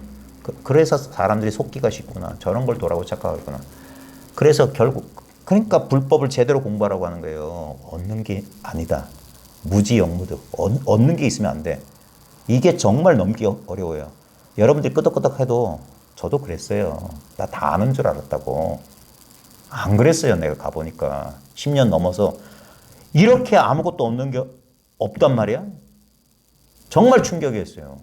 S3: 그래서 사람들이 속기가 쉽구나. 저런 걸 도라고 착각하구나. 그래서 결국 그러니까 불법을 제대로 공부하라고 하는 거예요. 얻는 게 아니다. 무지영무득. 얻는 게 있으면 안 돼. 이게 정말 넘기 어려워요. 여러분들이 끄덕끄덕해도 저도 그랬어요. 나 다 아는 줄 알았다고. 안 그랬어요. 내가 가보니까 10년 넘어서 이렇게 아무것도 없는 게 없단 말이야. 정말 충격이었어요.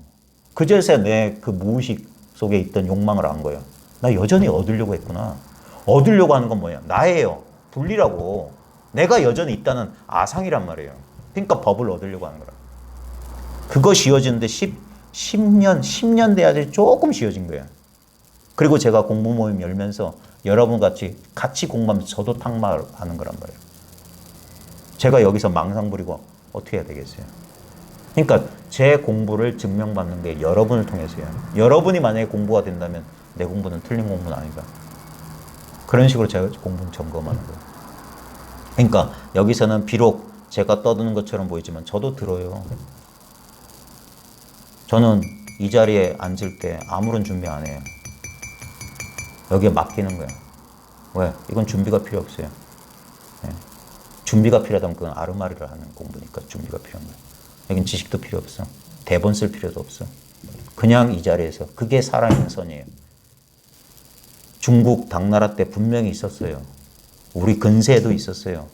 S3: 그제서야 내 그 무의식 속에 있던 욕망을 안 거예요. 나 여전히 얻으려고 했구나. 얻으려고 하는 건 뭐냐? 나예요. 분리라고. 내가 여전히 있다는 아상이란 말이에요. 그러니까 법을 얻으려고 하는 거라. 그거 쥐어지는데 10년 돼야지 조금 쥐어진 거예요. 그리고 제가 공부 모임 열면서 여러분 같이 공부하면서 저도 탁마하는 거란 말이에요. 제가 여기서 망상 부리고 어떻게 해야 되겠어요? 그러니까 제 공부를 증명받는 게 여러분을 통해서요. 여러분이 만약에 공부가 된다면 내 공부는 틀린 공부는 아니다. 그런 식으로 제가 공부를 점검하는 거예요. 그러니까 여기서는 비록 제가 떠드는 것처럼 보이지만 저도 들어요. 저는 이 자리에 앉을 때 아무런 준비 안 해요. 여기에 맡기는 거예요. 왜? 이건 준비가 필요 없어요. 네. 준비가 필요하다면 그건 아르마리를 하는 공부니까 준비가 필요한 거예요. 여긴 지식도 필요 없어. 대본 쓸 필요도 없어. 그냥 이 자리에서. 그게 살아있는 선이에요. 중국 당나라 때 분명히 있었어요. 우리 근세에도 있었어요.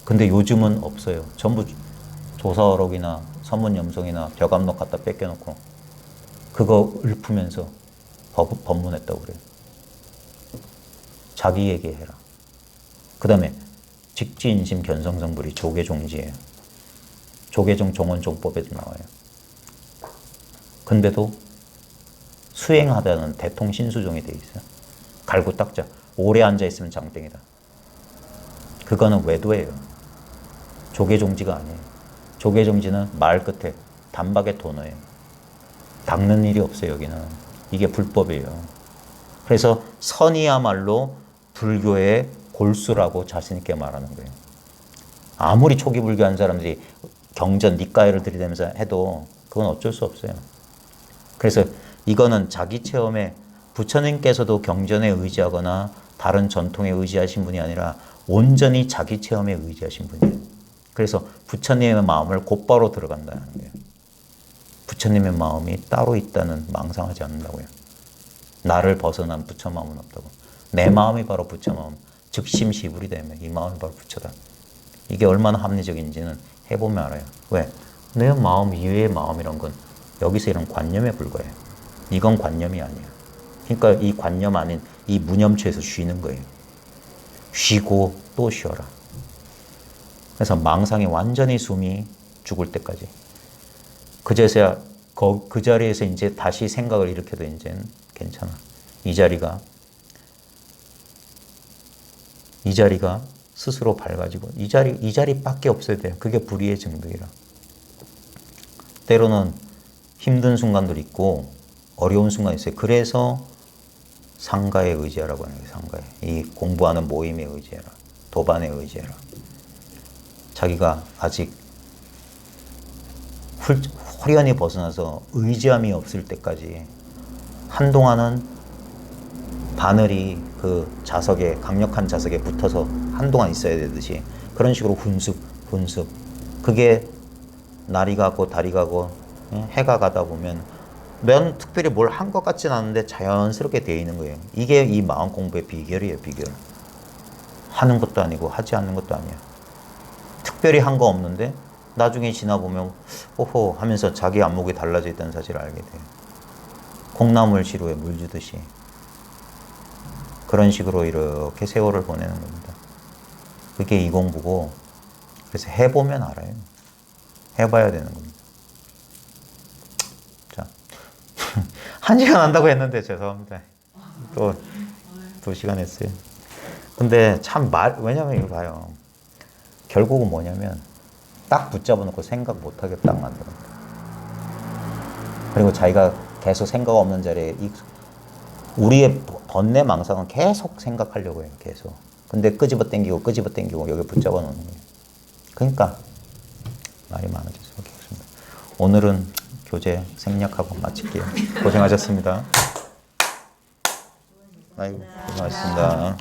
S3: 근데 요즘은 없어요. 전부 조사어록이나 서문염송이나 벼감록 갖다 뺏겨놓고 그거 읊으면서 법문했다고 그래요. 자기 얘기해라. 그 다음에 직지인심 견성성불이 조계종지예요. 조계종 종원종법에도 나와요. 근데도 수행하다는 대통신수종이 돼 있어요. 갈고 닦자. 오래 앉아있으면 장땡이다. 그거는 외도예요. 조계종지가 아니에요. 조계종지는 마을 끝에 단박에 도너예요. 닦는 일이 없어요, 여기는. 이게 불법이에요. 그래서 선이야말로 불교의 골수라고 자신있게 말하는 거예요. 아무리 초기 불교한 사람들이 경전, 니까이를 들이대면서 해도 그건 어쩔 수 없어요. 그래서 이거는 자기 체험에 부처님께서도 경전에 의지하거나 다른 전통에 의지하신 분이 아니라 온전히 자기 체험에 의지하신 분이에요. 그래서 부처님의 마음을 곧바로 들어간다는 거예요. 부처님의 마음이 따로 있다는 망상하지 않는다고요. 나를 벗어난 부처 마음은 없다고. 내 마음이 바로 부처 마음. 즉심시불이 되면 이 마음이 바로 부처다. 이게 얼마나 합리적인지는 해보면 알아요. 왜? 내 마음 이외의 마음이란 건 여기서 이런 관념에 불과해요. 이건 관념이 아니야. 그러니까 이 관념 아닌 이 무념처에서 쉬는 거예요. 쉬고 또 쉬어라. 그래서 망상이 완전히 숨이 죽을 때까지. 그제서야 그 자리에서 이제 다시 생각을 일으켜도 이제는 괜찮아. 이 자리가 스스로 밝아지고 이 자리밖에 없어야 돼요. 그게 불의의 정득이라. 때로는 힘든 순간도 있고 어려운 순간이 있어요. 그래서 상가에 의지하라고 하는 거예요. 상가에. 이 공부하는 모임에 의지해라. 도반에 의지해라. 자기가 아직 화려히 벗어나서 의지함이 없을 때까지 한동안은 바늘이 그 자석에, 강력한 자석에 붙어서 한동안 있어야 되듯이 그런 식으로 훈습. 그게 날이 가고 달이 가고 해가 가다 보면 면 특별히 뭘 한 것 같지는 않은데 자연스럽게 되어 있는 거예요. 이게 이 마음 공부의 비결이에요. 비결. 하는 것도 아니고 하지 않는 것도 아니야. 특별히 한 거 없는데 나중에 지나보면 오호 하면서 자기 안목이 달라져 있다는 사실을 알게 돼요. 콩나물 시루에 물 주듯이 그런 식으로 이렇게 세월을 보내는 겁니다. 그게 이 공부고, 그래서 해보면 알아요. 해봐야 되는 겁니다. 자, 1시간 한다고 했는데 죄송합니다. 또 2시간 했어요. 근데 참 왜냐면 이거 봐요. 결국은 뭐냐면 딱 붙잡아 놓고 생각 못하게 딱 만들어요. 그리고 자기가 계속 생각 없는 자리에 우리의 번뇌 망상은 계속 생각하려고 해요. 계속. 근데 끄집어 당기고 여기 붙잡아 놓는 거예요. 그러니까 말이 많아질 수밖에 없습니다. 오늘은 교재 생략하고 마칠게요. 고생하셨습니다. 아이고, 고생하셨습니다.